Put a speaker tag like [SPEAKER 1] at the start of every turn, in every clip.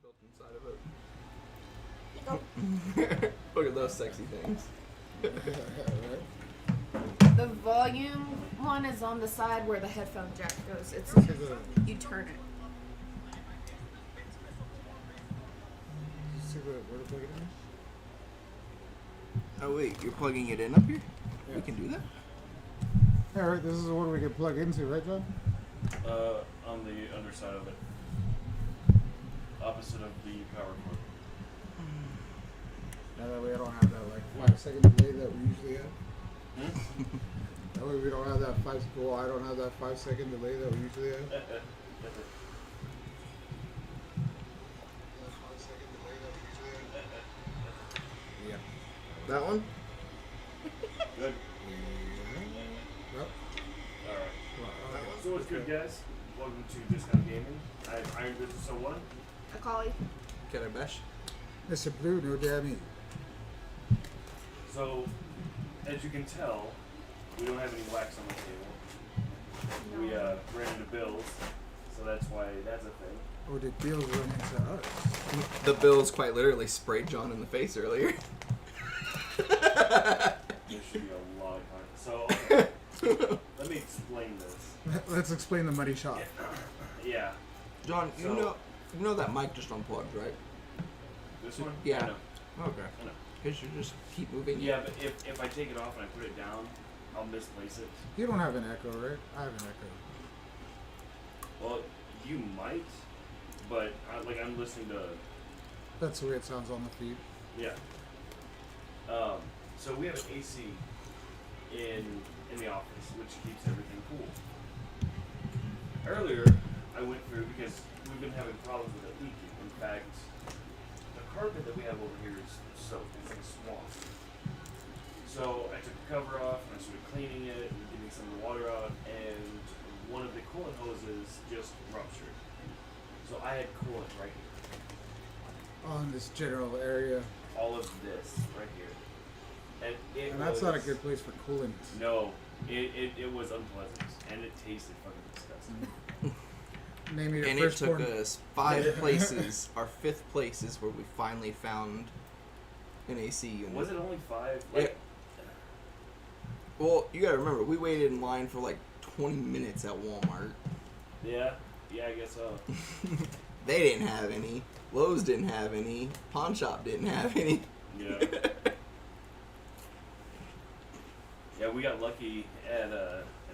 [SPEAKER 1] built inside of it. Look at those sexy things.
[SPEAKER 2] The volume one is on the side where the headphone jack goes. It's you turn it.
[SPEAKER 3] See where to plug it in?
[SPEAKER 1] Oh wait, you're plugging it in up here?
[SPEAKER 3] Yeah.
[SPEAKER 1] We can do that?
[SPEAKER 3] Yeah, right. This is what we can plug into, right, John?
[SPEAKER 4] On the underside of it. Opposite of the power cord.
[SPEAKER 3] Now that way I don't have that like 5-second delay that we usually have. That way we don't have that I don't have that 5-second delay that we usually have. Yeah.
[SPEAKER 1] That one?
[SPEAKER 4] Good.
[SPEAKER 3] Yep.
[SPEAKER 4] Alright. So what's good, guys? Welcome to Discount Gaming. I'm Iron Business 01.
[SPEAKER 2] Akeylei.
[SPEAKER 1] Can I bash?
[SPEAKER 3] Mr. Blue, no damn.
[SPEAKER 4] So, as you can tell, we don't have any wax on the table. We ran into bills, so that's why that's a thing.
[SPEAKER 3] Or did Bills run into us?
[SPEAKER 1] The Bills quite literally sprayed John in the face earlier.
[SPEAKER 4] There should be a lot of content. So, okay. Let me explain this.
[SPEAKER 3] Let's explain the muddy shot.
[SPEAKER 4] Yeah.
[SPEAKER 1] John,
[SPEAKER 4] So-
[SPEAKER 1] you know that mic just unplugged, right?
[SPEAKER 4] This one?
[SPEAKER 1] Yeah.
[SPEAKER 4] I know.
[SPEAKER 1] Okay.
[SPEAKER 4] I know.
[SPEAKER 1] Because you just keep moving.
[SPEAKER 4] Yeah, but if I take it off and I put it down, I'll misplace it.
[SPEAKER 3] You don't have an echo, right? I have an echo.
[SPEAKER 4] Well, you might, but I'm listening to.
[SPEAKER 3] That's the way it sounds on the feed.
[SPEAKER 4] Yeah. So we have an AC in the office, which keeps everything cool. Earlier, I went through because we've been having problems with it leaking. In fact, the carpet that we have over here is soaked. It's like a swamp. So I took the cover off and I started cleaning it and getting some of the water out, and one of the coolant hoses just ruptured. So I had coolant right here.
[SPEAKER 3] On this general area.
[SPEAKER 4] All of this right here. And
[SPEAKER 3] That's not a good place for cooling.
[SPEAKER 4] No, it was unpleasant, and it tasted fucking disgusting.
[SPEAKER 3] Name your
[SPEAKER 1] And it
[SPEAKER 3] firstborn.
[SPEAKER 1] took us 5 places. Our 5th place is where we finally found an AC unit.
[SPEAKER 4] Was it only 5?
[SPEAKER 1] Yeah. Well, you gotta remember, we waited in line for like 20 minutes at Walmart.
[SPEAKER 4] Yeah, I guess so.
[SPEAKER 1] They didn't have any. Lowe's didn't have any. Pawn Shop didn't have any.
[SPEAKER 4] Yeah. Yeah, we got lucky at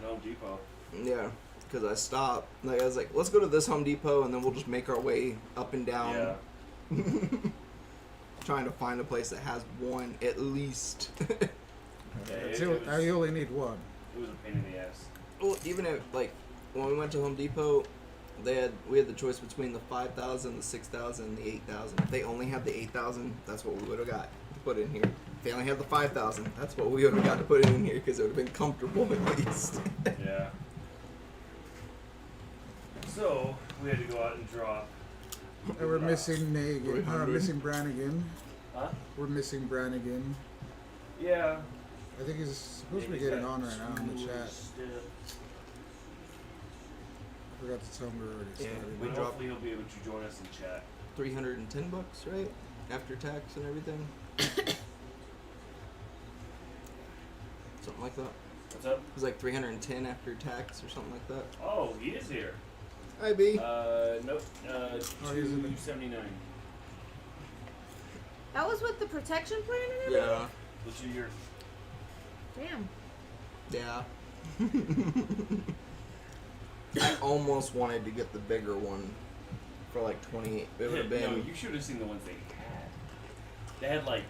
[SPEAKER 4] Home Depot.
[SPEAKER 1] Yeah, because I stopped. Like I was like, let's go to this Home Depot and then we'll just make our way up and down.
[SPEAKER 4] Yeah.
[SPEAKER 1] Trying to find a place that has one at least.
[SPEAKER 3] You only need one.
[SPEAKER 4] It was a pain in the ass.
[SPEAKER 1] Well, even if like when we went to Home Depot, we had the choice between the 5,000, the 6,000, and the 8,000. If they only had the 8,000, that's what we would have got to put in here. If they only had the 5,000, that's what we would have got to put in here because it would have been comfortable at least.
[SPEAKER 4] Yeah. So we had to go out and drop.
[SPEAKER 3] And we're missing Nagin. We're
[SPEAKER 1] 300.
[SPEAKER 3] missing Brannigan.
[SPEAKER 4] Huh?
[SPEAKER 3] We're missing Brannigan.
[SPEAKER 4] Yeah.
[SPEAKER 3] I think he's supposed to be getting on right now in the chat. I forgot to tell him we're already
[SPEAKER 1] Yeah.
[SPEAKER 3] started.
[SPEAKER 1] We
[SPEAKER 4] But
[SPEAKER 1] dropped-
[SPEAKER 4] hopefully he'll be able to join us in chat.
[SPEAKER 1] $310, right? After tax and everything. Something like that.
[SPEAKER 4] What's up?
[SPEAKER 1] It was like 310 after tax or something like that.
[SPEAKER 4] Oh, he is here.
[SPEAKER 1] Hi, B.
[SPEAKER 4] Nope.
[SPEAKER 3] he's in the-
[SPEAKER 4] 279.
[SPEAKER 2] That was with the protection plan and everything?
[SPEAKER 1] Yeah.
[SPEAKER 4] What's your year?
[SPEAKER 2] Damn.
[SPEAKER 1] Yeah. I almost wanted to get the bigger one for like 20. It would have been.
[SPEAKER 4] No, you should have seen the ones they had. They had like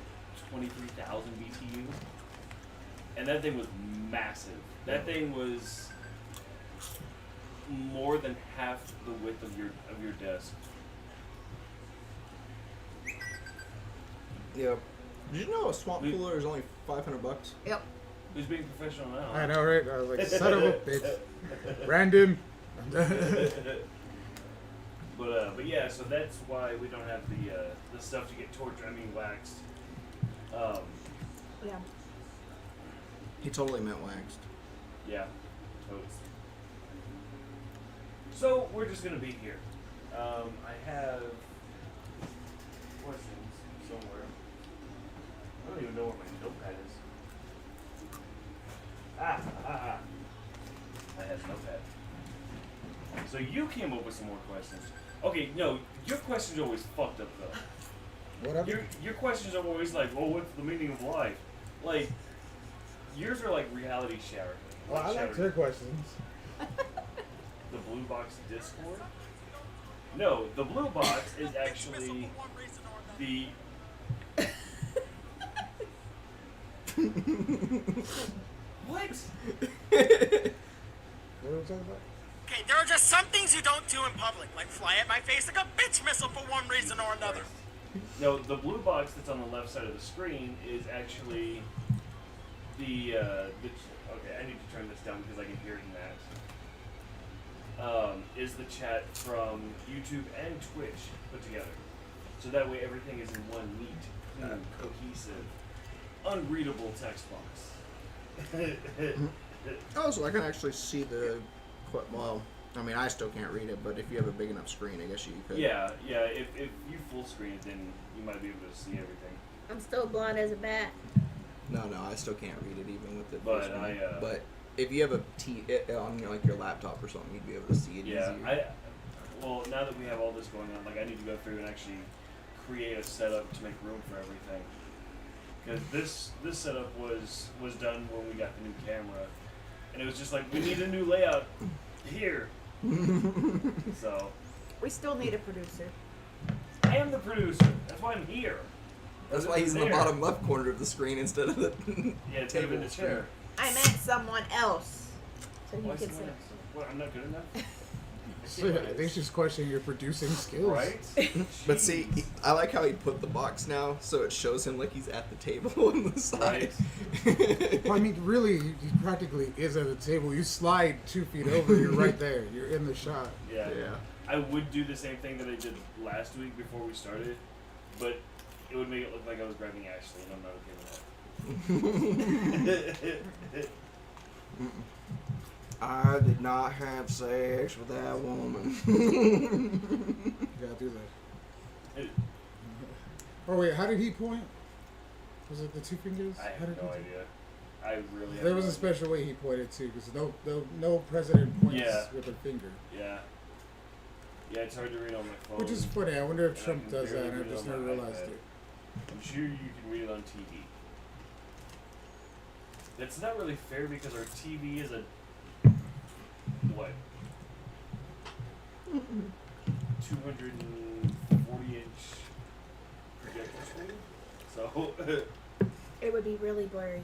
[SPEAKER 4] 23,000 BTU, and that thing was massive. That thing was more than half the width of your desk.
[SPEAKER 1] Yeah. Did you know a swamp cooler is only $500?
[SPEAKER 2] Yep.
[SPEAKER 4] Who's being professional now?
[SPEAKER 3] I know, right? I was like, son of a bitch. Brandon.
[SPEAKER 4] But yeah, so that's why we don't have the stuff to get waxed.
[SPEAKER 2] Yeah.
[SPEAKER 1] He totally meant waxed.
[SPEAKER 4] Yeah, totes. So we're just gonna be here. I have questions somewhere. I don't even know where my notepad is. I had a notepad. So you came up with some more questions. Okay, no, your questions are always fucked up though.
[SPEAKER 3] Whatever.
[SPEAKER 4] Your questions are always like, well, what's the meaning of life? Like, yours are like reality shattering.
[SPEAKER 3] Well, I like your questions.
[SPEAKER 4] The blue box Discord? No, the blue box is actually the. What?
[SPEAKER 3] What are we talking about?
[SPEAKER 5] Okay, there are just some things you don't do in public, like fly at my face like a bitch missile for one reason or another.
[SPEAKER 4] No, the blue box that's on the left side of the screen is actually the okay, I need to turn this down because I can hear it in that. Is the chat from YouTube and Twitch put together. So that way everything is in one neat, cohesive, unreadable text box.
[SPEAKER 1] Oh, so I can actually see the. Well, I mean, I still can't read it, but if you have a big enough screen, I guess you could.
[SPEAKER 4] Yeah. If you full screen it, then you might be able to see everything.
[SPEAKER 2] I'm still blind as a bat.
[SPEAKER 1] No, I still can't read it even with it.
[SPEAKER 4] But
[SPEAKER 1] full screen.
[SPEAKER 4] I.
[SPEAKER 1] But if you have a on like your laptop or something, you'd be able to see it
[SPEAKER 4] Yeah.
[SPEAKER 1] easier.
[SPEAKER 4] Well, now that we have all this going on, like I need to go through and actually create a setup to make room for everything. Because this setup was done when we got the new camera, and it was just like we need a new layout here. So
[SPEAKER 2] We still need a producer.
[SPEAKER 4] I am the producer. That's why I'm here.
[SPEAKER 1] That's why he's in the
[SPEAKER 4] There.
[SPEAKER 1] bottom left corner of the screen instead of the
[SPEAKER 4] Yeah, it's in
[SPEAKER 1] table
[SPEAKER 4] the chair.
[SPEAKER 2] I meant someone else. So you
[SPEAKER 4] Why
[SPEAKER 2] could
[SPEAKER 4] someone
[SPEAKER 2] say.
[SPEAKER 4] else? What? I'm not good enough.
[SPEAKER 3] I think she's questioning your producing skills.
[SPEAKER 4] Right?
[SPEAKER 1] But see, I like how he put the box now, so it shows him like he's at the table on the side.
[SPEAKER 3] Well, I mean, really, he practically is at the table. You slide 2 feet over, you're right there. You're in the shot.
[SPEAKER 4] Yeah.
[SPEAKER 1] Yeah.
[SPEAKER 4] I would do the same thing that I did last week before we started, but it would make it look like I was grabbing Ashley, and I'm not okay with that.
[SPEAKER 1] I did not have sex with that woman.
[SPEAKER 3] You gotta do that. Oh, wait, how did he point? Was it the 2 fingers?
[SPEAKER 4] I
[SPEAKER 3] How
[SPEAKER 4] have
[SPEAKER 3] did
[SPEAKER 4] no
[SPEAKER 3] he-
[SPEAKER 4] idea. I really have
[SPEAKER 3] There was
[SPEAKER 4] no
[SPEAKER 3] a
[SPEAKER 4] idea.
[SPEAKER 3] special way he pointed too, because no president points
[SPEAKER 4] Yeah.
[SPEAKER 3] with a finger.
[SPEAKER 4] Yeah. Yeah, it's hard to read on my phone.
[SPEAKER 3] Which is funny. I wonder if
[SPEAKER 4] And I
[SPEAKER 3] Trump
[SPEAKER 4] can
[SPEAKER 3] does that,
[SPEAKER 4] barely
[SPEAKER 3] and I
[SPEAKER 4] read
[SPEAKER 3] just
[SPEAKER 4] on
[SPEAKER 3] never
[SPEAKER 4] my
[SPEAKER 3] realized
[SPEAKER 4] iPad.
[SPEAKER 3] it.
[SPEAKER 4] I'm sure you can read it on TV. That's not really fair because our TV is a what? 240-inch projector screen. So
[SPEAKER 2] It would be really blurry.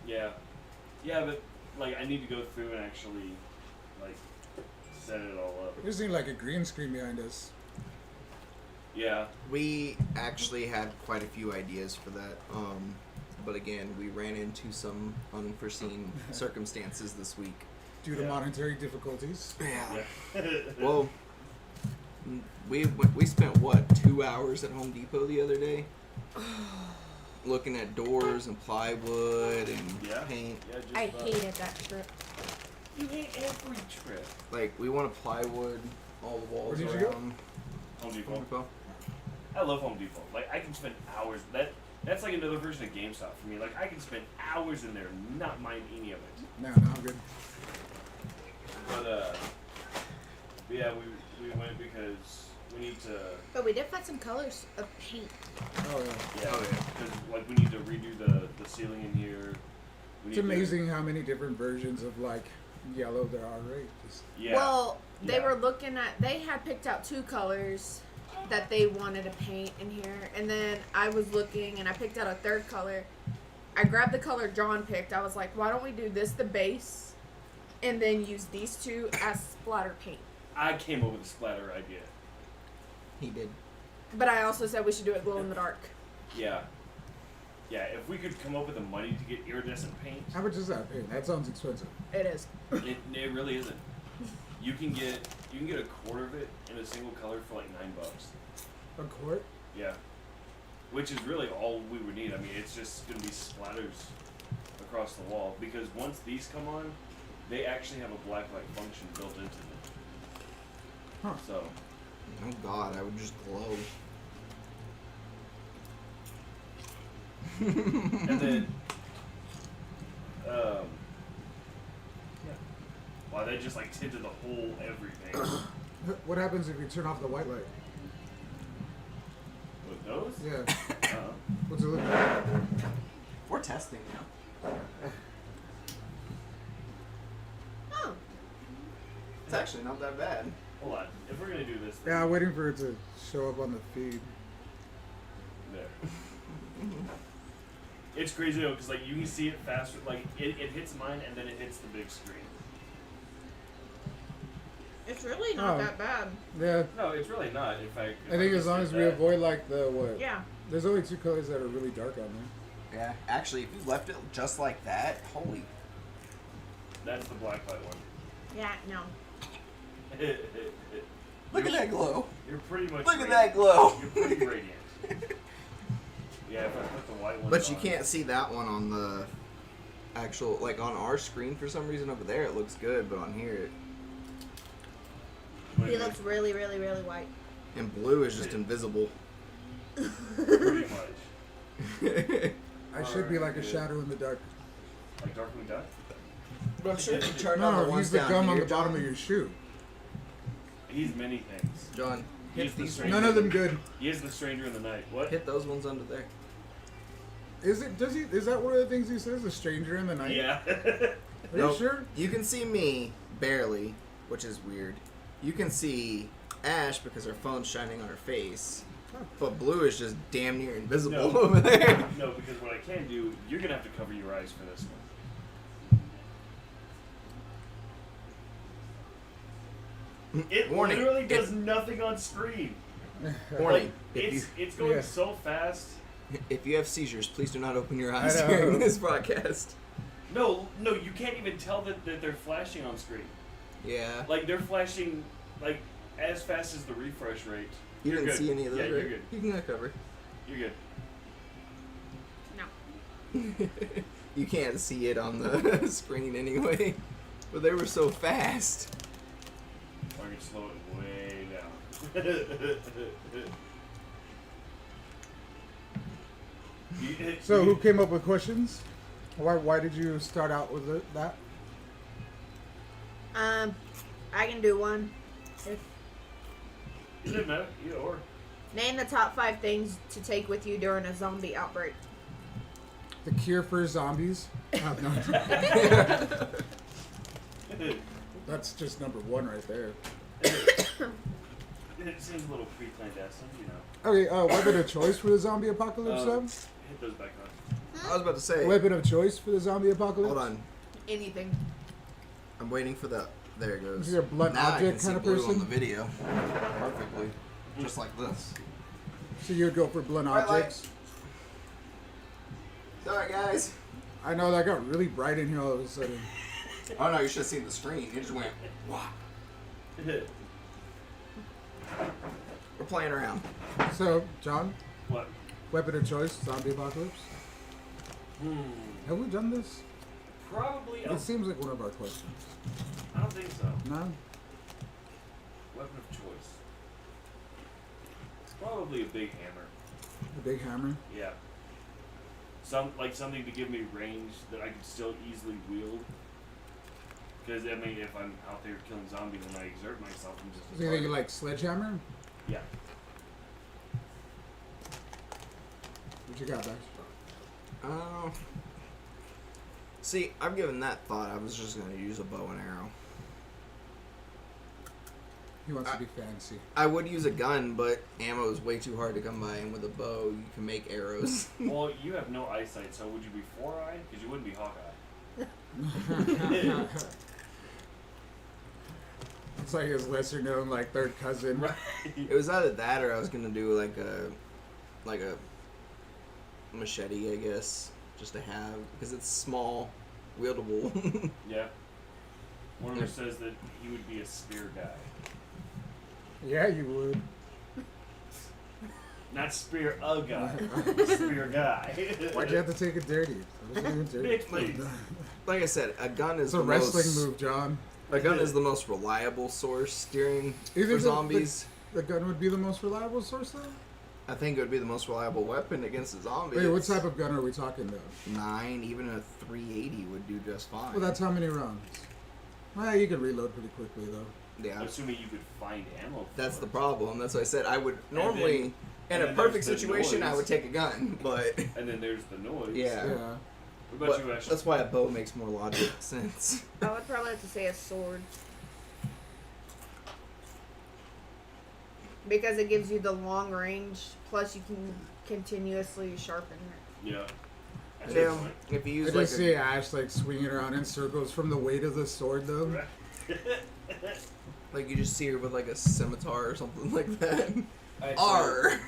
[SPEAKER 4] yeah, but like I need to go through and actually like set it all up.
[SPEAKER 3] There's like a green screen behind us.
[SPEAKER 4] Yeah.
[SPEAKER 1] We actually had quite a few ideas for that. But again, we ran into some unforeseen circumstances this week.
[SPEAKER 3] Due to
[SPEAKER 4] Yeah.
[SPEAKER 3] monetary difficulties.
[SPEAKER 1] Yeah.
[SPEAKER 4] Yeah.
[SPEAKER 1] Well, we spent what 2 hours at Home Depot the other day, looking at doors and plywood and
[SPEAKER 4] Yeah.
[SPEAKER 1] paint.
[SPEAKER 4] Yeah, just
[SPEAKER 2] I
[SPEAKER 4] about.
[SPEAKER 2] hated that trip.
[SPEAKER 4] You hate every trip.
[SPEAKER 1] Like we want to plywood all the walls
[SPEAKER 3] Where did you go?
[SPEAKER 1] around
[SPEAKER 4] Home Depot.
[SPEAKER 1] Home Depot.
[SPEAKER 4] I love Home Depot. Like I can spend hours. That's like another version of GameStop for me. Like I can spend hours in there, and not mind any of it.
[SPEAKER 3] No, I'm good.
[SPEAKER 4] But yeah, we went because we need to.
[SPEAKER 2] But we did find some colors of paint.
[SPEAKER 3] Oh yeah.
[SPEAKER 4] Yeah.
[SPEAKER 1] Oh, yeah.
[SPEAKER 4] Because like we need to redo the ceiling in here. We
[SPEAKER 3] It's
[SPEAKER 4] need to-
[SPEAKER 3] amazing how many different versions of like yellow there are, right? Just,
[SPEAKER 4] Yeah.
[SPEAKER 2] Well, they
[SPEAKER 4] Yeah.
[SPEAKER 2] were looking at. They had picked out 2 colors that they wanted to paint in here, and then I was looking and I picked out a 3rd color. I grabbed the color John picked. I was like, why don't we do this the base, and then use these 2 as splatter paint?
[SPEAKER 4] I came up with a splatter idea.
[SPEAKER 1] He did.
[SPEAKER 2] But I also said we should do it glow in the dark.
[SPEAKER 4] Yeah. Yeah. If we could come up with the money to get iridescent paint,
[SPEAKER 3] how much is that paint? That sounds expensive.
[SPEAKER 2] It is.
[SPEAKER 4] it really isn't. You can get a quarter of it in a single color for like $9.
[SPEAKER 3] A quart?
[SPEAKER 4] Yeah. Which is really all we would need. I mean, it's just going to be splatters across the wall. Because once these come on, they actually have a black light function built into them.
[SPEAKER 3] Huh.
[SPEAKER 4] So,
[SPEAKER 1] Oh God, I would just glow.
[SPEAKER 4] And then, yeah. Wow, they just like tinted the whole everything.
[SPEAKER 3] What happens if you turn off the white light?
[SPEAKER 4] With those?
[SPEAKER 3] Yeah.
[SPEAKER 4] Uh-huh.
[SPEAKER 3] What's it look like?
[SPEAKER 1] We're testing now.
[SPEAKER 2] Oh.
[SPEAKER 1] It's actually not that bad.
[SPEAKER 4] Hold on. If we're gonna do this,
[SPEAKER 3] Yeah, I'm waiting for it to show up on the feed.
[SPEAKER 4] there. It's crazy though, because like you can see it faster. Like it hits mine and then it hits the big screen.
[SPEAKER 2] It's really not
[SPEAKER 3] Oh.
[SPEAKER 2] that bad.
[SPEAKER 3] Yeah,
[SPEAKER 4] No, it's really not. In fact,
[SPEAKER 3] I think as long as we avoid like the what?
[SPEAKER 2] Yeah.
[SPEAKER 3] There's only two colors that are really dark on there.
[SPEAKER 1] Yeah, actually, if you left it just like that, holy.
[SPEAKER 4] That's the black light one.
[SPEAKER 2] Yeah, no.
[SPEAKER 1] Look at that glow.
[SPEAKER 4] You're pretty much.
[SPEAKER 1] Look at
[SPEAKER 4] radiant.
[SPEAKER 1] that glow.
[SPEAKER 4] You're pretty radiant. Yeah, if I put the white one.
[SPEAKER 1] But you can't see that one on the actual, like on our screen for some reason over there it looks good, but on here,
[SPEAKER 2] He looks really, really, really white.
[SPEAKER 1] and blue is just invisible.
[SPEAKER 4] Pretty much.
[SPEAKER 3] I should be like a shadow in the dark.
[SPEAKER 4] Like Darkwing Duck.
[SPEAKER 1] But I'm sure if you turn on the
[SPEAKER 3] No,
[SPEAKER 1] ones
[SPEAKER 3] use the
[SPEAKER 1] down
[SPEAKER 3] gum on
[SPEAKER 1] here,
[SPEAKER 3] the bottom
[SPEAKER 1] John,
[SPEAKER 3] of your shoe.
[SPEAKER 4] He's many things.
[SPEAKER 1] John,
[SPEAKER 4] He's
[SPEAKER 1] hit
[SPEAKER 4] the
[SPEAKER 1] these.
[SPEAKER 4] stranger.
[SPEAKER 3] None of them good.
[SPEAKER 4] He is the stranger in the night. What?
[SPEAKER 1] Hit those ones under there.
[SPEAKER 3] Is it? Does he? Is that one of the things he says? A stranger in the night.
[SPEAKER 4] Yeah.
[SPEAKER 3] Are
[SPEAKER 1] Nope.
[SPEAKER 3] you sure?
[SPEAKER 1] You can see me barely, which is weird. You can see Ash because her phone's shining on her face, but Blue is just damn near invisible
[SPEAKER 4] No.
[SPEAKER 1] over there.
[SPEAKER 4] No, because what I can do, you're gonna have to cover your eyes for this one. It
[SPEAKER 1] Warning.
[SPEAKER 4] literally does nothing on screen.
[SPEAKER 1] Warning.
[SPEAKER 4] Like,
[SPEAKER 1] If
[SPEAKER 4] it's going
[SPEAKER 3] Yeah.
[SPEAKER 4] so fast.
[SPEAKER 1] if you have seizures, please do not open your eyes
[SPEAKER 3] know.
[SPEAKER 1] during this broadcast.
[SPEAKER 4] No, you can't even tell that they're flashing on screen.
[SPEAKER 1] Yeah.
[SPEAKER 4] Like they're flashing like as fast as the refresh rate.
[SPEAKER 1] You
[SPEAKER 4] You're
[SPEAKER 1] didn't
[SPEAKER 4] good.
[SPEAKER 1] see any of those,
[SPEAKER 4] Yeah,
[SPEAKER 1] right?
[SPEAKER 4] you're good.
[SPEAKER 1] You can cover.
[SPEAKER 4] You're good.
[SPEAKER 2] No.
[SPEAKER 1] You can't see it on the screen anyway. But they were so fast.
[SPEAKER 4] Or I can slow it way down.
[SPEAKER 3] So who came up with questions? Why did you start out with that?
[SPEAKER 2] I can do one. If
[SPEAKER 4] It doesn't matter. Either or.
[SPEAKER 2] name the top 5 things to take with you during a zombie outbreak.
[SPEAKER 3] The cure for zombies. Oh, no. That's just number 1 right there.
[SPEAKER 4] It seems a little pre-clandestine, you know.
[SPEAKER 3] Okay, weapon of choice for the zombie apocalypse, though?
[SPEAKER 4] Hit those back on.
[SPEAKER 1] I was about to say.
[SPEAKER 3] Weapon of choice for the zombie apocalypse?
[SPEAKER 1] Hold on.
[SPEAKER 2] Anything.
[SPEAKER 1] I'm waiting for the. There it goes.
[SPEAKER 3] You're a blunt
[SPEAKER 1] now I can
[SPEAKER 3] object
[SPEAKER 1] see
[SPEAKER 3] kind of
[SPEAKER 1] Blue
[SPEAKER 3] person?
[SPEAKER 1] on the video perfectly, just like this.
[SPEAKER 3] So you'd go for blunt
[SPEAKER 1] Bright
[SPEAKER 3] objects?
[SPEAKER 1] Sorry, guys.
[SPEAKER 3] I know that got really bright in here all of a sudden.
[SPEAKER 1] Oh no, you should have seen the screen. It just went. Wow. We're playing around.
[SPEAKER 3] So, John,
[SPEAKER 4] What?
[SPEAKER 3] weapon of choice, zombie apocalypse. Have we done this?
[SPEAKER 4] Probably.
[SPEAKER 3] It seems like one of our questions.
[SPEAKER 4] I don't think so.
[SPEAKER 3] No?
[SPEAKER 4] Weapon of choice. Probably a big hammer.
[SPEAKER 3] A big hammer?
[SPEAKER 4] Yeah. Something to give me range that I can still easily wield. Because I mean, if I'm out there killing zombies and I exert myself, I'm just.
[SPEAKER 3] So you think you like sledgehammer?
[SPEAKER 4] Yeah.
[SPEAKER 3] What you got, Bax?
[SPEAKER 1] Oh. See, I've given that thought. I was just gonna use a bow and arrow.
[SPEAKER 3] He wants to be fancy.
[SPEAKER 1] I would use a gun, but ammo is way too hard to come by, and with a bow, you can make arrows.
[SPEAKER 4] Well, you have no eyesight, so would you be 4-eyed? Because you wouldn't be Hawkeye.
[SPEAKER 3] It's like his lesser known, like, third cousin.
[SPEAKER 4] Right.
[SPEAKER 1] It was either that, or I was gonna do like a machete, I guess, just to have, because it's small, wieldable.
[SPEAKER 4] Yeah. Warner says that he would be a spear guy.
[SPEAKER 3] Yeah, you would.
[SPEAKER 4] Not spear a guy. Spear guy.
[SPEAKER 3] Why'd you have to take it dirty? It wasn't even dirty.
[SPEAKER 4] Bitch, please.
[SPEAKER 1] Like I said, a gun is
[SPEAKER 3] It's a
[SPEAKER 1] the
[SPEAKER 3] wrestling
[SPEAKER 1] most,
[SPEAKER 3] move, John.
[SPEAKER 1] A gun is the most reliable source during
[SPEAKER 3] You
[SPEAKER 1] for
[SPEAKER 3] think
[SPEAKER 1] zombies.
[SPEAKER 3] the gun would be the most reliable source, though?
[SPEAKER 1] I think it would be the most reliable weapon against a zombie.
[SPEAKER 3] Wait, what
[SPEAKER 1] It's
[SPEAKER 3] type of gun are we talking though?
[SPEAKER 1] 9, even a 380 would do just fine.
[SPEAKER 3] Well, that's how many rounds. Well, you can reload pretty quickly though.
[SPEAKER 1] yeah.
[SPEAKER 4] Assuming you could find ammo. For
[SPEAKER 1] That's the
[SPEAKER 4] it.
[SPEAKER 1] problem. That's why I said I would
[SPEAKER 4] then-
[SPEAKER 1] normally, in a
[SPEAKER 4] then
[SPEAKER 1] perfect
[SPEAKER 4] there's the
[SPEAKER 1] situation, I
[SPEAKER 4] noise.
[SPEAKER 1] would take a gun, but
[SPEAKER 4] And then there's the noise.
[SPEAKER 1] yeah.
[SPEAKER 3] Yeah.
[SPEAKER 4] What about
[SPEAKER 1] But
[SPEAKER 4] you, Ashley?
[SPEAKER 1] that's why a bow makes more logical sense.
[SPEAKER 2] I would probably have to say a sword. Because it gives you the long range, plus you can continuously sharpen it.
[SPEAKER 4] Yeah. That's a good
[SPEAKER 1] Yeah,
[SPEAKER 4] point.
[SPEAKER 1] if you
[SPEAKER 3] I
[SPEAKER 1] use
[SPEAKER 3] just
[SPEAKER 1] like
[SPEAKER 3] see Ash like swinging around in circles from the weight of the sword though.
[SPEAKER 1] like you just see her with like a scimitar or something like that.
[SPEAKER 4] Alright,
[SPEAKER 1] R.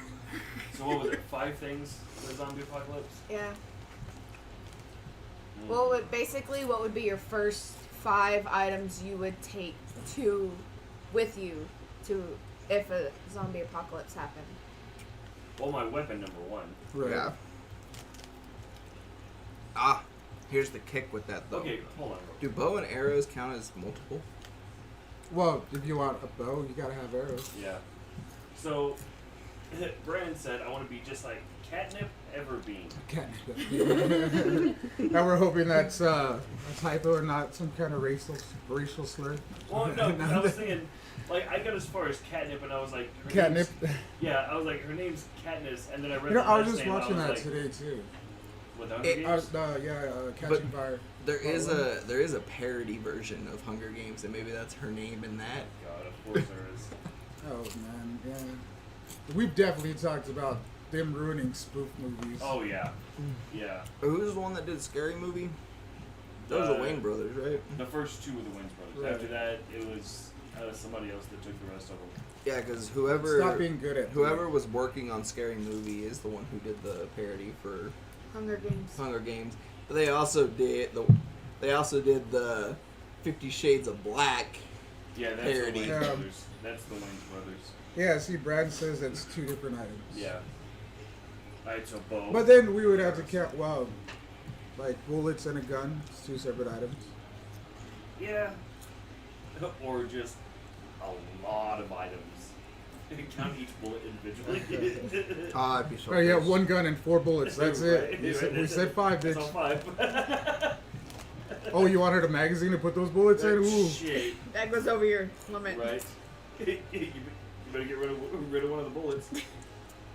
[SPEAKER 4] So what was it? 5 things for the zombie apocalypse?
[SPEAKER 2] Yeah.
[SPEAKER 4] Mm.
[SPEAKER 2] What would be your first 5 items you would take with you if a zombie apocalypse happened?
[SPEAKER 4] Well, my weapon number 1.
[SPEAKER 3] Right.
[SPEAKER 1] Yeah. Ah, here's the kick with that though.
[SPEAKER 4] Okay, hold on.
[SPEAKER 1] Do bow and arrows count as multiple?
[SPEAKER 3] Well, if you want a bow, you gotta have arrows.
[SPEAKER 4] Yeah. So, Brandon said, I want to be just like Catnip Everbean.
[SPEAKER 3] And we're hoping that's a typo or not some kind of racial slur.
[SPEAKER 4] Well, no, 'cause I was thinking, like, I got as far as Catnip, and I was like, her
[SPEAKER 3] Catnip.
[SPEAKER 4] name's- Yeah, I was like, her name's Katniss, and then I read
[SPEAKER 3] You know,
[SPEAKER 4] the
[SPEAKER 3] I was
[SPEAKER 4] last
[SPEAKER 3] just
[SPEAKER 4] name, and
[SPEAKER 3] watching
[SPEAKER 4] I
[SPEAKER 3] that
[SPEAKER 4] was like,
[SPEAKER 3] today too.
[SPEAKER 4] With Hunger
[SPEAKER 1] It-
[SPEAKER 4] Games?
[SPEAKER 3] Catching Fire.
[SPEAKER 1] There is a parody version of Hunger Games, and maybe that's her name in that.
[SPEAKER 4] God, of course there is.
[SPEAKER 3] Oh man, yeah. We've definitely talked about them ruining spoof movies.
[SPEAKER 4] Oh, yeah. Yeah.
[SPEAKER 1] Who's the one that did Scary Movie? Those are Wayne brothers, right?
[SPEAKER 4] The first 2 were the Wayans brothers.
[SPEAKER 3] Right.
[SPEAKER 4] After that, it was somebody else that took the rest of them.
[SPEAKER 1] Yeah, because whoever
[SPEAKER 3] Stop being good at
[SPEAKER 1] whoever was working on Scary Movie is the one who did the parody for
[SPEAKER 2] Hunger Games.
[SPEAKER 1] Hunger Games. But they also did the 50 Shades of Black.
[SPEAKER 4] Yeah, that's
[SPEAKER 1] Parody.
[SPEAKER 4] the Wayans
[SPEAKER 3] Yeah.
[SPEAKER 4] brothers. That's the Wayans brothers.
[SPEAKER 3] Yeah, see, Brad says it's 2 different items.
[SPEAKER 4] Yeah. Alright, so bow.
[SPEAKER 3] But then we would have to count, well, like bullets and a gun. It's 2 separate items.
[SPEAKER 4] Yeah. Or just a lot of items. Count each bullet individually.
[SPEAKER 1] Ah, I'd be so
[SPEAKER 3] Oh yeah,
[SPEAKER 1] pissed.
[SPEAKER 3] 1 gun and 4 bullets. That's it.
[SPEAKER 4] Right,
[SPEAKER 3] We said,
[SPEAKER 4] right,
[SPEAKER 3] we
[SPEAKER 4] that's
[SPEAKER 3] said
[SPEAKER 4] it.
[SPEAKER 3] 5,
[SPEAKER 4] That's all
[SPEAKER 3] bitch.
[SPEAKER 4] 5.
[SPEAKER 3] Oh, you wanted a magazine to put those bullets in? Ooh.
[SPEAKER 4] Shit.
[SPEAKER 2] That goes over your limit.
[SPEAKER 4] Right. You better get rid of one of the bullets.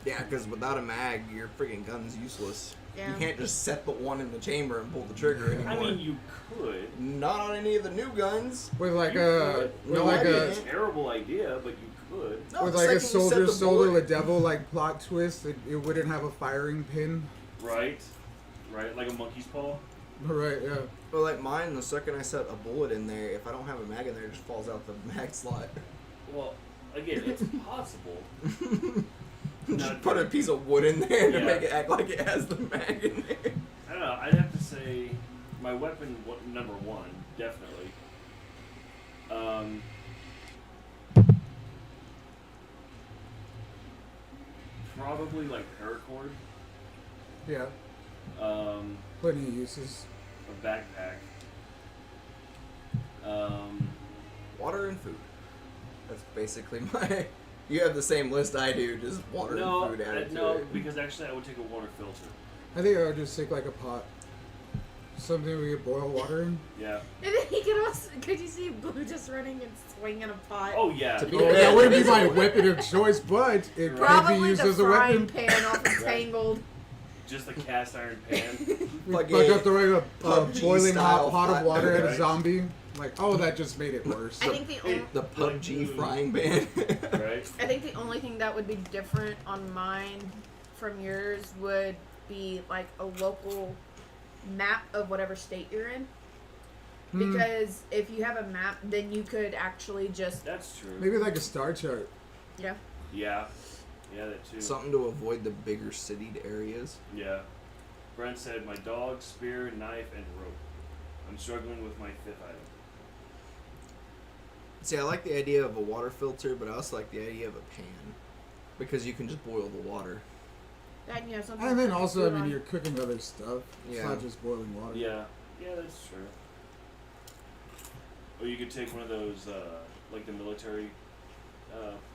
[SPEAKER 1] Yeah, because without a mag, your friggin' gun's useless.
[SPEAKER 2] Yeah.
[SPEAKER 1] You can't just set the one in the chamber and pull the trigger anymore.
[SPEAKER 4] I mean, you could.
[SPEAKER 1] Not on any of the new guns.
[SPEAKER 3] With like
[SPEAKER 4] You
[SPEAKER 3] a
[SPEAKER 4] could.
[SPEAKER 3] with
[SPEAKER 1] No,
[SPEAKER 3] like
[SPEAKER 1] I
[SPEAKER 3] a
[SPEAKER 1] didn't.
[SPEAKER 4] Terrible idea, but you could.
[SPEAKER 1] No,
[SPEAKER 3] with
[SPEAKER 1] the
[SPEAKER 3] like a
[SPEAKER 1] second you set
[SPEAKER 3] soldier
[SPEAKER 1] the
[SPEAKER 3] solar
[SPEAKER 1] bullet-
[SPEAKER 3] the devil like plot twist. It wouldn't have a firing pin.
[SPEAKER 4] Right. Right, like a monkey's paw.
[SPEAKER 3] Right? Yeah.
[SPEAKER 1] Well, like mine, the second I set a bullet in there, if I don't have a mag in there, it just falls out the mag slot.
[SPEAKER 4] Well, again, it's possible.
[SPEAKER 1] Just
[SPEAKER 4] Not
[SPEAKER 1] put a
[SPEAKER 4] very-
[SPEAKER 1] piece of wood in there to
[SPEAKER 4] Yeah.
[SPEAKER 1] make it act like it has the mag in there.
[SPEAKER 4] I don't know. I'd have to say my weapon number 1, definitely. Probably like paracord.
[SPEAKER 3] Yeah.
[SPEAKER 4] Um,
[SPEAKER 3] Plenty of uses.
[SPEAKER 4] a backpack.
[SPEAKER 1] Water and food. That's basically my. You have the same list I do, just water
[SPEAKER 4] No,
[SPEAKER 1] and food added to
[SPEAKER 4] no,
[SPEAKER 1] it.
[SPEAKER 4] because actually I would take a water filter.
[SPEAKER 3] I think I would just take like a pot. Something we could boil water in.
[SPEAKER 4] Yeah.
[SPEAKER 2] And then he could you see Blue just running and swinging a pot?
[SPEAKER 4] Oh yeah.
[SPEAKER 1] To be
[SPEAKER 3] Oh,
[SPEAKER 1] fair,
[SPEAKER 3] that wouldn't be my
[SPEAKER 1] it's-
[SPEAKER 3] weapon of choice, but it could be
[SPEAKER 2] Probably
[SPEAKER 3] used
[SPEAKER 2] the
[SPEAKER 3] as a
[SPEAKER 2] frying
[SPEAKER 3] weapon.
[SPEAKER 2] pan off of Tangled.
[SPEAKER 4] Just a cast iron pan.
[SPEAKER 3] We
[SPEAKER 1] Like
[SPEAKER 3] plug
[SPEAKER 1] a
[SPEAKER 3] up the right
[SPEAKER 1] PUBG
[SPEAKER 3] boiling hot
[SPEAKER 1] style
[SPEAKER 3] pot of
[SPEAKER 1] flat
[SPEAKER 3] water at a
[SPEAKER 4] right?
[SPEAKER 3] zombie. Like, oh, that just made it worse.
[SPEAKER 2] I think
[SPEAKER 1] The PUBG frying pan.
[SPEAKER 4] Right.
[SPEAKER 2] I think the only thing that would be different on mine from yours would be like a local map of whatever state you're in. Because if you have a map, then you could actually just
[SPEAKER 4] That's true.
[SPEAKER 3] Maybe like a star chart.
[SPEAKER 2] yeah.
[SPEAKER 4] Yeah. Yeah, that too.
[SPEAKER 1] Something to avoid the bigger citied areas.
[SPEAKER 4] Yeah. Brent said, my dog, spear, knife, and rope. I'm struggling with my 5th item.
[SPEAKER 1] See, I like the idea of a water filter, but I also like the idea of a pan. Because you can just boil the water.
[SPEAKER 2] That you have something.
[SPEAKER 3] And then
[SPEAKER 2] to put
[SPEAKER 3] also,
[SPEAKER 2] food
[SPEAKER 3] I mean,
[SPEAKER 2] on.
[SPEAKER 3] you're cooking other stuff. It's
[SPEAKER 1] Yeah.
[SPEAKER 3] not just boiling water.
[SPEAKER 4] Yeah. Yeah, that's true. Or you could take one of those, like the military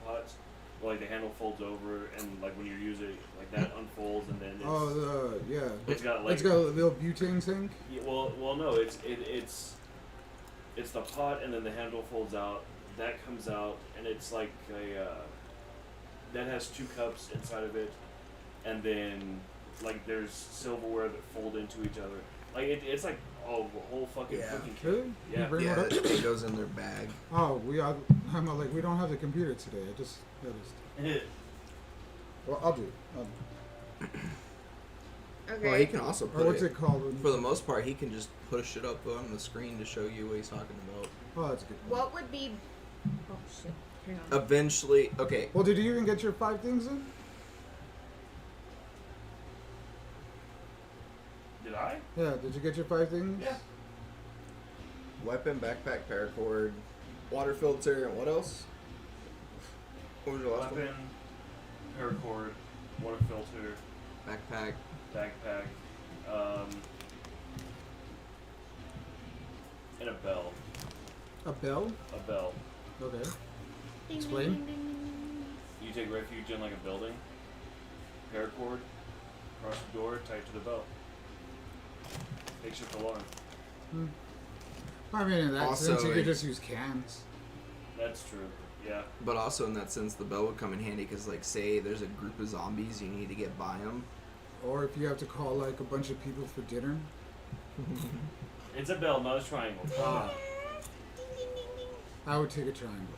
[SPEAKER 4] pots. Like the handle folds over, and like when you use it, like that unfolds, and then it's,
[SPEAKER 3] yeah.
[SPEAKER 4] it's got like
[SPEAKER 3] It's got a little butane tank.
[SPEAKER 4] yeah, well no, it's the pot, and then the handle folds out. That comes out, and it's like a that has 2 cups inside of it, and then like there's silverware that fold into each other. Like it's like a whole fucking
[SPEAKER 1] Yeah.
[SPEAKER 4] cooking kit.
[SPEAKER 3] Really?
[SPEAKER 4] Yeah.
[SPEAKER 3] You bring
[SPEAKER 1] Yeah,
[SPEAKER 3] one up?
[SPEAKER 1] it goes in their bag.
[SPEAKER 3] Oh, I'm like, we don't have the computer today. I just noticed. Well, I'll do it.
[SPEAKER 2] Okay.
[SPEAKER 1] Well, he can also
[SPEAKER 3] Or
[SPEAKER 1] put
[SPEAKER 3] what's
[SPEAKER 1] it,
[SPEAKER 3] it called? When
[SPEAKER 1] for the most part, he can just push it up on the screen to show you what he's talking about.
[SPEAKER 3] Oh, that's a good point.
[SPEAKER 2] What would be? Oh shit! Hang on.
[SPEAKER 1] Eventually, okay,
[SPEAKER 3] Well, did you even get your 5 things in?
[SPEAKER 4] Did I?
[SPEAKER 3] Yeah, did you get your 5 things?
[SPEAKER 4] Yeah.
[SPEAKER 1] weapon, backpack, paracord, water filter, and what else? What was your last
[SPEAKER 4] Weapon, paracord, water filter,
[SPEAKER 1] one? Backpack.
[SPEAKER 4] backpack, and a bell.
[SPEAKER 3] A bell?
[SPEAKER 4] A bell.
[SPEAKER 3] Okay.
[SPEAKER 2] Ding,
[SPEAKER 3] Explain.
[SPEAKER 2] ding, ding, ding,
[SPEAKER 4] You take refuge in like a building. Paracord, across the door, tied to the bell. Makeshift alarm.
[SPEAKER 3] I mean, in that
[SPEAKER 1] Also,
[SPEAKER 3] sense, you could
[SPEAKER 1] it-
[SPEAKER 3] just use cans.
[SPEAKER 4] That's true. Yeah.
[SPEAKER 1] But also in that sense, the bell would come in handy because, like, say there's a group of zombies, you need to get by them.
[SPEAKER 3] Or if you have to call, like, a bunch of people for dinner.
[SPEAKER 4] It's a bell, not a triangle.
[SPEAKER 3] Ah. I would take a triangle.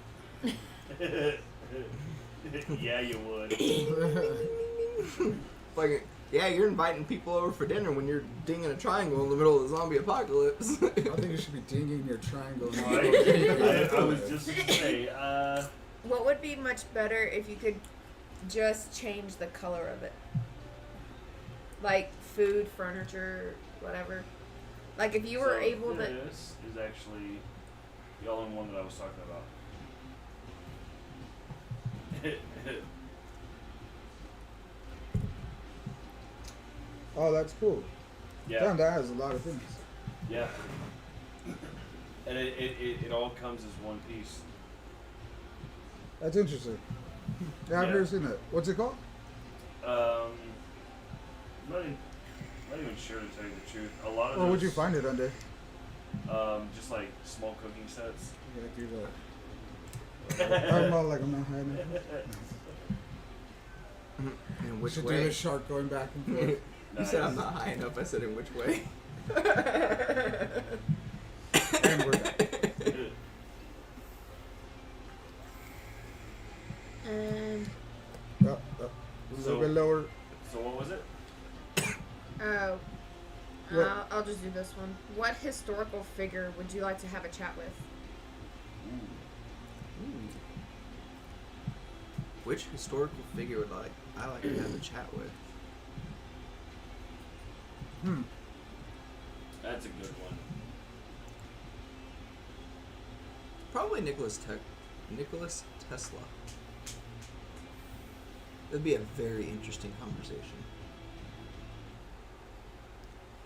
[SPEAKER 4] Yeah, you would.
[SPEAKER 1] Like, yeah, you're inviting people over for dinner when you're dinging a triangle in the middle of the zombie apocalypse.
[SPEAKER 3] I think you should be dinging your triangle.
[SPEAKER 4] I was just gonna say,
[SPEAKER 2] What would be much better if you could just change the color of it? Like food, furniture, whatever. Like if you were
[SPEAKER 4] so
[SPEAKER 2] able to.
[SPEAKER 4] This is actually the all-in-one that I was talking about.
[SPEAKER 3] Oh, that's cool.
[SPEAKER 4] Yeah.
[SPEAKER 3] Damn, that has a lot of things.
[SPEAKER 4] Yeah. And it all comes as one piece.
[SPEAKER 3] That's interesting. Yeah, I've
[SPEAKER 4] Yeah.
[SPEAKER 3] never seen that. What's it called?
[SPEAKER 4] I'm not even sure to tell you the truth. A lot of
[SPEAKER 3] Or would
[SPEAKER 4] those,
[SPEAKER 3] you find it under?
[SPEAKER 4] just like small cooking sets.
[SPEAKER 3] Yeah, do that. I'm not like I'm not hiding it.
[SPEAKER 1] In
[SPEAKER 3] We
[SPEAKER 1] which
[SPEAKER 3] should do
[SPEAKER 1] way?
[SPEAKER 3] the shark going back and forth.
[SPEAKER 1] You said I'm not high enough. I said in which way?
[SPEAKER 3] And we're back. Up, up. A
[SPEAKER 4] So-
[SPEAKER 3] little bit lower.
[SPEAKER 4] So what was it?
[SPEAKER 2] Oh.
[SPEAKER 3] What?
[SPEAKER 2] I'll just do this one. What historical figure would you like to have a chat with?
[SPEAKER 1] Which historical figure would I like to have a chat with?
[SPEAKER 4] That's a good one.
[SPEAKER 1] Probably Nicholas Tesla. It'd be a very interesting conversation.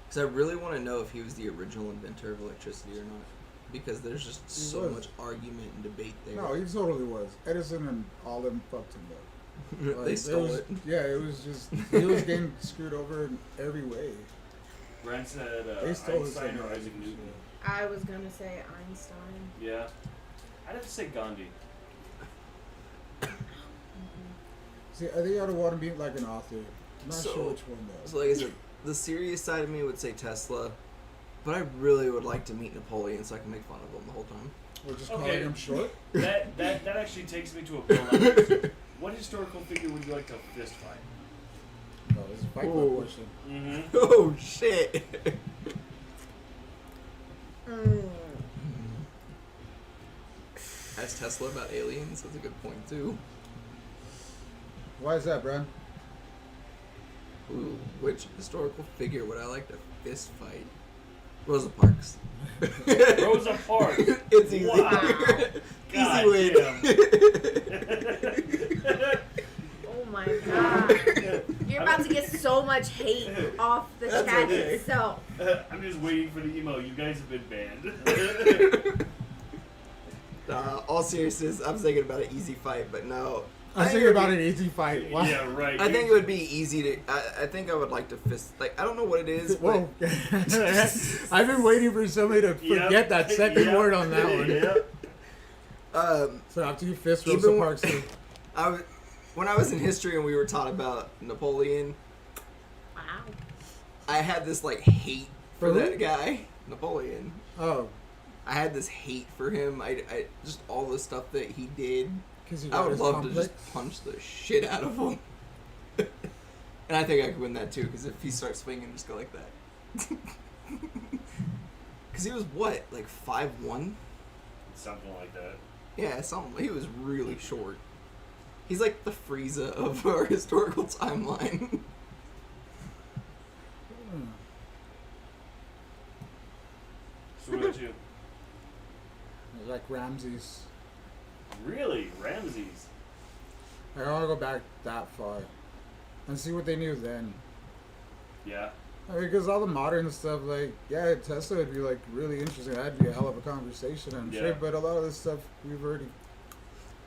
[SPEAKER 1] Because I really want to know if he was the original inventor of electricity or not. Because there's just so
[SPEAKER 3] was.
[SPEAKER 1] much argument and debate there.
[SPEAKER 3] No, he totally was. Edison and all them fucked him up. Like,
[SPEAKER 1] They stole
[SPEAKER 3] was,
[SPEAKER 1] it.
[SPEAKER 3] Yeah, it was just he was getting screwed over in every way.
[SPEAKER 4] Brent said
[SPEAKER 3] They stole his
[SPEAKER 4] Einstein or
[SPEAKER 3] technology.
[SPEAKER 4] Isaac Newton.
[SPEAKER 2] I was gonna say Einstein.
[SPEAKER 4] Yeah. I'd have to say Gandhi.
[SPEAKER 3] See, I think I'd want to be like an author. I'm not
[SPEAKER 1] So-
[SPEAKER 3] sure which one though.
[SPEAKER 1] So like I said, the serious side of me would say Tesla. But I really would like to meet Napoleon so I can make fun of him the whole time.
[SPEAKER 3] We're just
[SPEAKER 4] Okay.
[SPEAKER 3] calling him short.
[SPEAKER 4] That actually takes me to a bill. What historical figure would you like to fist fight?
[SPEAKER 3] No, it's a fight
[SPEAKER 1] Ooh.
[SPEAKER 3] club question.
[SPEAKER 4] Mm-hmm.
[SPEAKER 1] Oh shit! Ask Tesla about aliens. That's a good point too.
[SPEAKER 3] Why is that, Brad?
[SPEAKER 1] Ooh, which historical figure would I like to fist fight? Rosa Parks.
[SPEAKER 4] Rosa Parks.
[SPEAKER 1] It's easy.
[SPEAKER 4] Wow. God
[SPEAKER 1] Easy win.
[SPEAKER 2] Oh my god. You're about to get so much hate off the
[SPEAKER 1] That's
[SPEAKER 2] chat
[SPEAKER 1] okay.
[SPEAKER 2] itself.
[SPEAKER 4] I'm just waiting for the email. You guys have been banned.
[SPEAKER 1] All seriousness, I was thinking about an easy fight, but no.
[SPEAKER 3] I'm thinking about an easy fight. Wow.
[SPEAKER 4] Yeah, right.
[SPEAKER 1] I think it would be easy to. I think I would like to fist. Like, I don't know what it is.
[SPEAKER 3] Whoa. I've been waiting for somebody to forget that second word on that one.
[SPEAKER 4] Yeah.
[SPEAKER 3] So after you fist
[SPEAKER 1] Even
[SPEAKER 3] Rosa Parks, too.
[SPEAKER 1] When I was in history and we were taught about Napoleon,
[SPEAKER 2] Wow.
[SPEAKER 1] I had this like hate for
[SPEAKER 3] For who?
[SPEAKER 1] that guy, Napoleon.
[SPEAKER 3] Oh,
[SPEAKER 1] I had this hate for him. I just all the stuff that he did.
[SPEAKER 3] because you
[SPEAKER 1] I
[SPEAKER 3] got
[SPEAKER 1] would
[SPEAKER 3] his
[SPEAKER 1] love
[SPEAKER 3] complex.
[SPEAKER 1] to just punch the shit out of him. And I think I could win that too, because if he starts swinging, just go like that. Because he was what, like 5'1"?
[SPEAKER 4] Something like that.
[SPEAKER 1] Yeah, something. He was really short. He's like the Frieza of our historical timeline.
[SPEAKER 3] Hmm.
[SPEAKER 4] So what about you?
[SPEAKER 3] Like Ramses.
[SPEAKER 4] Really? Ramses?
[SPEAKER 3] I don't want to go back that far and see what they knew then.
[SPEAKER 4] Yeah.
[SPEAKER 3] I mean, because all the modern stuff, like, yeah, Tesla would be, like, really interesting. That'd be a hell of a conversation, I'm sure.
[SPEAKER 4] Yeah.
[SPEAKER 3] But a lot of this stuff we've already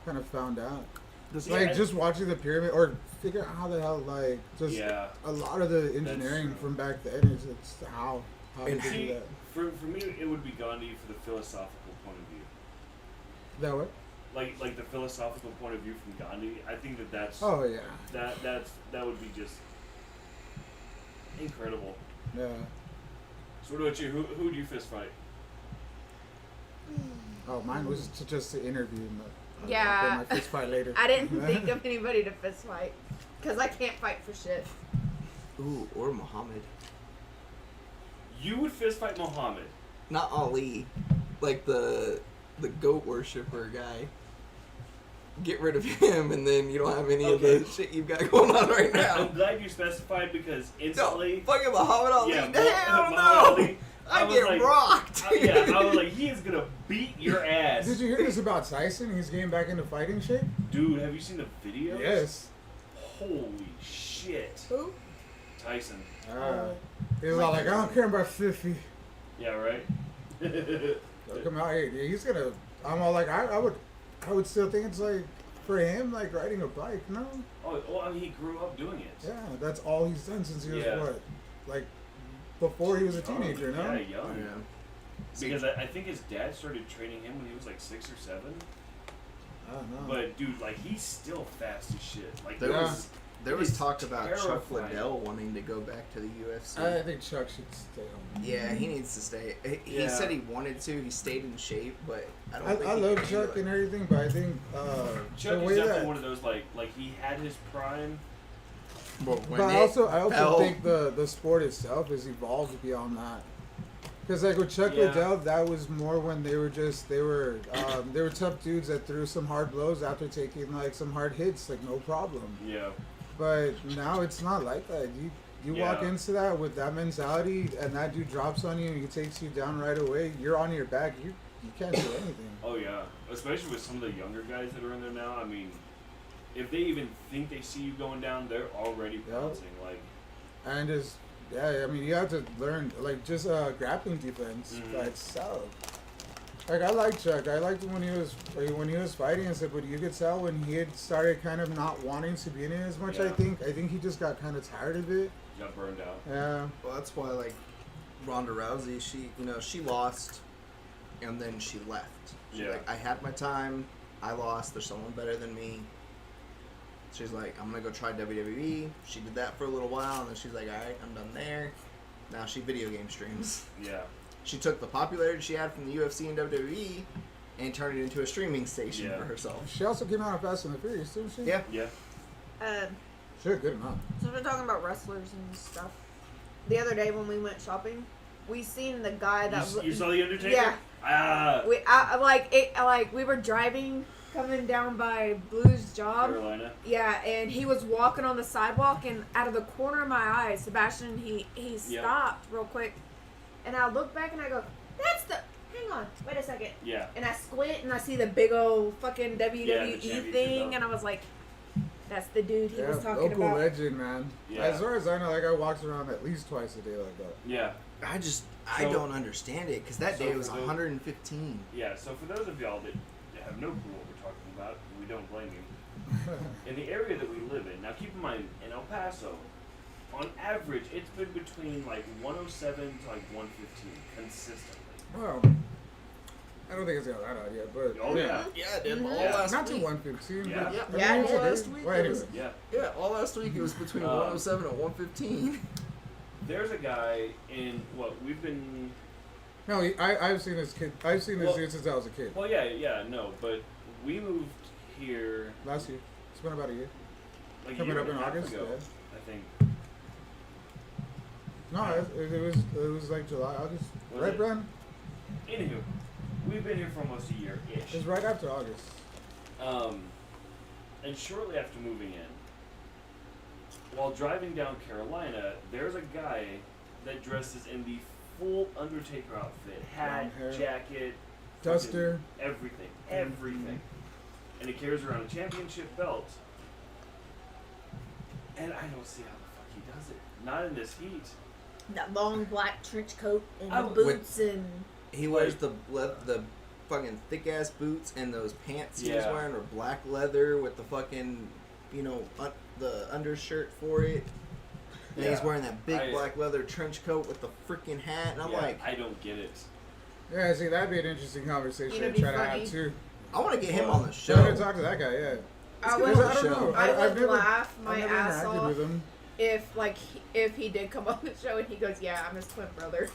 [SPEAKER 3] kind of found out. Just,
[SPEAKER 4] Yeah,
[SPEAKER 3] like,
[SPEAKER 4] I-
[SPEAKER 3] just watching the pyramid, or figure out how the hell, like, just
[SPEAKER 4] Yeah.
[SPEAKER 3] a lot of the engineering
[SPEAKER 4] true.
[SPEAKER 3] from back then is it's how did
[SPEAKER 1] And
[SPEAKER 3] they do
[SPEAKER 4] See,
[SPEAKER 3] that?
[SPEAKER 4] for me, it would be Gandhi for the philosophical point of view.
[SPEAKER 3] That what?
[SPEAKER 4] Like the philosophical point of view from Gandhi. I think that's
[SPEAKER 3] Oh, yeah.
[SPEAKER 4] that would be just incredible.
[SPEAKER 3] Yeah.
[SPEAKER 4] So what about you? Who would you fist fight?
[SPEAKER 3] Oh, mine was just to interview him.
[SPEAKER 2] Yeah.
[SPEAKER 3] I'll get my fist fight later.
[SPEAKER 2] I didn't think of anybody to fist fight because I can't fight for shit.
[SPEAKER 1] Ooh, or Muhammad.
[SPEAKER 4] You would fist fight Muhammad.
[SPEAKER 1] Not Ali. Like the goat worshiper guy. Get rid of him, and then you don't have any of
[SPEAKER 4] Okay.
[SPEAKER 1] the shit you've got going on right now.
[SPEAKER 4] I'm glad you specified because
[SPEAKER 1] No,
[SPEAKER 4] instantly.
[SPEAKER 1] fucking Muhammad Ali.
[SPEAKER 4] Yeah,
[SPEAKER 1] Hell
[SPEAKER 4] Muhammad
[SPEAKER 1] no.
[SPEAKER 4] Ali, I
[SPEAKER 1] I
[SPEAKER 4] was
[SPEAKER 1] get
[SPEAKER 4] like-
[SPEAKER 1] rocked.
[SPEAKER 4] I was like, he is gonna beat your ass.
[SPEAKER 3] Did you hear this about Tyson? He's getting back into fighting shape?
[SPEAKER 4] Dude, have you seen the videos?
[SPEAKER 3] Yes.
[SPEAKER 4] Holy shit.
[SPEAKER 2] Who?
[SPEAKER 4] Tyson.
[SPEAKER 3] He was all like, I don't care about 50.
[SPEAKER 4] Yeah, right?
[SPEAKER 3] Come out here. He's gonna. I'm all like, I would still think it's like, for him, like riding a bike. No.
[SPEAKER 4] Oh, well, I mean, he grew up doing it.
[SPEAKER 3] Yeah, that's all he's done since he was
[SPEAKER 4] Yeah.
[SPEAKER 3] what? Like, before he was a teenager, no?
[SPEAKER 4] Yeah, young.
[SPEAKER 1] Yeah.
[SPEAKER 4] Because I think his dad started training him when he was like 6 or 7.
[SPEAKER 3] I don't know.
[SPEAKER 4] But dude, like he's still fast as shit. Like
[SPEAKER 1] There
[SPEAKER 3] Yeah.
[SPEAKER 1] was there
[SPEAKER 4] it
[SPEAKER 1] was
[SPEAKER 4] is
[SPEAKER 1] talk about Chuck
[SPEAKER 4] terrifying.
[SPEAKER 1] Liddell wanting to go back to the UFC.
[SPEAKER 3] I think Chuck should stay home.
[SPEAKER 1] Yeah, he needs to stay. He
[SPEAKER 4] Yeah.
[SPEAKER 1] said he wanted to. He stayed in shape, but I don't. think
[SPEAKER 3] I
[SPEAKER 1] he
[SPEAKER 3] love
[SPEAKER 1] can handle
[SPEAKER 3] Chuck
[SPEAKER 1] it.
[SPEAKER 3] and everything, but I think
[SPEAKER 4] Chuck
[SPEAKER 3] the
[SPEAKER 4] is
[SPEAKER 3] way
[SPEAKER 4] definitely
[SPEAKER 3] that.
[SPEAKER 4] one of those like he had his prime.
[SPEAKER 3] But I also think the sport itself has evolved beyond that. Because like with Chuck
[SPEAKER 4] Yeah.
[SPEAKER 3] Liddell, that was more when they were tough dudes that threw some hard blows after taking like some hard hits, like no problem.
[SPEAKER 4] Yeah.
[SPEAKER 3] But now it's not like that. You walk
[SPEAKER 4] Yeah.
[SPEAKER 3] into that with that mentality, and that dude drops on you and he takes you down right away. You're on your back. You can't do anything.
[SPEAKER 4] Oh yeah. Especially with some of the younger guys that are in there now. I mean, if they even think they see you going down, they're already
[SPEAKER 3] Yeah.
[SPEAKER 4] pouncing. Like.
[SPEAKER 3] And just I mean, you have to learn like just grappling defense by itself. Like I like Chuck. I liked him when he was fighting and stuff, but you could tell when he had started kind of not wanting to be in it as much.
[SPEAKER 4] Yeah.
[SPEAKER 3] I think he just got kind of tired of it.
[SPEAKER 4] Got burned out.
[SPEAKER 3] Yeah.
[SPEAKER 1] Well, that's why like Ronda Rousey, she lost, and then she left. She's
[SPEAKER 4] Yeah.
[SPEAKER 1] like, I had my time. I lost. There's someone better than me. She's like, I'm gonna go try WWE. She did that for a little while, and then she's like, all right, I'm done there. Now she video game streams.
[SPEAKER 4] Yeah.
[SPEAKER 1] She took the popularity she had from the UFC and WWE and turned it into a streaming station
[SPEAKER 4] Yeah.
[SPEAKER 1] for herself.
[SPEAKER 3] She also came out of Fast and the Furious, didn't she?
[SPEAKER 1] Yeah.
[SPEAKER 4] Yeah.
[SPEAKER 3] Sure, good enough.
[SPEAKER 2] So we're talking about wrestlers and stuff. The other day when we went shopping, we seen the guy that
[SPEAKER 4] You saw the Undertaker?
[SPEAKER 2] Yeah.
[SPEAKER 4] Ah.
[SPEAKER 2] We were driving coming down by Blue's job.
[SPEAKER 4] Carolina.
[SPEAKER 2] Yeah, and he was walking on the sidewalk, and out of the corner of my eye, Sebastian, he
[SPEAKER 4] Yeah.
[SPEAKER 2] stopped real quick, and I look back and I go, "That's the." Hang on, wait a second.
[SPEAKER 4] Yeah.
[SPEAKER 2] And I squint and I see the big old fucking
[SPEAKER 4] Yeah,
[SPEAKER 2] WWE
[SPEAKER 4] the championship
[SPEAKER 2] thing,
[SPEAKER 4] belt.
[SPEAKER 2] and I was like, "That's the dude he
[SPEAKER 3] Yeah,
[SPEAKER 2] was talking
[SPEAKER 3] local
[SPEAKER 2] about."
[SPEAKER 3] legend, man.
[SPEAKER 4] Yeah.
[SPEAKER 3] As far as I know, like I walked around at least twice a day like that.
[SPEAKER 4] Yeah.
[SPEAKER 1] I
[SPEAKER 4] So-
[SPEAKER 1] don't understand it because that
[SPEAKER 4] so
[SPEAKER 1] day was
[SPEAKER 4] for the-
[SPEAKER 1] 115.
[SPEAKER 4] Yeah. So for those of y'all that have no clue what we're talking about. And we don't blame you. In the area that we live in, now keep in mind, in El Paso, on average, it's been between like 107 to like 115 consistently.
[SPEAKER 3] Well, I don't think it's got that out yet, but
[SPEAKER 4] Oh yeah.
[SPEAKER 1] Yeah, dude. All
[SPEAKER 4] Yeah.
[SPEAKER 1] last
[SPEAKER 3] not to
[SPEAKER 1] week.
[SPEAKER 3] 115.
[SPEAKER 4] Yeah.
[SPEAKER 3] But,
[SPEAKER 1] Yeah,
[SPEAKER 3] I mean,
[SPEAKER 2] Yeah,
[SPEAKER 3] it's
[SPEAKER 2] it
[SPEAKER 3] a
[SPEAKER 1] last
[SPEAKER 3] bit-
[SPEAKER 1] week
[SPEAKER 3] well,
[SPEAKER 1] it was-
[SPEAKER 3] anyway.
[SPEAKER 4] Yeah.
[SPEAKER 1] Yeah, all last week it was between 107 and 115.
[SPEAKER 4] There's a guy in we've been.
[SPEAKER 3] No, I've seen this kid. I've seen this
[SPEAKER 4] Well-
[SPEAKER 3] dude since I was a kid.
[SPEAKER 4] Well, yeah, no, but we moved here
[SPEAKER 3] Last year. It's been about a year.
[SPEAKER 4] like a
[SPEAKER 3] Coming
[SPEAKER 4] year
[SPEAKER 3] up
[SPEAKER 4] and
[SPEAKER 3] in
[SPEAKER 4] a half
[SPEAKER 3] August,
[SPEAKER 4] ago,
[SPEAKER 3] yeah.
[SPEAKER 4] I think.
[SPEAKER 3] No, it was like July, August.
[SPEAKER 4] Was
[SPEAKER 3] Right,
[SPEAKER 4] it?
[SPEAKER 3] Brian?
[SPEAKER 4] Anywho, we've been here for almost a year
[SPEAKER 3] It
[SPEAKER 4] ish.
[SPEAKER 3] was right after August.
[SPEAKER 4] And shortly after moving in, while driving down Carolina, there's a guy that dresses in the full Undertaker outfit, hat,
[SPEAKER 3] Long hair.
[SPEAKER 4] jacket,
[SPEAKER 3] Duster.
[SPEAKER 4] fucking everything, and he carries around a championship belt. And I don't see how the fuck he does it. Not in this heat.
[SPEAKER 2] That long black trench coat and
[SPEAKER 4] I
[SPEAKER 2] the
[SPEAKER 4] would-
[SPEAKER 2] boots and
[SPEAKER 1] He wears the fucking thick ass boots, and those pants he was
[SPEAKER 4] Yeah.
[SPEAKER 1] wearing are black leather with the fucking, the undershirt for it. And he's
[SPEAKER 4] Yeah.
[SPEAKER 1] wearing that big
[SPEAKER 4] I-
[SPEAKER 1] black leather trench coat with the freaking hat, and I'm
[SPEAKER 4] Yeah,
[SPEAKER 1] like,
[SPEAKER 4] I don't get it.
[SPEAKER 3] Yeah, see, that'd be an interesting conversation
[SPEAKER 2] It'd
[SPEAKER 3] to
[SPEAKER 2] be
[SPEAKER 3] try to
[SPEAKER 2] funny.
[SPEAKER 3] have too.
[SPEAKER 1] I want to get him
[SPEAKER 4] Well,
[SPEAKER 1] on the
[SPEAKER 3] Try to
[SPEAKER 1] show.
[SPEAKER 3] talk to that guy, yeah.
[SPEAKER 2] I
[SPEAKER 1] get
[SPEAKER 2] would,
[SPEAKER 1] him on
[SPEAKER 3] I
[SPEAKER 1] the
[SPEAKER 3] don't
[SPEAKER 1] show.
[SPEAKER 3] know.
[SPEAKER 2] I would
[SPEAKER 3] I've never,
[SPEAKER 2] laugh my
[SPEAKER 3] I've never
[SPEAKER 2] ass
[SPEAKER 3] interacted
[SPEAKER 2] off
[SPEAKER 3] with him.
[SPEAKER 2] if he did come on the show and he goes, yeah, I'm his twin brother.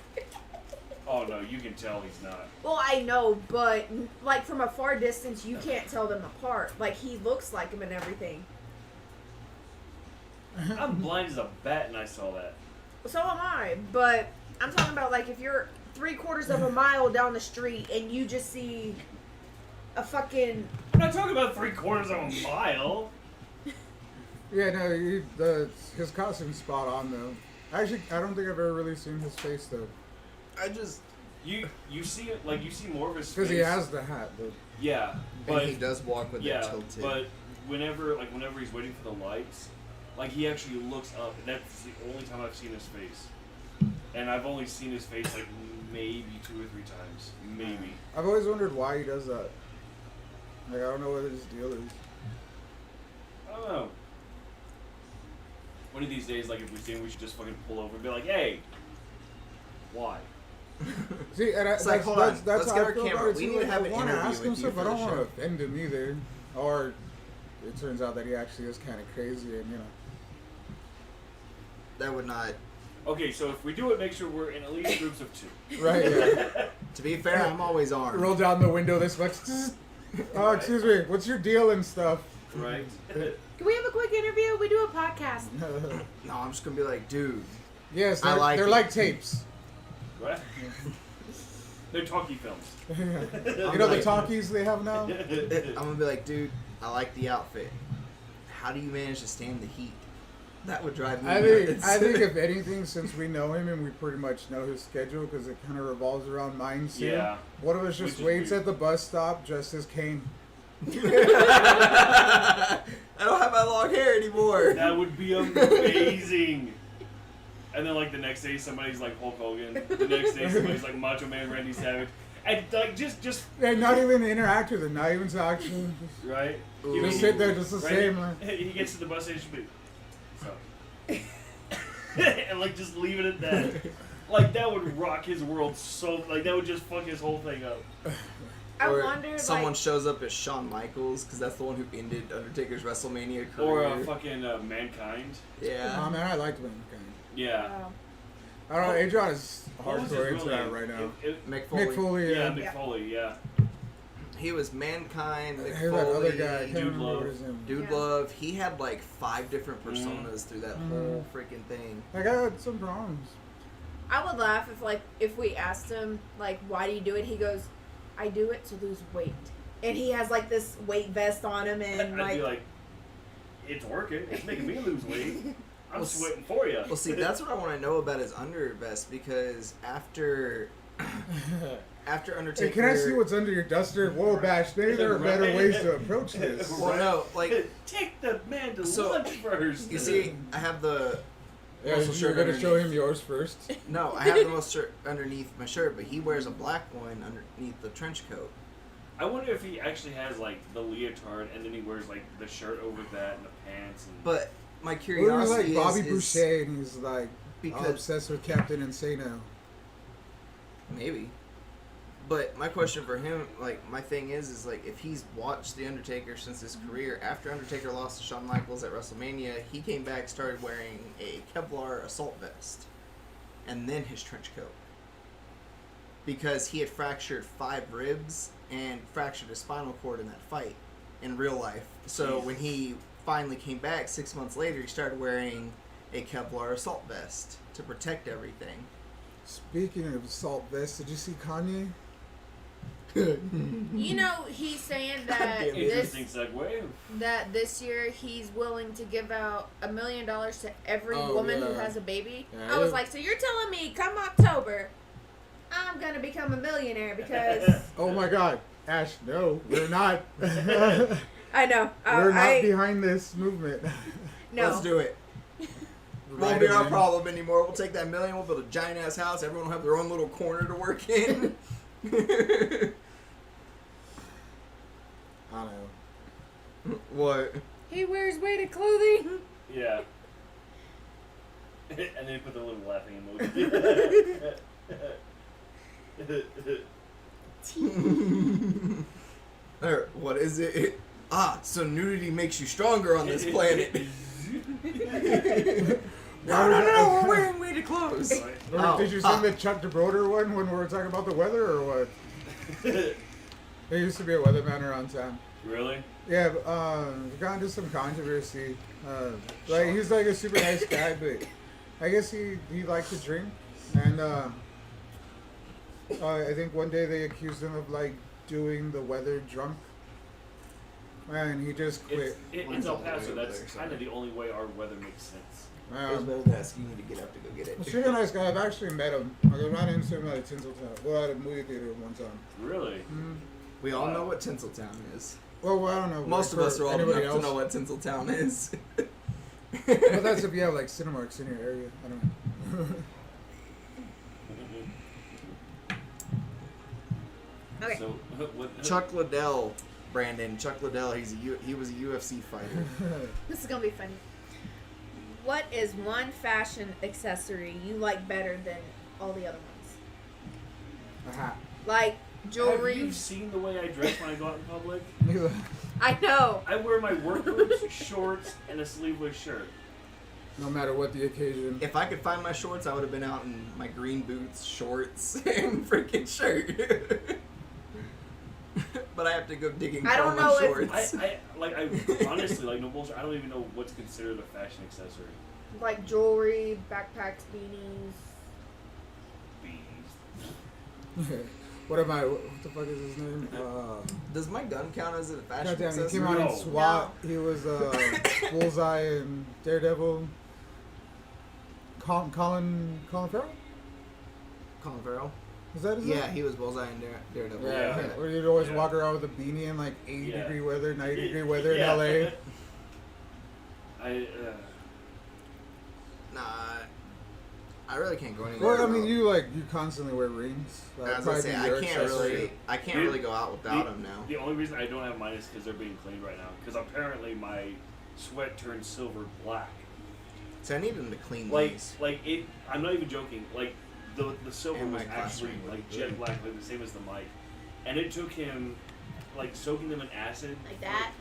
[SPEAKER 4] Oh no, you can tell he's not.
[SPEAKER 2] Well, I know, but like from a far distance, you can't tell them apart. Like he looks like him and everything.
[SPEAKER 4] I'm blind as a bat, and I saw that.
[SPEAKER 2] So am I. But I'm talking about like if you're 3/4 of a mile down the street and you just see a fucking
[SPEAKER 4] I'm not talking about 3/4 of a mile.
[SPEAKER 3] Yeah, no, his costume's spot on though. Actually, I don't think I've ever really seen his face though,
[SPEAKER 4] You see it like you see more of his face.
[SPEAKER 3] because he has the hat. But
[SPEAKER 4] Yeah,
[SPEAKER 1] And
[SPEAKER 4] but
[SPEAKER 1] he does walk with
[SPEAKER 4] yeah,
[SPEAKER 1] it tilted.
[SPEAKER 4] but whenever he's waiting for the lights, like he actually looks up, and that's the only time I've seen his face. And I've only seen his face like maybe 2 or 3 times, maybe.
[SPEAKER 3] I've always wondered why he does that. Like, I don't know what his deal is.
[SPEAKER 4] I don't know. One of these days, like if we see him, we should just fucking pull over and be like, "Hey, why?"
[SPEAKER 3] See, and
[SPEAKER 1] It's like, hold on,
[SPEAKER 3] that's
[SPEAKER 1] let's
[SPEAKER 3] how
[SPEAKER 1] get
[SPEAKER 3] I
[SPEAKER 1] our
[SPEAKER 3] feel
[SPEAKER 1] camera.
[SPEAKER 3] about it,
[SPEAKER 1] We
[SPEAKER 3] too.
[SPEAKER 1] need to
[SPEAKER 3] Like,
[SPEAKER 1] have
[SPEAKER 3] I
[SPEAKER 1] an
[SPEAKER 3] wanna
[SPEAKER 1] interview
[SPEAKER 3] ask him
[SPEAKER 1] with you
[SPEAKER 3] stuff,
[SPEAKER 1] for
[SPEAKER 3] I don't
[SPEAKER 1] the
[SPEAKER 3] want to
[SPEAKER 1] show.
[SPEAKER 3] offend him either. Or it turns out that he actually is kind of crazy, and
[SPEAKER 1] that would not.
[SPEAKER 4] Okay, so if we do it, make sure we're in at least groups of 2.
[SPEAKER 3] Right? Yeah.
[SPEAKER 1] To be fair, I'm always armed.
[SPEAKER 3] Roll down the window this much. Oh, excuse me. What's your deal and stuff?
[SPEAKER 4] Right?
[SPEAKER 2] Can we have a quick interview? We do a podcast.
[SPEAKER 1] No, I'm just gonna be like, dude.
[SPEAKER 3] Yes,
[SPEAKER 1] I like
[SPEAKER 3] they're
[SPEAKER 1] it.
[SPEAKER 3] like tapes.
[SPEAKER 4] Right? They're talkie films.
[SPEAKER 3] You know the talkies they have now?
[SPEAKER 1] I'm gonna be like, dude, I like the outfit. How do you manage to stand the heat? That would drive me nuts.
[SPEAKER 3] I think if anything, since we know him and we pretty much know his schedule because it kind of revolves around mine too.
[SPEAKER 4] Yeah.
[SPEAKER 3] One of us just
[SPEAKER 4] Which is
[SPEAKER 3] waits
[SPEAKER 4] weird.
[SPEAKER 3] at the bus stop dressed as Kane.
[SPEAKER 1] I don't have my long hair anymore.
[SPEAKER 4] That would be amazing. And then, like, the next day, somebody's like Hulk Hogan. The next day, somebody's like Macho Man Randy Savage. And, like, just
[SPEAKER 3] And not even interact with him, not even talk to him.
[SPEAKER 4] right?
[SPEAKER 1] Ooh.
[SPEAKER 4] He-
[SPEAKER 3] Just
[SPEAKER 4] he-
[SPEAKER 3] sit there just the
[SPEAKER 4] right?
[SPEAKER 3] same. Like,
[SPEAKER 4] He gets to the bus station, but so. And, like, just leave it at that. Like, that would rock his world so. Like, that would just fuck his whole thing up.
[SPEAKER 2] I
[SPEAKER 1] Or
[SPEAKER 2] wonder,
[SPEAKER 1] someone
[SPEAKER 2] like,
[SPEAKER 1] shows up as Shawn Michaels because that's the one who ended Undertaker's WrestleMania career.
[SPEAKER 4] Or fucking Mankind.
[SPEAKER 1] Yeah.
[SPEAKER 3] oh man, I liked Mankind.
[SPEAKER 4] Yeah.
[SPEAKER 3] I don't know, Adrian is
[SPEAKER 4] What was his
[SPEAKER 3] hardcore
[SPEAKER 4] real
[SPEAKER 3] into that
[SPEAKER 4] name?
[SPEAKER 3] right now.
[SPEAKER 1] Mick Foley.
[SPEAKER 3] Nick Foley,
[SPEAKER 4] Yeah,
[SPEAKER 3] yeah.
[SPEAKER 4] Mick Foley, yeah.
[SPEAKER 1] He was Mankind, Mick
[SPEAKER 3] Hey, that
[SPEAKER 1] Foley,
[SPEAKER 3] other guy, I can't
[SPEAKER 4] Dude
[SPEAKER 3] remember
[SPEAKER 4] Love.
[SPEAKER 3] what his name was.
[SPEAKER 1] Dude
[SPEAKER 2] Yeah.
[SPEAKER 1] Love. He had like 5 different personas through that whole freaking thing.
[SPEAKER 3] Like, I had some problems.
[SPEAKER 2] I would laugh if we asked him like, why do you do it? He goes, I do it to lose weight, and he has like this weight vest on him, and
[SPEAKER 4] I'd be like, it's working. It's making me lose weight. I'm
[SPEAKER 1] Well,
[SPEAKER 4] sweating for you.
[SPEAKER 1] Well, see, that's what I want to know about his undervest because after Undertaker.
[SPEAKER 3] Hey, can I see what's under your duster? Whoa, Bash, maybe there are better
[SPEAKER 4] Right.
[SPEAKER 3] ways to approach this.
[SPEAKER 1] Well, no, like
[SPEAKER 4] Take the man to
[SPEAKER 1] So,
[SPEAKER 4] lunch first.
[SPEAKER 1] you see, I have the
[SPEAKER 3] Yeah,
[SPEAKER 1] muscle
[SPEAKER 3] you're
[SPEAKER 1] shirt
[SPEAKER 3] going to show
[SPEAKER 1] underneath.
[SPEAKER 3] him yours first.
[SPEAKER 1] No, I have the most shirt underneath my shirt, but he wears a black one underneath the trench coat.
[SPEAKER 4] I wonder if he actually has like the leotard and then he wears like the shirt over that and the pants. And
[SPEAKER 1] But my
[SPEAKER 3] Or he's
[SPEAKER 1] curiosity
[SPEAKER 3] like Bobby
[SPEAKER 1] is
[SPEAKER 3] Boucher, and he's like
[SPEAKER 1] because
[SPEAKER 3] obsessed with Captain Insano.
[SPEAKER 1] maybe. But my question for him, like, my thing is like, if he's watched The Undertaker since his career, after Undertaker lost to Shawn Michaels at WrestleMania, he came back, started wearing a Kevlar assault vest, and then his trench coat. Because he had fractured 5 ribs and fractured his spinal cord in that fight in real life. So when he finally came back 6 months later, he started wearing a Kevlar assault vest to protect everything.
[SPEAKER 3] Speaking of assault vests, did you see Kanye?
[SPEAKER 2] You know, he's saying that
[SPEAKER 1] Goddamn.
[SPEAKER 4] interesting segue.
[SPEAKER 2] this year he's willing to give out $1 million to every
[SPEAKER 3] Oh,
[SPEAKER 2] woman who
[SPEAKER 3] yeah.
[SPEAKER 2] has a baby.
[SPEAKER 3] Yeah,
[SPEAKER 2] I was
[SPEAKER 3] it-
[SPEAKER 2] like, so you're telling me come October, I'm gonna become a millionaire because
[SPEAKER 3] Oh my God, Ash! No, we're not.
[SPEAKER 2] I know
[SPEAKER 3] We're not behind this movement.
[SPEAKER 2] no.
[SPEAKER 1] Let's do it. Won't be our problem anymore. We'll take that $1 million. We'll build a giant ass house. Everyone will have their own little corner to work in.
[SPEAKER 3] I don't know.
[SPEAKER 1] What?
[SPEAKER 2] He wears weighted clothing.
[SPEAKER 4] Yeah. And then put the little laughing emoji.
[SPEAKER 1] Or what is it? So nudity makes you stronger on this planet. No, we're wearing weighted clothes.
[SPEAKER 3] Or did you send the Chuck DeBroder one when we were talking about the weather, or what? There used to be a weatherman around town.
[SPEAKER 4] Really?
[SPEAKER 3] Yeah, we got into some controversy. Like he's like a super nice guy, but I guess he liked to drink, and I think one day they accused him of like doing the weather drunk, and he just quit.
[SPEAKER 4] It's El Paso. That's kind of the only way our weather makes sense.
[SPEAKER 1] It was better than asking you to get up to go get it.
[SPEAKER 3] He's a super nice guy. I've actually met him. I ran into him at a Tinseltown. Well, at a movie theater one time.
[SPEAKER 4] Really?
[SPEAKER 1] We all know what Tinseltown is.
[SPEAKER 3] Well, I don't know.
[SPEAKER 1] Most of
[SPEAKER 3] for
[SPEAKER 1] us are old enough
[SPEAKER 3] anybody
[SPEAKER 1] to
[SPEAKER 3] else.
[SPEAKER 1] know what Tinseltown is.
[SPEAKER 3] But that's if you have like Cinemarks in your area. I don't know.
[SPEAKER 2] Okay.
[SPEAKER 4] So, what?
[SPEAKER 1] Chuck Liddell, Brandon. Chuck Liddell. He was a UFC fighter.
[SPEAKER 2] This is gonna be funny. What is one fashion accessory you like better than all the other ones?
[SPEAKER 3] A hat.
[SPEAKER 2] Like jewelry.
[SPEAKER 4] Have you seen the way I dress when I go out in public?
[SPEAKER 2] I know.
[SPEAKER 4] I wear my work boots, shorts, and a sleeveless shirt.
[SPEAKER 3] No matter what the occasion.
[SPEAKER 1] If I could find my shorts, I would have been out in my green boots, shorts, and freaking shirt. But I have to go digging
[SPEAKER 2] I
[SPEAKER 1] for
[SPEAKER 2] don't
[SPEAKER 1] my
[SPEAKER 2] know if-
[SPEAKER 1] shorts.
[SPEAKER 4] I honestly, like, no bullshit, I don't even know what's considered a fashion accessory.
[SPEAKER 2] Like jewelry, backpacks, beanies.
[SPEAKER 4] Beanies.
[SPEAKER 3] What am I? What the fuck is his name?
[SPEAKER 1] Does my gun count as a fashion
[SPEAKER 3] Goddamn, he
[SPEAKER 1] accessory?
[SPEAKER 3] came out in
[SPEAKER 4] No.
[SPEAKER 3] SWAT. He was Bullseye and Daredevil. Colin Farrell?
[SPEAKER 1] Colin Farrell?
[SPEAKER 3] Is that his
[SPEAKER 1] Yeah,
[SPEAKER 3] name?
[SPEAKER 1] he was Bullseye in Daredevil.
[SPEAKER 3] Yeah.
[SPEAKER 4] Yeah.
[SPEAKER 3] Where you'd always
[SPEAKER 4] Yeah.
[SPEAKER 3] walk around with a beanie in like 80
[SPEAKER 4] Yeah.
[SPEAKER 3] degree weather, 90 degree weather
[SPEAKER 4] Yeah.
[SPEAKER 3] in LA.
[SPEAKER 1] Nah, I really can't go anywhere.
[SPEAKER 3] Well, I mean,
[SPEAKER 1] without-
[SPEAKER 3] you constantly wear rings.
[SPEAKER 1] I
[SPEAKER 3] That'd
[SPEAKER 1] was gonna
[SPEAKER 3] probably
[SPEAKER 1] say,
[SPEAKER 3] be
[SPEAKER 1] I
[SPEAKER 3] your
[SPEAKER 1] can't
[SPEAKER 3] accessory.
[SPEAKER 1] really go out without them now.
[SPEAKER 4] The only reason I don't have mine is because they're being cleaned right now. Because apparently my sweat turned silver black.
[SPEAKER 1] So I need them to clean
[SPEAKER 4] Like,
[SPEAKER 1] these.
[SPEAKER 4] it. I'm not even joking. Like, the silver
[SPEAKER 1] And
[SPEAKER 4] was
[SPEAKER 1] my
[SPEAKER 4] actually
[SPEAKER 1] classroom
[SPEAKER 4] like
[SPEAKER 1] looked
[SPEAKER 4] jet
[SPEAKER 1] good.
[SPEAKER 4] black, like the same as the mic. And it took him, like, soaking them in acid.
[SPEAKER 2] Like that.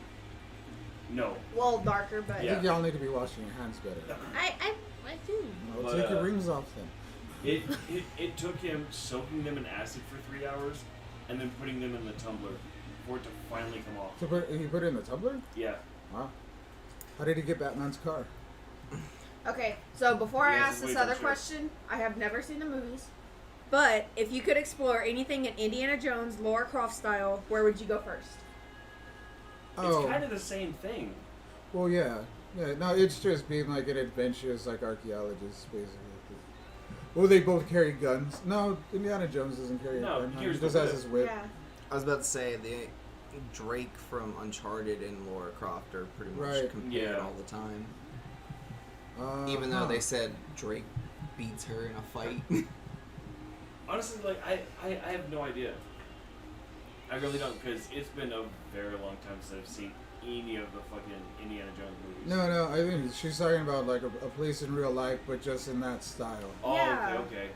[SPEAKER 4] No.
[SPEAKER 2] Well, darker, but
[SPEAKER 3] I
[SPEAKER 4] Yeah.
[SPEAKER 3] think y'all need to be washing your hands better.
[SPEAKER 2] I do.
[SPEAKER 3] Well,
[SPEAKER 4] But,
[SPEAKER 3] take your rings off then.
[SPEAKER 4] It took him soaking them in acid for 3 hours, and then putting them in the tumbler for it to finally come off.
[SPEAKER 3] So he put it in the tumbler?
[SPEAKER 4] Yeah.
[SPEAKER 3] Wow. How did he get Batman's car?
[SPEAKER 2] Okay, so before I
[SPEAKER 4] Yes,
[SPEAKER 2] ask this
[SPEAKER 4] wait,
[SPEAKER 2] other
[SPEAKER 4] sure.
[SPEAKER 2] question, I have never seen the movies. But if you could explore anything in Indiana Jones, Lara Croft style, where would you go first?
[SPEAKER 3] Oh,
[SPEAKER 4] It's kind of the same thing.
[SPEAKER 3] well, yeah. Yeah, no, it's just being like an adventurous, like, archaeologist, basically. Well, they both carry guns. No, Indiana Jones doesn't carry
[SPEAKER 4] No,
[SPEAKER 3] a gun. He
[SPEAKER 4] here's
[SPEAKER 3] just
[SPEAKER 4] the
[SPEAKER 3] has
[SPEAKER 4] whip.
[SPEAKER 3] his whip.
[SPEAKER 2] Yeah.
[SPEAKER 1] I was about to say the Drake from Uncharted and Lara Croft are pretty much
[SPEAKER 3] Right.
[SPEAKER 1] compared
[SPEAKER 4] Yeah.
[SPEAKER 1] all the time. Even though they said Drake beats her in a fight.
[SPEAKER 4] Honestly, like, I have no idea. I really don't, because it's been a very long time since I've seen any of the fucking Indiana Jones movies.
[SPEAKER 3] No, I think she's talking about like a place in real life, but just in that style.
[SPEAKER 4] Oh,
[SPEAKER 2] Yeah.
[SPEAKER 4] okay.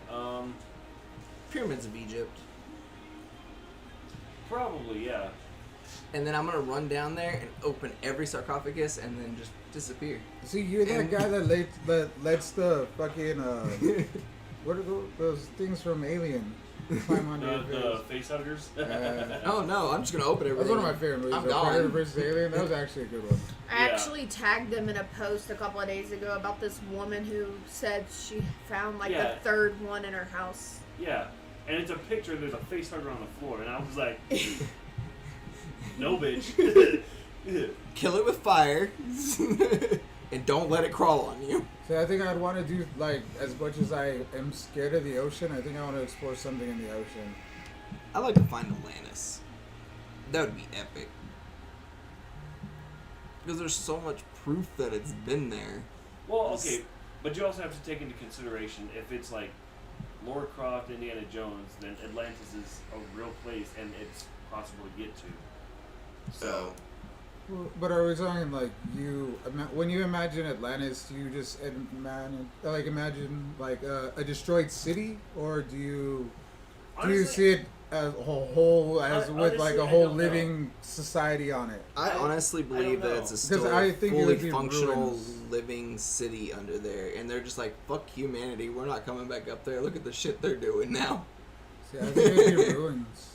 [SPEAKER 1] Pyramids of Egypt.
[SPEAKER 4] Probably, yeah.
[SPEAKER 1] And then I'm gonna run down there and open every sarcophagus and then just disappear.
[SPEAKER 3] See, you're that
[SPEAKER 1] And-
[SPEAKER 3] guy that lets the fucking what are those things from Alien climb onto your
[SPEAKER 4] The
[SPEAKER 3] face?
[SPEAKER 4] face huggers.
[SPEAKER 1] Oh no, I'm just gonna open everything.
[SPEAKER 3] That's one of my favorite movies.
[SPEAKER 1] I'm
[SPEAKER 3] though. Predator
[SPEAKER 1] gone.
[SPEAKER 3] vs. Alien. That was actually a good one.
[SPEAKER 2] I
[SPEAKER 4] Yeah.
[SPEAKER 2] actually tagged them in a post a couple of days ago about this woman who said she found like
[SPEAKER 4] Yeah.
[SPEAKER 2] the third one in her house.
[SPEAKER 4] Yeah. And it's a picture, there's a face hugger on the floor, and I was like, no, bitch.
[SPEAKER 1] Kill it with fire, and don't let it crawl on you.
[SPEAKER 3] So I think I'd want to do like as much as I am scared of the ocean. I think I want to explore something in the ocean.
[SPEAKER 1] I'd like to find Atlantis. That would be epic. Because there's so much proof that it's been there.
[SPEAKER 4] Well, okay, but you also have to take into consideration if it's like Lara Croft, Indiana Jones, then Atlantis is a real place and it's possible to get to. So,
[SPEAKER 3] But are we talking like when you imagine Atlantis, do you just imagine like a destroyed city, or do you
[SPEAKER 4] honestly,
[SPEAKER 3] see it as a whole with like
[SPEAKER 4] honestly,
[SPEAKER 3] a
[SPEAKER 4] I
[SPEAKER 3] whole
[SPEAKER 4] don't know.
[SPEAKER 3] living society on it?
[SPEAKER 1] I honestly believe that it's a still
[SPEAKER 3] I think it
[SPEAKER 1] fully
[SPEAKER 3] would be
[SPEAKER 1] functional
[SPEAKER 3] ruins.
[SPEAKER 1] living city under there, and they're just like, fuck humanity, we're not coming back up there. Look at the shit they're doing now.
[SPEAKER 3] See, I think it'd be ruins.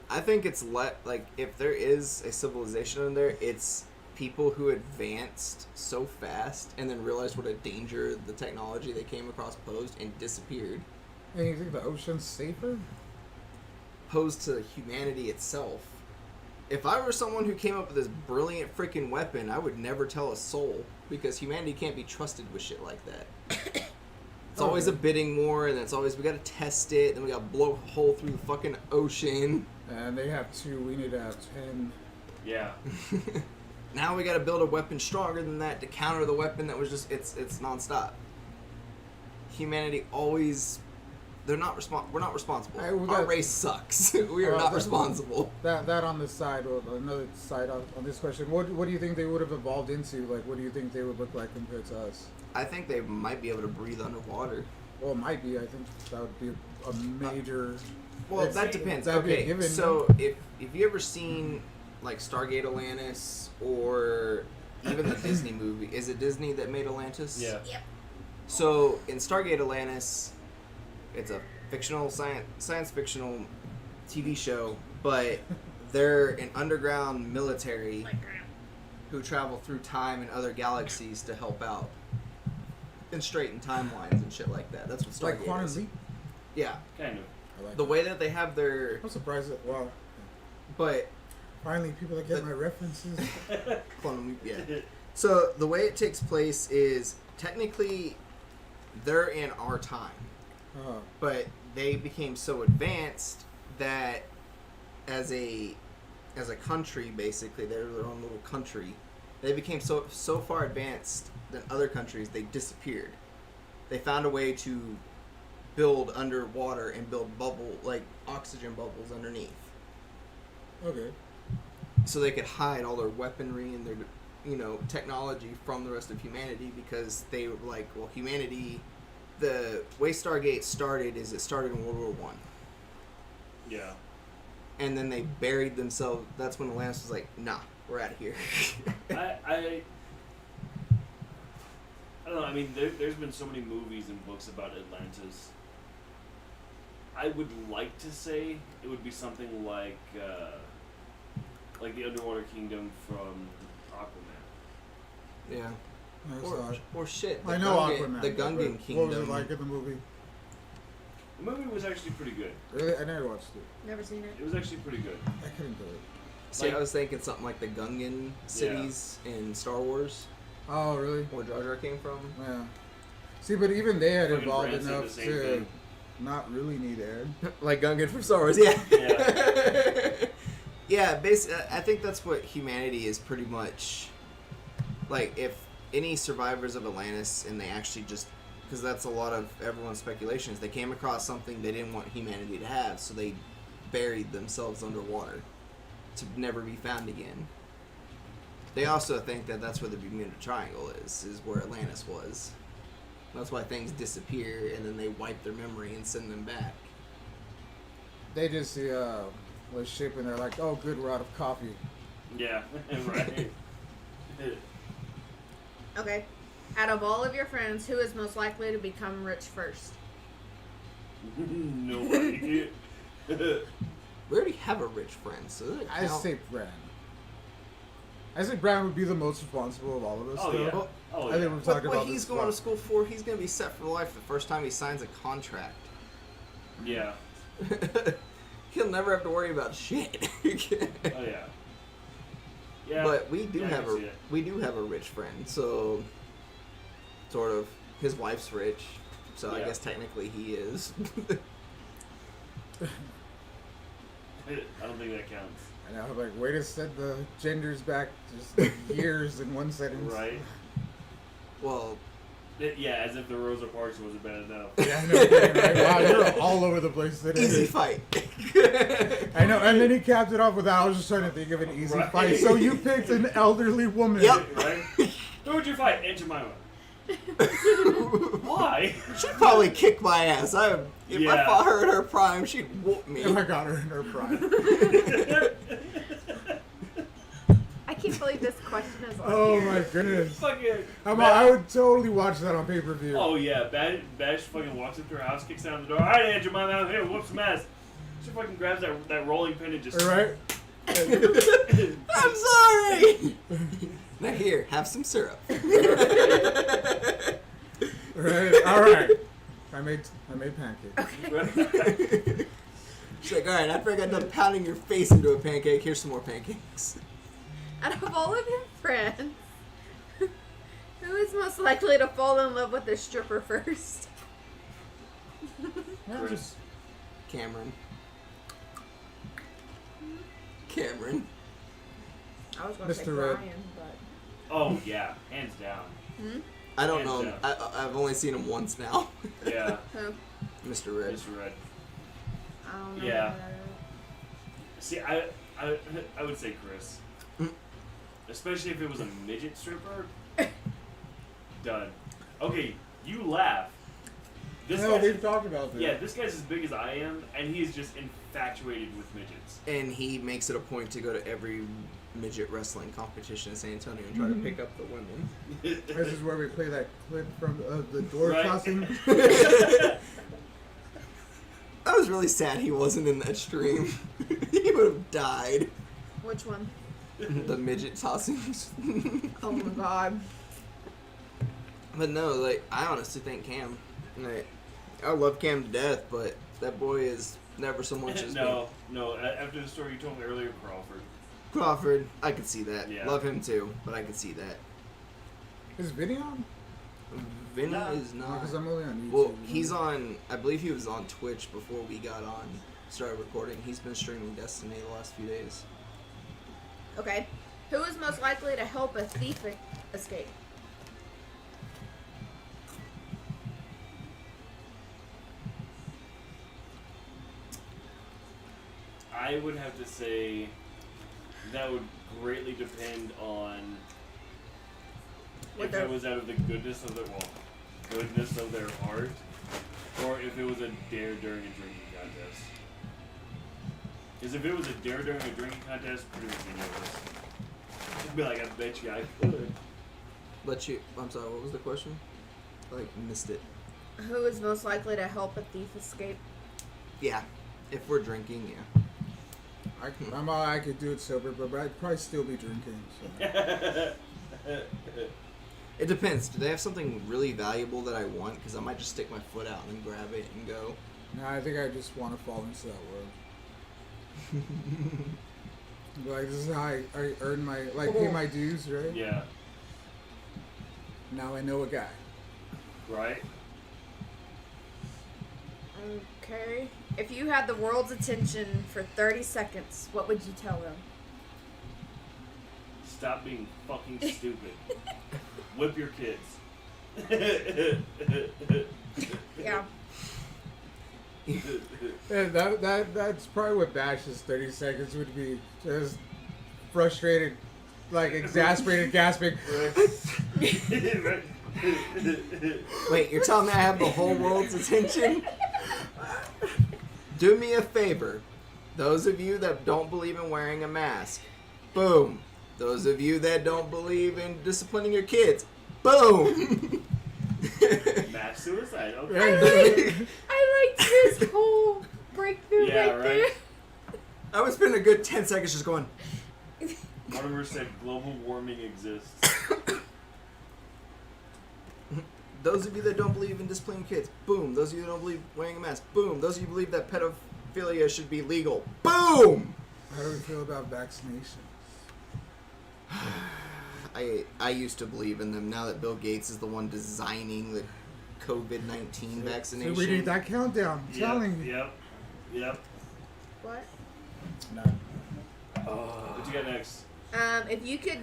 [SPEAKER 1] I think it's like if there is a civilization in there, it's people who advanced so fast and then realized what a danger the technology they came across posed and disappeared.
[SPEAKER 3] And you think the ocean's safer?
[SPEAKER 1] Posed to humanity itself. If I were someone who came up with this brilliant freaking weapon, I would never tell a soul, because humanity can't be trusted with shit like that. It's always a bidding war, and it's always we gotta test it, then we gotta blow a hole through the fucking ocean.
[SPEAKER 3] And they have 2. We need to have 10.
[SPEAKER 4] yeah.
[SPEAKER 1] Now we gotta build a weapon stronger than that to counter the weapon that was just it's nonstop. Humanity always we're not responsible. Our race sucks. We are not responsible.
[SPEAKER 3] That on the side, or another side on this question. What do you think they would have evolved into? Like, what do you think they would look like compared to us?
[SPEAKER 1] I think they might be able to breathe underwater.
[SPEAKER 3] Well, it might be. I think that would be a major.
[SPEAKER 1] Well,
[SPEAKER 3] It's-
[SPEAKER 1] that depends.
[SPEAKER 3] that'd be a
[SPEAKER 1] Okay,
[SPEAKER 3] given.
[SPEAKER 1] so if you ever seen like Stargate Atlantis or even the Disney movie, is it Disney that made Atlantis?
[SPEAKER 4] Yeah.
[SPEAKER 2] Yep.
[SPEAKER 1] So in Stargate Atlantis, it's a fictional science fictional TV show, but they're an underground military who travel through time and other galaxies to help out and straighten timelines and shit like that. That's what Stargate
[SPEAKER 3] Like Quantum
[SPEAKER 1] is.
[SPEAKER 3] Leap.
[SPEAKER 1] Yeah,
[SPEAKER 4] Kind of.
[SPEAKER 3] I like
[SPEAKER 1] the
[SPEAKER 3] it.
[SPEAKER 1] way that they have their,
[SPEAKER 3] I'm surprised that. Wow.
[SPEAKER 1] but
[SPEAKER 3] Finally, people that get my references.
[SPEAKER 1] Quantum Leap, yeah. So the way it takes place is technically they're in our time, but they became so advanced that as a country, basically they're their own little country. They became so far advanced than other countries, they disappeared. They found a way to build underwater and build oxygen bubbles underneath,
[SPEAKER 3] Okay.
[SPEAKER 1] so they could hide all their weaponry and their technology from the rest of humanity, because they were like, well, humanity, the way Stargate started is it started in World War I.
[SPEAKER 4] Yeah.
[SPEAKER 1] And then they buried themselves. That's when Atlantis was like, nah, we're out of here.
[SPEAKER 4] I don't know. I mean, there's been so many movies and books about Atlantis. I would like to say it would be something like the Underwater Kingdom from Aquaman.
[SPEAKER 1] Yeah.
[SPEAKER 3] I saw it.
[SPEAKER 1] Or shit.
[SPEAKER 3] I know Aquaman.
[SPEAKER 1] The
[SPEAKER 3] but
[SPEAKER 1] Gungan Kingdom.
[SPEAKER 3] What was it like in the movie?
[SPEAKER 4] The movie was actually pretty good.
[SPEAKER 3] Really? I never watched it.
[SPEAKER 2] Never seen it.
[SPEAKER 4] It was actually pretty good.
[SPEAKER 3] I couldn't do it.
[SPEAKER 1] See, I was thinking something like the Gungan cities in Star Wars,
[SPEAKER 3] Oh, really?
[SPEAKER 1] where Jar Jar came from.
[SPEAKER 3] Yeah. See, but even they had
[SPEAKER 4] Fucking
[SPEAKER 3] evolved
[SPEAKER 4] Brand said the
[SPEAKER 3] enough
[SPEAKER 4] same
[SPEAKER 3] to
[SPEAKER 4] thing.
[SPEAKER 3] not really need air.
[SPEAKER 1] Like Gungan from Star Wars, yeah.
[SPEAKER 4] Yeah.
[SPEAKER 1] Yeah, basically, I think that's what humanity is pretty much. Like, if any survivors of Atlantis, and they actually just, because that's a lot of everyone's speculations, they came across something they didn't want humanity to have, so they buried themselves underwater. to never be found again. They also think that that's where the Bermuda Triangle is where Atlantis was. That's why things disappear and then they wipe their memory and send them back.
[SPEAKER 3] They just see a ship and they're like, oh, good, we're out of coffee.
[SPEAKER 4] Yeah, right.
[SPEAKER 2] Okay. Out of all of your friends, who is most likely to become rich first?
[SPEAKER 4] Nobody.
[SPEAKER 1] We already have a rich friend, so does it
[SPEAKER 3] I
[SPEAKER 1] count?
[SPEAKER 3] say Bran. I say Bran would be the most responsible of all of us.
[SPEAKER 4] Oh,
[SPEAKER 3] though.
[SPEAKER 4] yeah.
[SPEAKER 1] Well,
[SPEAKER 4] Oh,
[SPEAKER 3] I think
[SPEAKER 4] yeah.
[SPEAKER 3] we've talked
[SPEAKER 1] what
[SPEAKER 3] about
[SPEAKER 1] he's
[SPEAKER 3] this
[SPEAKER 1] going to
[SPEAKER 3] before.
[SPEAKER 1] school for, he's going to be set for life the first time he signs a contract.
[SPEAKER 4] Yeah.
[SPEAKER 1] He'll never have to worry about shit.
[SPEAKER 4] Oh, yeah. Yeah.
[SPEAKER 1] But we do
[SPEAKER 4] Yeah, I
[SPEAKER 1] have
[SPEAKER 4] can see it.
[SPEAKER 1] we do have a rich friend, so sort of his wife's rich, so I
[SPEAKER 4] Yeah.
[SPEAKER 1] guess technically he is.
[SPEAKER 4] I don't think that counts.
[SPEAKER 3] I know, like, way to set the genders back just years in one sentence.
[SPEAKER 4] Right?
[SPEAKER 1] Well,
[SPEAKER 4] Yeah, as if the Rosa Parks wasn't bad enough.
[SPEAKER 3] Yeah, I know. Right? Wow, you're all over the place today.
[SPEAKER 1] easy fight.
[SPEAKER 3] I know, and then he capped it off with that. I was just trying to think of an easy
[SPEAKER 4] Right.
[SPEAKER 3] fight. So you picked an elderly woman.
[SPEAKER 1] Yep.
[SPEAKER 4] Right? Who would you fight? Aunt Jemima. Why?
[SPEAKER 1] She'd probably kick my ass. If I
[SPEAKER 4] Yeah.
[SPEAKER 1] fought her in her prime, she'd whoop me.
[SPEAKER 3] If I got her in her prime.
[SPEAKER 2] I can't believe this question is on
[SPEAKER 3] Oh
[SPEAKER 2] here.
[SPEAKER 3] my goodness.
[SPEAKER 4] Fucking.
[SPEAKER 3] I would totally watch that on pay-per-view.
[SPEAKER 4] Oh yeah, Bash fucking walks up to her house, kicks down the door. All right, Aunt Jemima, I'm here. Whoops, some ass. She fucking grabs that rolling pin and just.
[SPEAKER 3] All right?
[SPEAKER 1] I'm sorry. Now here, have some syrup.
[SPEAKER 3] Right? All right. I made pancakes.
[SPEAKER 1] She's like, all right, after I got done pounding your face into a pancake, here's some more pancakes.
[SPEAKER 2] Out of all of your friends, who is most likely to fall in love with a stripper first?
[SPEAKER 4] Chris.
[SPEAKER 1] Cameron. Cameron.
[SPEAKER 2] I was going to say
[SPEAKER 3] Mr. Red.
[SPEAKER 2] Brian, but...
[SPEAKER 4] Oh yeah, hands down.
[SPEAKER 1] I don't
[SPEAKER 4] Hands
[SPEAKER 1] know.
[SPEAKER 4] down.
[SPEAKER 1] I've only seen him once now.
[SPEAKER 4] Yeah,
[SPEAKER 2] Who?
[SPEAKER 1] Mr. Red.
[SPEAKER 4] Mr. Red.
[SPEAKER 2] I don't know.
[SPEAKER 4] Yeah. See, I would say Chris.
[SPEAKER 1] Mm.
[SPEAKER 4] Especially if it was a midget stripper. Done. Okay, you laugh. This
[SPEAKER 3] No,
[SPEAKER 4] guy's,
[SPEAKER 3] we've talked about this.
[SPEAKER 4] yeah, this guy's as big as I am, and he's just infatuated with midgets.
[SPEAKER 1] And he makes it a point to go to every midget wrestling competition in San Antonio and try to pick up the women.
[SPEAKER 3] This is where we play that clip from the door
[SPEAKER 4] Right.
[SPEAKER 3] tossing.
[SPEAKER 1] I was really sad he wasn't in that stream. He would have died.
[SPEAKER 2] Which one?
[SPEAKER 1] The midget tossing.
[SPEAKER 2] Oh my god.
[SPEAKER 1] But no, like, I honestly think Cam. Like, I love Cam to death, but that boy is never so much as
[SPEAKER 4] No. After the story you told me earlier, Crawford.
[SPEAKER 1] Crawford. I could see that.
[SPEAKER 4] Yeah.
[SPEAKER 1] Love him too, but I could see that.
[SPEAKER 3] Is Vinny on?
[SPEAKER 1] Vinny
[SPEAKER 4] No.
[SPEAKER 1] is not.
[SPEAKER 3] Because I'm only on YouTube.
[SPEAKER 1] Well, he's on. I believe he was on Twitch before we got on, started recording. He's been streaming Destiny the last few days.
[SPEAKER 2] Okay. Who is most likely to help a thief escape?
[SPEAKER 4] I would have to say that would greatly depend on
[SPEAKER 2] What
[SPEAKER 4] if
[SPEAKER 2] their-
[SPEAKER 4] it was out of the goodness of their heart, or if it was a dare during a drinking contest. Because if it was a dare during a drinking contest, pretty much meaningless. It'd be like, I bet you I could.
[SPEAKER 1] But you. I'm sorry. What was the question? Like missed it.
[SPEAKER 2] Who is most likely to help a thief escape?
[SPEAKER 1] Yeah. If we're drinking, yeah.
[SPEAKER 3] I could do it sober, but I'd probably still be drinking. So.
[SPEAKER 1] It depends. Do they have something really valuable that I want? Because I might just stick my foot out and grab it and go.
[SPEAKER 3] No, I think I just want to fall into that world. Like, this is how I earn my, pay my dues, right?
[SPEAKER 4] Yeah,
[SPEAKER 3] Now I know a guy.
[SPEAKER 4] right?
[SPEAKER 2] Okay. If you had the world's attention for 30 seconds, what would you tell them?
[SPEAKER 4] Stop being fucking stupid. Whip your kids.
[SPEAKER 2] Yeah.
[SPEAKER 3] Yeah, that's probably what Bash's 30 seconds would be. Just frustrated, like exasperated, gasping.
[SPEAKER 1] Wait, you're telling me I have the whole world's attention? Do me a favor. Those of you that don't believe in wearing a mask, boom. Those of you that don't believe in disciplining your kids, boom.
[SPEAKER 4] Mass suicide. Okay.
[SPEAKER 2] I liked his whole breakthrough
[SPEAKER 4] Yeah,
[SPEAKER 2] right there.
[SPEAKER 4] right.
[SPEAKER 1] I would spend a good 10 seconds just going,
[SPEAKER 4] Mortimer said global warming exists.
[SPEAKER 1] those of you that don't believe in disciplining kids, boom. Those of you that don't believe wearing a mask, boom. Those of you who believe that pedophilia should be legal, boom.
[SPEAKER 3] How do we feel about vaccinations?
[SPEAKER 1] I used to believe in them. Now that Bill Gates is the one designing the COVID-19 vaccination.
[SPEAKER 3] So we need that countdown. I'm telling you.
[SPEAKER 4] Yep.
[SPEAKER 2] What?
[SPEAKER 3] No.
[SPEAKER 4] What you got next?
[SPEAKER 2] If you could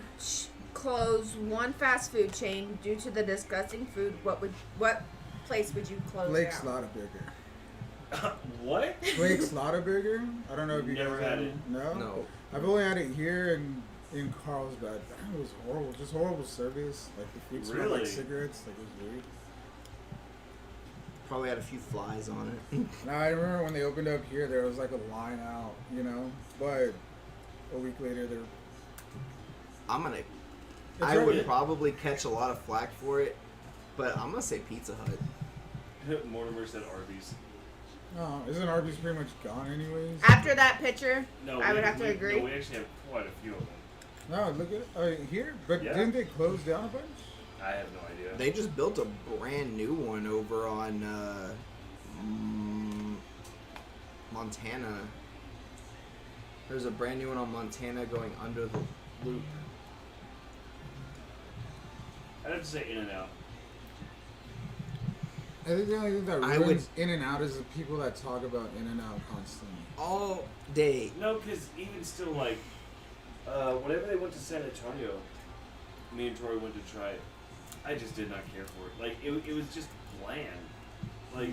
[SPEAKER 2] close one fast food chain due to the disgusting food, what place would you close
[SPEAKER 3] Blake
[SPEAKER 2] down?
[SPEAKER 3] Slaughterburger.
[SPEAKER 4] What?
[SPEAKER 3] Blake Slaughterburger? I don't know if you
[SPEAKER 4] Never
[SPEAKER 3] guys
[SPEAKER 4] had it.
[SPEAKER 3] No?
[SPEAKER 1] No.
[SPEAKER 3] I've only had it here and in Carlsbad. It was horrible. Just horrible service. Like the food smelled like
[SPEAKER 4] Really?
[SPEAKER 3] cigarettes. Like it was weird.
[SPEAKER 1] Probably had a few flies on it.
[SPEAKER 3] Now I remember when they opened up here, there was like a line out, you know. But a week later, they're.
[SPEAKER 1] I would
[SPEAKER 3] right.
[SPEAKER 1] probably catch a lot of flack for it, but I'm gonna say Pizza Hut.
[SPEAKER 4] Mortimer said Arby's.
[SPEAKER 3] Oh, isn't Arby's pretty much gone anyways?
[SPEAKER 2] After that picture,
[SPEAKER 4] No,
[SPEAKER 2] I would have to agree.
[SPEAKER 4] No, we actually have quite a few of them.
[SPEAKER 3] No, look at here. But
[SPEAKER 4] Yeah.
[SPEAKER 3] didn't they close down a bunch?
[SPEAKER 4] I have no idea.
[SPEAKER 1] They just built a brand new one over on Montana. There's a brand new one on Montana going under the loop.
[SPEAKER 4] I'd have to say In-N-Out.
[SPEAKER 3] I think the only thing that
[SPEAKER 1] I
[SPEAKER 3] ruins In-N-Out is the people that talk about In-N-Out constantly.
[SPEAKER 1] All day.
[SPEAKER 4] No, because even still, like, whenever they went to San Antonio, me and Tori went to try it. I just did not care for it. Like, it was just bland. Like,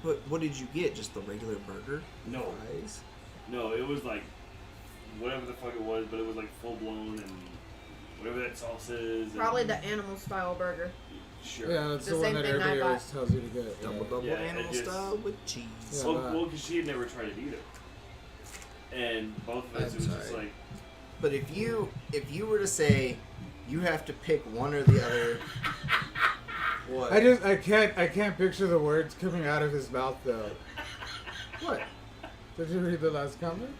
[SPEAKER 1] But what did you get? Just the regular burger?
[SPEAKER 4] No.
[SPEAKER 1] Fries?
[SPEAKER 4] no, it was like, whatever the fuck it was, but it was like full blown and whatever that sauce is. and-
[SPEAKER 2] Probably the animal style burger.
[SPEAKER 4] Sure.
[SPEAKER 3] Yeah, that's
[SPEAKER 2] The
[SPEAKER 3] the one
[SPEAKER 2] same
[SPEAKER 3] that
[SPEAKER 2] thing I
[SPEAKER 3] everybody
[SPEAKER 2] bought.
[SPEAKER 3] always tells you to get.
[SPEAKER 1] Double
[SPEAKER 3] Yeah.
[SPEAKER 4] Yeah, it
[SPEAKER 1] animal
[SPEAKER 4] just-
[SPEAKER 1] style with cheese.
[SPEAKER 3] Yeah.
[SPEAKER 4] Well, because she had never tried it either. And both of us,
[SPEAKER 1] I'm
[SPEAKER 4] it was just
[SPEAKER 1] sorry.
[SPEAKER 4] like,
[SPEAKER 1] But if you were to say you have to pick one or the other, what?
[SPEAKER 3] I can't picture the words coming out of his mouth though.
[SPEAKER 1] What?
[SPEAKER 3] Did you read the last comment?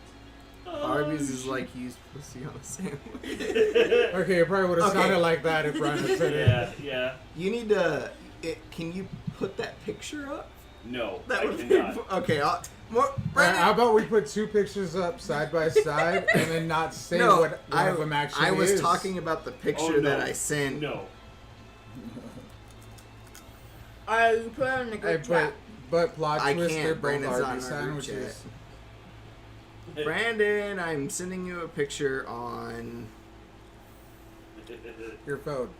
[SPEAKER 1] Arby's is like used pussy on a sandwich.
[SPEAKER 3] Okay, it probably would have
[SPEAKER 1] Okay.
[SPEAKER 3] sounded like that if Brian had said it.
[SPEAKER 4] yeah.
[SPEAKER 1] You need to. Can you put that picture up?
[SPEAKER 4] No,
[SPEAKER 1] That
[SPEAKER 4] I
[SPEAKER 1] would
[SPEAKER 4] cannot.
[SPEAKER 1] be okay. More.
[SPEAKER 3] Alright, how about we put two pictures up side by side and then not say
[SPEAKER 1] No,
[SPEAKER 3] what one of them actually
[SPEAKER 1] I was
[SPEAKER 3] is?
[SPEAKER 1] talking about the picture
[SPEAKER 4] Oh, no.
[SPEAKER 1] that I sent.
[SPEAKER 4] No.
[SPEAKER 2] I put it in the
[SPEAKER 3] Hey,
[SPEAKER 2] group chat.
[SPEAKER 3] but plot
[SPEAKER 1] I
[SPEAKER 3] twist,
[SPEAKER 1] can't.
[SPEAKER 3] they're both
[SPEAKER 1] Brandon's not in
[SPEAKER 3] Arby's
[SPEAKER 1] our group
[SPEAKER 3] sandwiches.
[SPEAKER 1] Brandon, I'm sending you a picture on.
[SPEAKER 3] Your phone.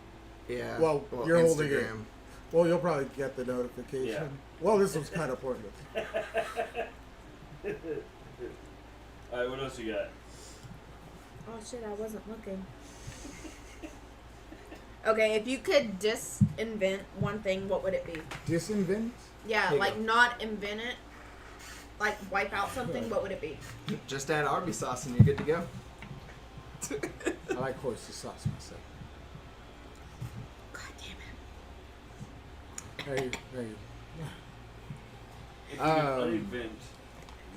[SPEAKER 1] Yeah.
[SPEAKER 3] Well, you're holding it.
[SPEAKER 1] Instagram.
[SPEAKER 3] Well, you'll probably get the notification.
[SPEAKER 4] Yeah.
[SPEAKER 3] Well, this was kind of pointless.
[SPEAKER 4] Alright, what else you got?
[SPEAKER 2] Oh shit, I wasn't looking. Okay, if you could disinvent one thing, what would it be?
[SPEAKER 3] Disinvent?
[SPEAKER 2] Yeah,
[SPEAKER 1] There you
[SPEAKER 2] like
[SPEAKER 1] go.
[SPEAKER 2] not invent it. Like wipe out something, what would it be?
[SPEAKER 1] Just add Arby's sauce and you're good to go.
[SPEAKER 3] I like oyster sauce myself.
[SPEAKER 2] God damn it.
[SPEAKER 3] Hey.
[SPEAKER 4] If you
[SPEAKER 3] Um,
[SPEAKER 4] could invent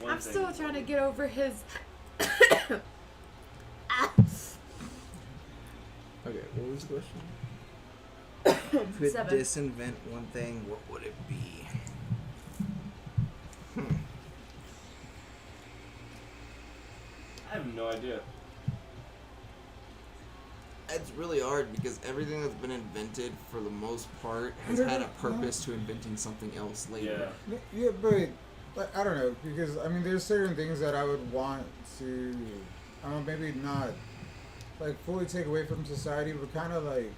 [SPEAKER 4] one
[SPEAKER 2] I'm
[SPEAKER 4] thing,
[SPEAKER 2] still trying to get over his.
[SPEAKER 1] Okay, what was the question? Could
[SPEAKER 2] 7.
[SPEAKER 1] disinvent one thing, what would it be?
[SPEAKER 4] I have no idea.
[SPEAKER 1] It's really hard because everything that's been invented, for the most part, has had a purpose to inventing something else later.
[SPEAKER 3] Yeah, but I don't know, because I mean, there's certain things that I would want to, maybe not like fully take away from society, but kind of like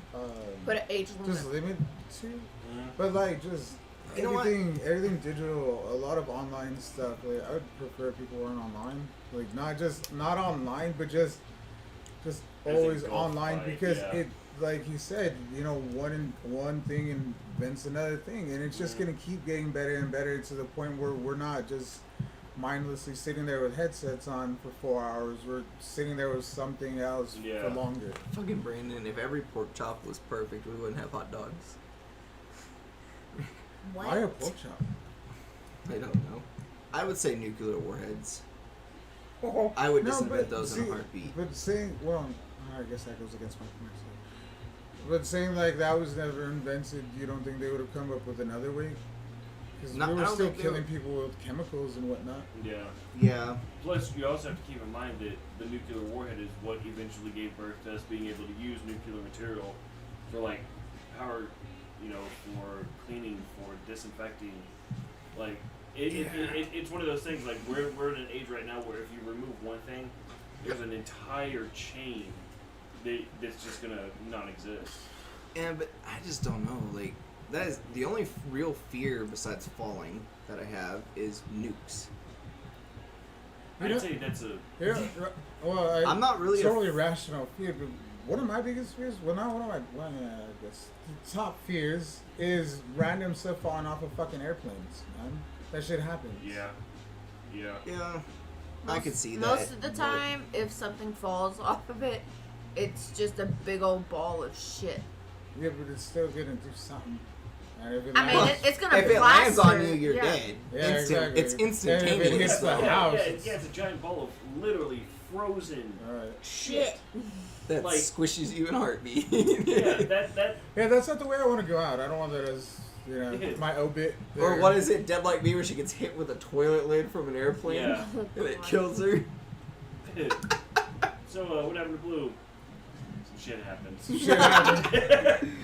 [SPEAKER 2] Put an age limit.
[SPEAKER 3] just limit to,
[SPEAKER 4] Mhm.
[SPEAKER 3] but like just
[SPEAKER 1] You know what?
[SPEAKER 3] everything digital, a lot of online stuff. Like I would prefer people weren't online. Like not online, but just
[SPEAKER 4] As
[SPEAKER 3] always
[SPEAKER 4] in
[SPEAKER 3] online
[SPEAKER 4] golf,
[SPEAKER 3] because
[SPEAKER 4] yeah.
[SPEAKER 3] it, like you said, one thing invents another thing, and it's just gonna keep getting better and better to the point where we're not just mindlessly sitting there with headsets on for 4 hours. We're sitting there with something else
[SPEAKER 4] Yeah.
[SPEAKER 3] for longer.
[SPEAKER 1] Fucking Brandon, if every pork chop was perfect, we wouldn't have hot dogs.
[SPEAKER 3] Why a pork chop?
[SPEAKER 1] I don't know. I would say nuclear warheads. I would disinvent those in a heartbeat.
[SPEAKER 3] But saying, well, I guess that goes against my point. But saying like that was never invented, you don't think they would have come up with another way? Because
[SPEAKER 1] No,
[SPEAKER 3] we
[SPEAKER 1] I
[SPEAKER 3] were
[SPEAKER 1] don't
[SPEAKER 3] still
[SPEAKER 1] think they
[SPEAKER 3] killing
[SPEAKER 1] were-
[SPEAKER 3] people with chemicals and whatnot.
[SPEAKER 4] Yeah.
[SPEAKER 1] Yeah.
[SPEAKER 4] Plus, you also have to keep in mind that the nuclear warhead is what eventually gave birth to us being able to use nuclear material for like power, for cleaning, for disinfecting. Like it's one of those things. Like we're in an age right now where if you remove one thing, there's an entire chain that's just gonna not exist.
[SPEAKER 1] But I just don't know. Like, that is the only real fear besides falling that I have is nukes.
[SPEAKER 4] I'd say that's a
[SPEAKER 3] Yeah, well,
[SPEAKER 1] I'm not really a
[SPEAKER 3] totally rational fear, but one of my biggest fears, well, not one of my, well, yeah, I guess, the top fears is random stuff falling off of fucking airplanes, man. That shit happens.
[SPEAKER 4] yeah.
[SPEAKER 1] Yeah. I could see that.
[SPEAKER 2] Most of the
[SPEAKER 1] but-
[SPEAKER 2] time, if something falls off of it, it's just a big old ball of shit.
[SPEAKER 3] Yeah, but it's still gonna do something. And if it
[SPEAKER 2] I mean,
[SPEAKER 3] lands-
[SPEAKER 2] it's gonna
[SPEAKER 1] If it lands on
[SPEAKER 2] plaster,
[SPEAKER 1] you, you're
[SPEAKER 2] yeah.
[SPEAKER 1] dead.
[SPEAKER 3] Yeah,
[SPEAKER 1] Instant.
[SPEAKER 3] exactly.
[SPEAKER 1] It's
[SPEAKER 3] And if it
[SPEAKER 1] instantaneous.
[SPEAKER 3] hits the
[SPEAKER 1] though.
[SPEAKER 3] house,
[SPEAKER 4] Yeah,
[SPEAKER 3] it's-
[SPEAKER 4] it's a giant ball of literally frozen
[SPEAKER 3] Alright.
[SPEAKER 2] Shit.
[SPEAKER 1] That
[SPEAKER 4] like-
[SPEAKER 1] squishes you in a heartbeat.
[SPEAKER 4] Yeah, that
[SPEAKER 3] Yeah, that's not the way I want to go out. I don't want that as,
[SPEAKER 4] Yeah.
[SPEAKER 3] my obit.
[SPEAKER 1] Or
[SPEAKER 3] there.
[SPEAKER 1] what is it? Dead Like Me, where she gets hit with a toilet lid from an airplane
[SPEAKER 4] Yeah.
[SPEAKER 1] and it kills her.
[SPEAKER 4] So, what happened to Blue? Some shit happened.
[SPEAKER 3] Shit happened.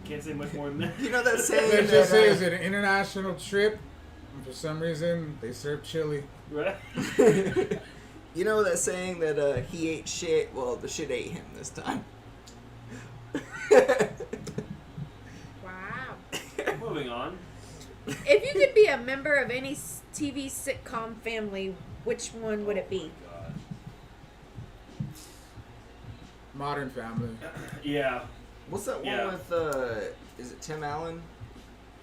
[SPEAKER 4] Can't say much more than that.
[SPEAKER 1] You know that saying
[SPEAKER 3] Let's just
[SPEAKER 1] that,
[SPEAKER 3] say it's an international trip, and for some reason, they serve chili.
[SPEAKER 4] Right?
[SPEAKER 1] you know that saying that he ate shit? Well, the shit ate him this time.
[SPEAKER 2] Wow.
[SPEAKER 4] Moving on.
[SPEAKER 2] If you could be a member of any TV sitcom family, which one would it be?
[SPEAKER 4] Oh my God.
[SPEAKER 3] Modern Family.
[SPEAKER 4] Yeah.
[SPEAKER 1] What's that one
[SPEAKER 4] Yeah.
[SPEAKER 1] with, is it Tim Allen?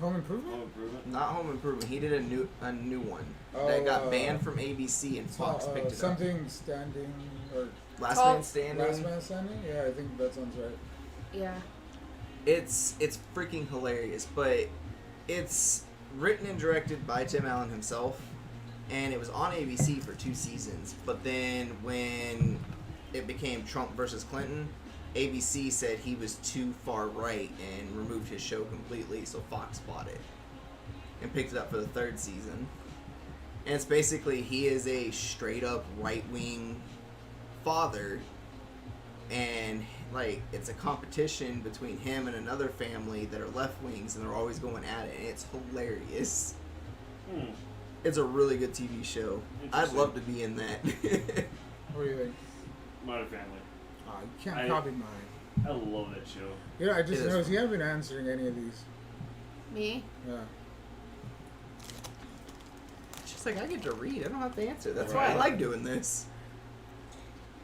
[SPEAKER 3] Home Improvement?
[SPEAKER 4] Home Improvement.
[SPEAKER 1] Not Home Improvement. He did a new one
[SPEAKER 3] Oh,
[SPEAKER 1] that got banned from ABC and Fox picked it up.
[SPEAKER 3] Something standing or
[SPEAKER 1] Last
[SPEAKER 2] Called
[SPEAKER 1] Man Standing.
[SPEAKER 3] Last Man Standing? Yeah, I think that sounds right.
[SPEAKER 2] Yeah.
[SPEAKER 1] It's freaking hilarious, but it's written and directed by Tim Allen himself, and it was on ABC for 2 seasons. But then when it became Trump versus Clinton, ABC said he was too far right and removed his show completely, so Fox bought it and picked it up for the 3rd season. And it's basically he is a straight up right wing father, and like it's a competition between him and another family that are left wings, and they're always going at it, and it's hilarious. It's a really good TV show. I'd
[SPEAKER 4] Interesting.
[SPEAKER 1] love to be in that.
[SPEAKER 3] What do you think?
[SPEAKER 4] Modern Family.
[SPEAKER 3] Oh, you can't
[SPEAKER 4] I-
[SPEAKER 3] copy mine.
[SPEAKER 4] I love that show.
[SPEAKER 3] You know, I just
[SPEAKER 1] It is
[SPEAKER 3] noticed
[SPEAKER 1] fun.
[SPEAKER 3] you haven't been answering any of these.
[SPEAKER 2] Me?
[SPEAKER 3] Yeah.
[SPEAKER 1] It's just like I get to read. I don't have to answer. That's why I
[SPEAKER 4] Right.
[SPEAKER 1] like doing this.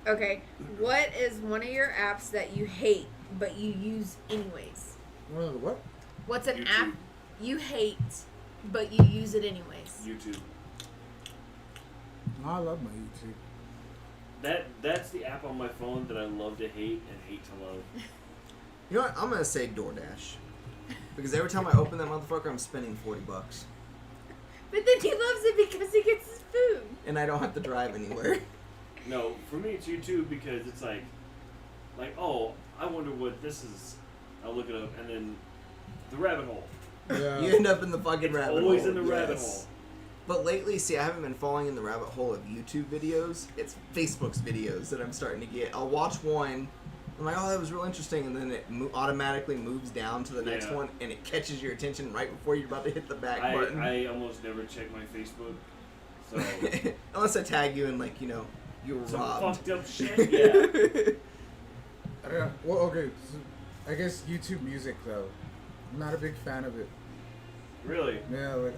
[SPEAKER 2] Okay. What is one of your apps that you hate but you use anyways?
[SPEAKER 3] One of the what?
[SPEAKER 2] What's an
[SPEAKER 4] YouTube.
[SPEAKER 2] app you hate but you use it anyways?
[SPEAKER 4] YouTube.
[SPEAKER 3] No, I love my YouTube.
[SPEAKER 4] That's the app on my phone that I love to hate and hate to love.
[SPEAKER 1] You know what? I'm gonna say DoorDash, because every time I open that motherfucker, I'm spending $40,
[SPEAKER 2] But then he loves it because he gets his food.
[SPEAKER 1] and I don't have to drive anywhere.
[SPEAKER 4] No, for me it's YouTube because it's like, oh, I wonder what this is. I'll look it up, and then the rabbit hole.
[SPEAKER 3] Yeah.
[SPEAKER 1] You end up in the fucking
[SPEAKER 4] It's
[SPEAKER 1] rabbit hole.
[SPEAKER 4] always in the rabbit
[SPEAKER 1] yes.
[SPEAKER 4] hole.
[SPEAKER 1] But lately, see, I haven't been falling in the rabbit hole of YouTube videos. It's Facebook's videos that I'm starting to get. I'll watch one, I'm like, oh, that was real interesting, and then it automatically moves down to the next
[SPEAKER 4] Yeah.
[SPEAKER 1] one, and it catches your attention right before you're about to hit the back button.
[SPEAKER 4] I almost never check my Facebook. So
[SPEAKER 1] Unless I tag you in, like, you were
[SPEAKER 4] some
[SPEAKER 1] robbed.
[SPEAKER 4] fucked up shit. Yeah.
[SPEAKER 3] I don't know. Well, okay. So I guess YouTube Music though. I'm not a big fan of it.
[SPEAKER 4] Really?
[SPEAKER 3] Yeah, like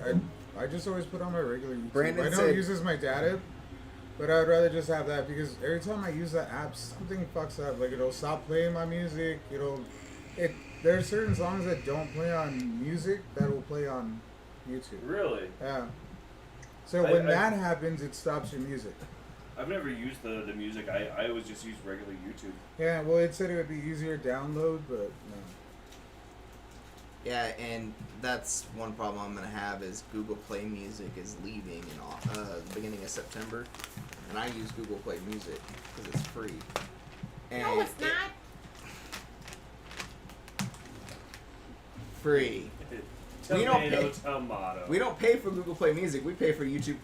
[SPEAKER 3] I just always put on my regular YouTube.
[SPEAKER 1] Brandon
[SPEAKER 3] I know
[SPEAKER 1] said-
[SPEAKER 3] it uses my data, but I'd rather just have that because every time I use that app, something fucks up. Like it'll stop playing my music. There are certain songs that don't play on music that will play on YouTube.
[SPEAKER 4] Really?
[SPEAKER 3] Yeah. So when that happens, it stops your music.
[SPEAKER 4] I've never used the music. I always just use regular YouTube.
[SPEAKER 3] Yeah, well, it said it would be easier to download, but no.
[SPEAKER 1] Yeah, and that's one problem I'm gonna have is Google Play Music is leaving in the beginning of September, and I use Google Play Music because it's free. And
[SPEAKER 2] No, it's not.
[SPEAKER 1] Free. We
[SPEAKER 4] Tomato.
[SPEAKER 1] We don't pay for Google Play Music. We pay for YouTube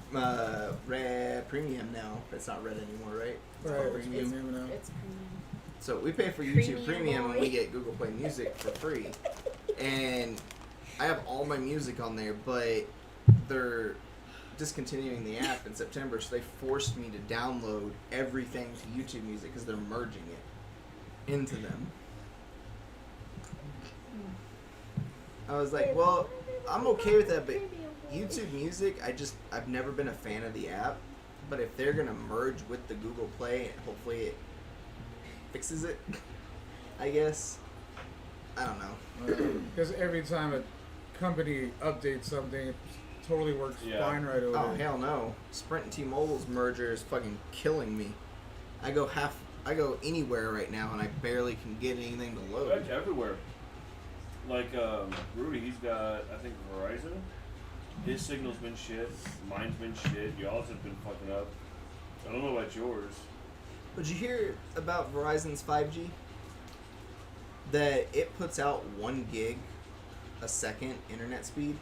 [SPEAKER 1] Red Premium now. It's not Red anymore, right? It's called
[SPEAKER 3] Right,
[SPEAKER 1] Premium.
[SPEAKER 3] premium now.
[SPEAKER 2] It's premium.
[SPEAKER 1] So we pay for YouTube
[SPEAKER 2] Premium
[SPEAKER 1] Premium and
[SPEAKER 2] boy.
[SPEAKER 1] we get Google Play Music for free. And I have all my music on there, but they're discontinuing the app in September, so they forced me to download everything to YouTube Music because they're merging it into them. I was like, well, I'm okay with that, but YouTube Music, I've never been a fan of the app, but if they're gonna merge with the Google Play, hopefully it fixes it, I guess. I don't know.
[SPEAKER 3] Because every time a company updates something, it totally works fine right away.
[SPEAKER 1] Oh hell no! Sprint and T-Mobile's merger is fucking killing me. I go anywhere right now, and I barely can get anything to load.
[SPEAKER 4] It's everywhere. Like Rudy, he's got I think Verizon. His signal's been shit. Mine's been shit. Y'all's have been fucking up. I don't know about yours.
[SPEAKER 1] Did you hear about Verizon's 5G? That it puts out 1 gig a second internet speed.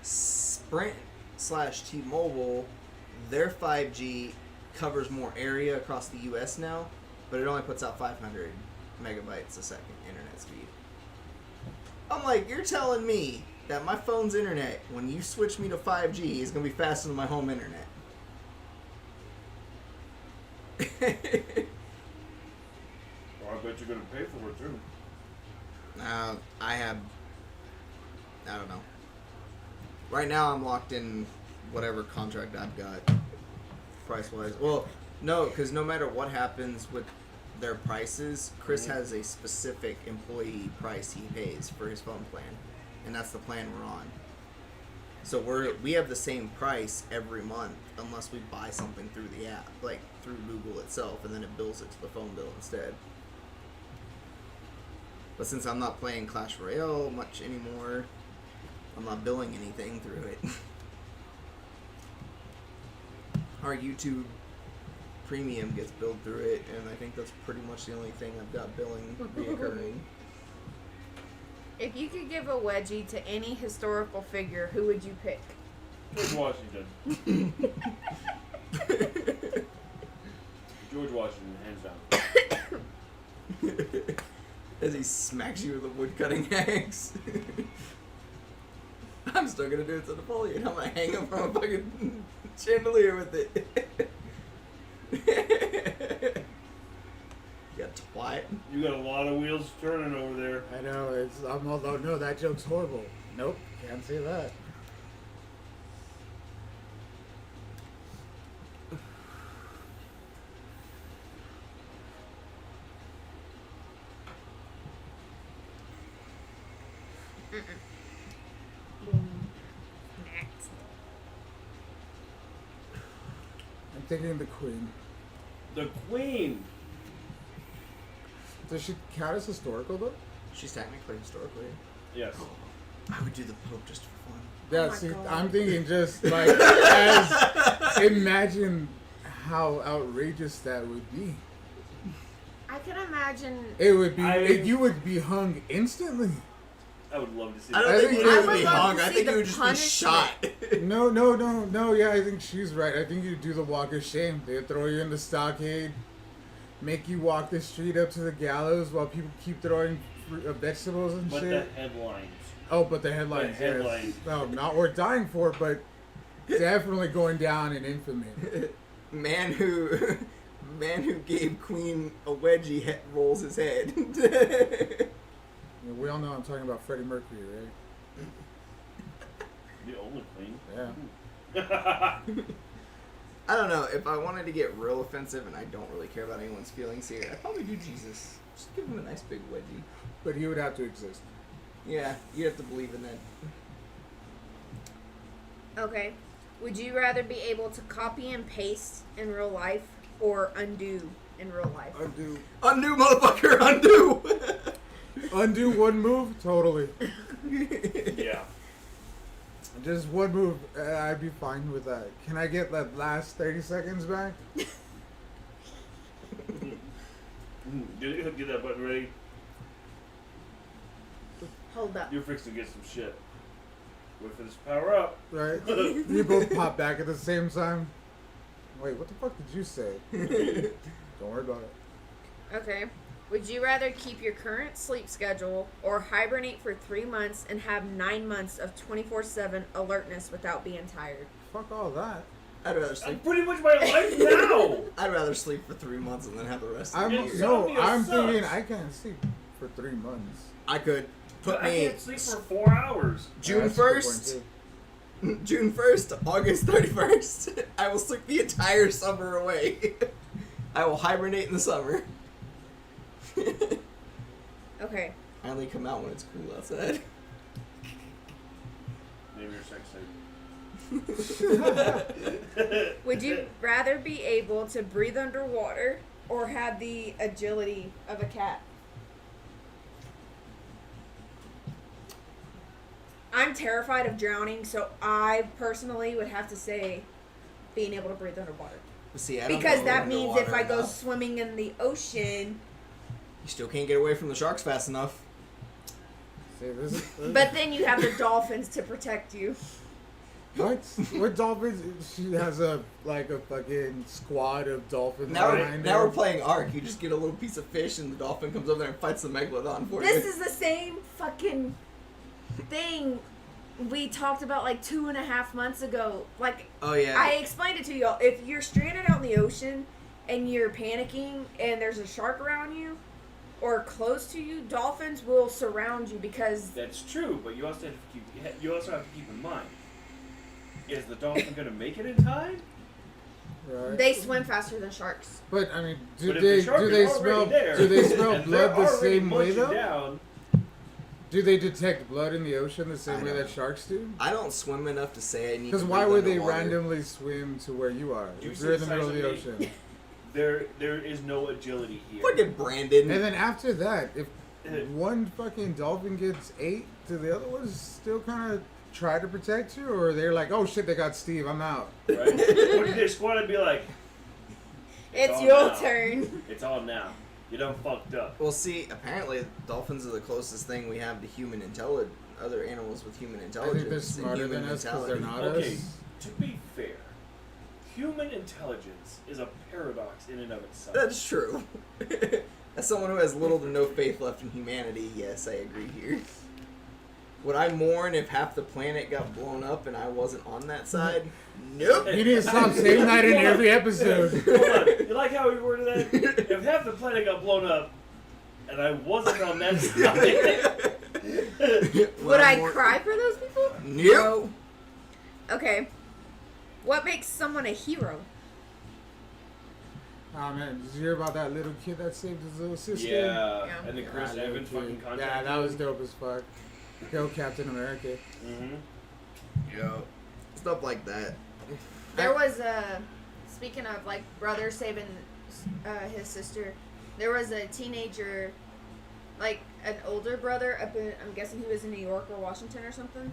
[SPEAKER 1] Sprint / T-Mobile, their 5G covers more area across the U.S. now, but it only puts out 500 megabytes a second internet speed. I'm like, you're telling me that my phone's internet, when you switch me to 5G, is going to be faster than my home internet.
[SPEAKER 4] Well, I bet you're gonna pay for it too.
[SPEAKER 1] I don't know. Right now I'm locked in whatever contract I've got, price-wise. Well, no, because no matter what happens with their prices, Chris has a specific employee price he pays for his phone plan, and that's the plan we're on. So we have the same price every month unless we buy something through the app, like through Google itself, and then it bills it to the phone bill instead. But since I'm not playing Clash Royale much anymore, I'm not billing anything through it. Our YouTube Premium gets billed through it, and I think that's pretty much the only thing I've got billing reoccurring.
[SPEAKER 2] If you could give a wedgie to any historical figure, who would you pick?
[SPEAKER 4] George Washington. George Washington, hands down.
[SPEAKER 1] As he smacks you with a woodcutting axe. I'm still gonna do it to Napoleon. I'm gonna hang him from a fucking chandelier with it. You twat.
[SPEAKER 4] You got a lot of wheels turning over there.
[SPEAKER 3] I know, no, that joke's horrible. Nope, can't say that.
[SPEAKER 2] Next.
[SPEAKER 3] I'm thinking the Queen.
[SPEAKER 4] The Queen.
[SPEAKER 3] Does she count as historical though?
[SPEAKER 1] She's technically historically.
[SPEAKER 4] Yes.
[SPEAKER 1] I would do the Pope just for fun.
[SPEAKER 3] Yeah,
[SPEAKER 2] my
[SPEAKER 3] see,
[SPEAKER 2] God.
[SPEAKER 3] I'm thinking just like, imagine how outrageous that would be.
[SPEAKER 2] I can imagine.
[SPEAKER 3] It would be,
[SPEAKER 4] I-
[SPEAKER 3] you would be hung instantly.
[SPEAKER 4] I would love to see
[SPEAKER 1] I
[SPEAKER 4] that.
[SPEAKER 1] don't
[SPEAKER 3] I
[SPEAKER 1] think
[SPEAKER 3] think
[SPEAKER 1] you'd
[SPEAKER 3] I
[SPEAKER 1] just
[SPEAKER 3] would
[SPEAKER 1] be
[SPEAKER 2] love
[SPEAKER 1] hung.
[SPEAKER 2] to
[SPEAKER 1] I
[SPEAKER 2] see
[SPEAKER 1] think
[SPEAKER 2] the
[SPEAKER 1] you would just be shot.
[SPEAKER 3] No, yeah, I think she's right. I think you do the walk of shame. They throw you in the stockade, make you walk the street up to the gallows while people keep throwing vegetables and
[SPEAKER 4] But
[SPEAKER 3] shit.
[SPEAKER 4] the headlines.
[SPEAKER 3] Oh, but the headlines,
[SPEAKER 4] The headlines.
[SPEAKER 3] yes. No, not worth dying for, but definitely going down in infamy.
[SPEAKER 1] Man who gave Queen a wedgie rolls his head.
[SPEAKER 3] We all know I'm talking about Freddie Mercury, right?
[SPEAKER 4] The only queen.
[SPEAKER 3] Yeah.
[SPEAKER 1] I don't know. If I wanted to get real offensive, and I don't really care about anyone's feelings here, I'd probably do Jesus. Just give him a nice big wedgie.
[SPEAKER 3] But he would have to exist.
[SPEAKER 1] Yeah, you have to believe in that.
[SPEAKER 2] Okay. Would you rather be able to copy and paste in real life or undo in real life?
[SPEAKER 3] Undo.
[SPEAKER 1] Undo, motherfucker, undo!
[SPEAKER 3] Undo one move? Totally.
[SPEAKER 4] Yeah.
[SPEAKER 3] Just one move. I'd be fine with that. Can I get that last 30 seconds back?
[SPEAKER 4] Get that button ready.
[SPEAKER 2] Hold up.
[SPEAKER 4] You're fixing to get some shit. Wait for this to power up.
[SPEAKER 3] Right? You both pop back at the same time. Wait, what the fuck did you say? Don't worry about it.
[SPEAKER 2] Okay. Would you rather keep your current sleep schedule or hibernate for 3 months and have 9 months of 24/7 alertness without being tired?
[SPEAKER 3] Fuck all that.
[SPEAKER 1] I'd rather
[SPEAKER 4] That's
[SPEAKER 1] sleep.
[SPEAKER 4] pretty much my life now.
[SPEAKER 1] I'd rather sleep for 3 months and then have the rest of
[SPEAKER 3] I'm
[SPEAKER 1] the
[SPEAKER 4] It's
[SPEAKER 1] year.
[SPEAKER 3] no,
[SPEAKER 4] insomnia
[SPEAKER 3] I'm
[SPEAKER 4] sucks.
[SPEAKER 3] thinking I can't sleep for 3 months.
[SPEAKER 1] I could put
[SPEAKER 4] I
[SPEAKER 1] me
[SPEAKER 4] can't sleep for 4 hours.
[SPEAKER 1] June
[SPEAKER 3] That's a good point,
[SPEAKER 1] 1st,
[SPEAKER 3] too.
[SPEAKER 1] June 1st to August 31st. I will sleep the entire summer away. I will hibernate in the summer.
[SPEAKER 2] Okay.
[SPEAKER 1] I only come out when it's cool outside.
[SPEAKER 4] Maybe your sex tape.
[SPEAKER 2] Would you rather be able to breathe underwater or have the agility of a cat? I'm terrified of drowning, so I personally would have to say being able to breathe underwater.
[SPEAKER 1] See, I don't
[SPEAKER 2] Because
[SPEAKER 1] go
[SPEAKER 2] that means if
[SPEAKER 1] underwater
[SPEAKER 2] I go
[SPEAKER 1] enough.
[SPEAKER 2] swimming in the ocean,
[SPEAKER 1] You still can't get away from the sharks fast enough.
[SPEAKER 3] See, this is,
[SPEAKER 2] but then you have the dolphins to protect you.
[SPEAKER 3] what? What dolphins? She has a fucking squad of dolphins
[SPEAKER 1] Now
[SPEAKER 3] behind
[SPEAKER 1] we're
[SPEAKER 3] her.
[SPEAKER 1] playing Ark. You just get a little piece of fish and the dolphin comes over there and fights the megalodon for
[SPEAKER 2] This
[SPEAKER 1] you.
[SPEAKER 2] is the same fucking thing we talked about like 2.5 months ago. Like,
[SPEAKER 1] Oh yeah.
[SPEAKER 2] I explained it to y'all. If you're stranded out in the ocean and you're panicking and there's a shark around you or close to you, dolphins will surround you because
[SPEAKER 4] That's true, but you also have to keep in mind: is the dolphin gonna make it in time?
[SPEAKER 3] Right.
[SPEAKER 2] they swim faster than sharks.
[SPEAKER 3] But I mean, do
[SPEAKER 4] But if
[SPEAKER 3] they
[SPEAKER 4] the shark
[SPEAKER 3] do
[SPEAKER 4] is
[SPEAKER 3] they
[SPEAKER 4] already
[SPEAKER 3] smell
[SPEAKER 4] there,
[SPEAKER 3] do they smell
[SPEAKER 4] and
[SPEAKER 3] blood
[SPEAKER 4] they're
[SPEAKER 3] the
[SPEAKER 4] already
[SPEAKER 3] same way
[SPEAKER 4] munching
[SPEAKER 3] though?
[SPEAKER 4] down,
[SPEAKER 3] Do they detect blood in the ocean the same
[SPEAKER 1] I
[SPEAKER 3] way
[SPEAKER 1] don't
[SPEAKER 3] that
[SPEAKER 1] know.
[SPEAKER 3] sharks do?
[SPEAKER 1] I don't swim enough to say I need.
[SPEAKER 3] Because
[SPEAKER 1] to
[SPEAKER 3] why
[SPEAKER 1] breathe
[SPEAKER 3] would they
[SPEAKER 1] underwater.
[SPEAKER 3] randomly swim to where you are
[SPEAKER 4] You
[SPEAKER 3] if
[SPEAKER 4] see
[SPEAKER 3] you're in
[SPEAKER 4] the
[SPEAKER 3] the middle of
[SPEAKER 4] size
[SPEAKER 3] the
[SPEAKER 4] of me?
[SPEAKER 3] ocean?
[SPEAKER 4] there is no agility here.
[SPEAKER 1] Fucking Brandon.
[SPEAKER 3] And then after that, if one fucking dolphin gets ate, do the other ones still kind of try to protect you, or they're like, "Oh shit, they got Steve, I'm out."
[SPEAKER 4] Right? Wouldn't they squad and be like,
[SPEAKER 2] It's
[SPEAKER 4] all
[SPEAKER 2] your
[SPEAKER 4] now.
[SPEAKER 2] turn.
[SPEAKER 4] It's on now. You done fucked up.
[SPEAKER 1] Well, see, apparently dolphins are the closest thing we have to human intelligence. Other animals with human
[SPEAKER 3] I
[SPEAKER 1] intelligence.
[SPEAKER 3] think they're
[SPEAKER 1] and
[SPEAKER 3] smarter
[SPEAKER 1] human
[SPEAKER 3] than us because they're
[SPEAKER 1] mentality.
[SPEAKER 3] not
[SPEAKER 4] Okay,
[SPEAKER 3] us.
[SPEAKER 4] to be fair, human intelligence is a paradox in and of itself.
[SPEAKER 1] That's true. As someone who has little to no faith left in humanity, yes, I agree here. Would I mourn if half the planet got blown up and I wasn't on that side? Nope.
[SPEAKER 3] You need to stop saying that in every episode.
[SPEAKER 4] Hold on. You like how we worded that? If half the planet got blown up and I wasn't on that side,
[SPEAKER 2] Would I cry for those people?
[SPEAKER 1] Nope.
[SPEAKER 2] Okay. What makes someone a hero?
[SPEAKER 3] Oh man, did you hear about that little kid that saved his little sister?
[SPEAKER 4] yeah.
[SPEAKER 2] Yeah.
[SPEAKER 4] And then Chris
[SPEAKER 3] Ah, little
[SPEAKER 4] Evans
[SPEAKER 3] kid.
[SPEAKER 4] fucking contacted
[SPEAKER 3] Yeah, that was dope as fuck. Kill Captain America.
[SPEAKER 4] Mm-hmm.
[SPEAKER 1] Yo. Stuff like that.
[SPEAKER 2] There was speaking of like brother saving his sister, there was a teenager, like an older brother up in, I'm guessing he was in New York or Washington or something,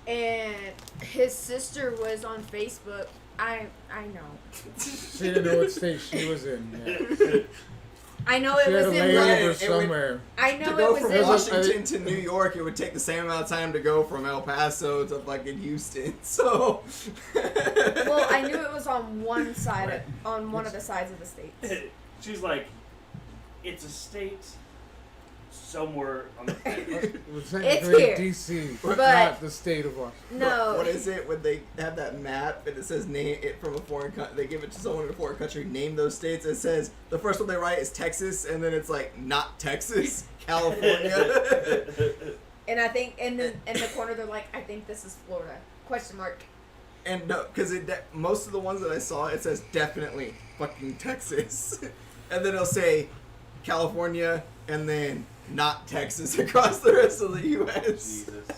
[SPEAKER 2] and his sister was on Facebook. I know.
[SPEAKER 3] She didn't know what state she was in. Yeah.
[SPEAKER 2] I know it
[SPEAKER 3] She had
[SPEAKER 2] was
[SPEAKER 3] a
[SPEAKER 2] in.
[SPEAKER 3] layover
[SPEAKER 1] Right, it would-
[SPEAKER 3] somewhere.
[SPEAKER 2] I
[SPEAKER 1] To
[SPEAKER 2] know
[SPEAKER 1] go
[SPEAKER 2] it was
[SPEAKER 1] from
[SPEAKER 2] in.
[SPEAKER 1] Washington to New York, it would take the same amount of time to go from El Paso to fucking Houston. So.
[SPEAKER 2] Well, I knew it was on one side, on one of the sides of the state.
[SPEAKER 4] She's like, it's a state somewhere on the planet.
[SPEAKER 3] We're saying
[SPEAKER 2] It's
[SPEAKER 3] it's
[SPEAKER 2] here.
[SPEAKER 3] DC,
[SPEAKER 2] But-
[SPEAKER 3] not the state of Washington.
[SPEAKER 2] No.
[SPEAKER 1] What is it when they have that map and it says name it from a foreign country? They give it to someone in a foreign country. Name those states. It says the first one they write is Texas, and then it's like not Texas, California.
[SPEAKER 2] And I think in the corner they're like, I think this is Florida? Question mark.
[SPEAKER 1] And no, because most of the ones that I saw, it says definitely fucking Texas, and then it'll say California, and then not Texas across the rest of the U.S.
[SPEAKER 4] Jesus.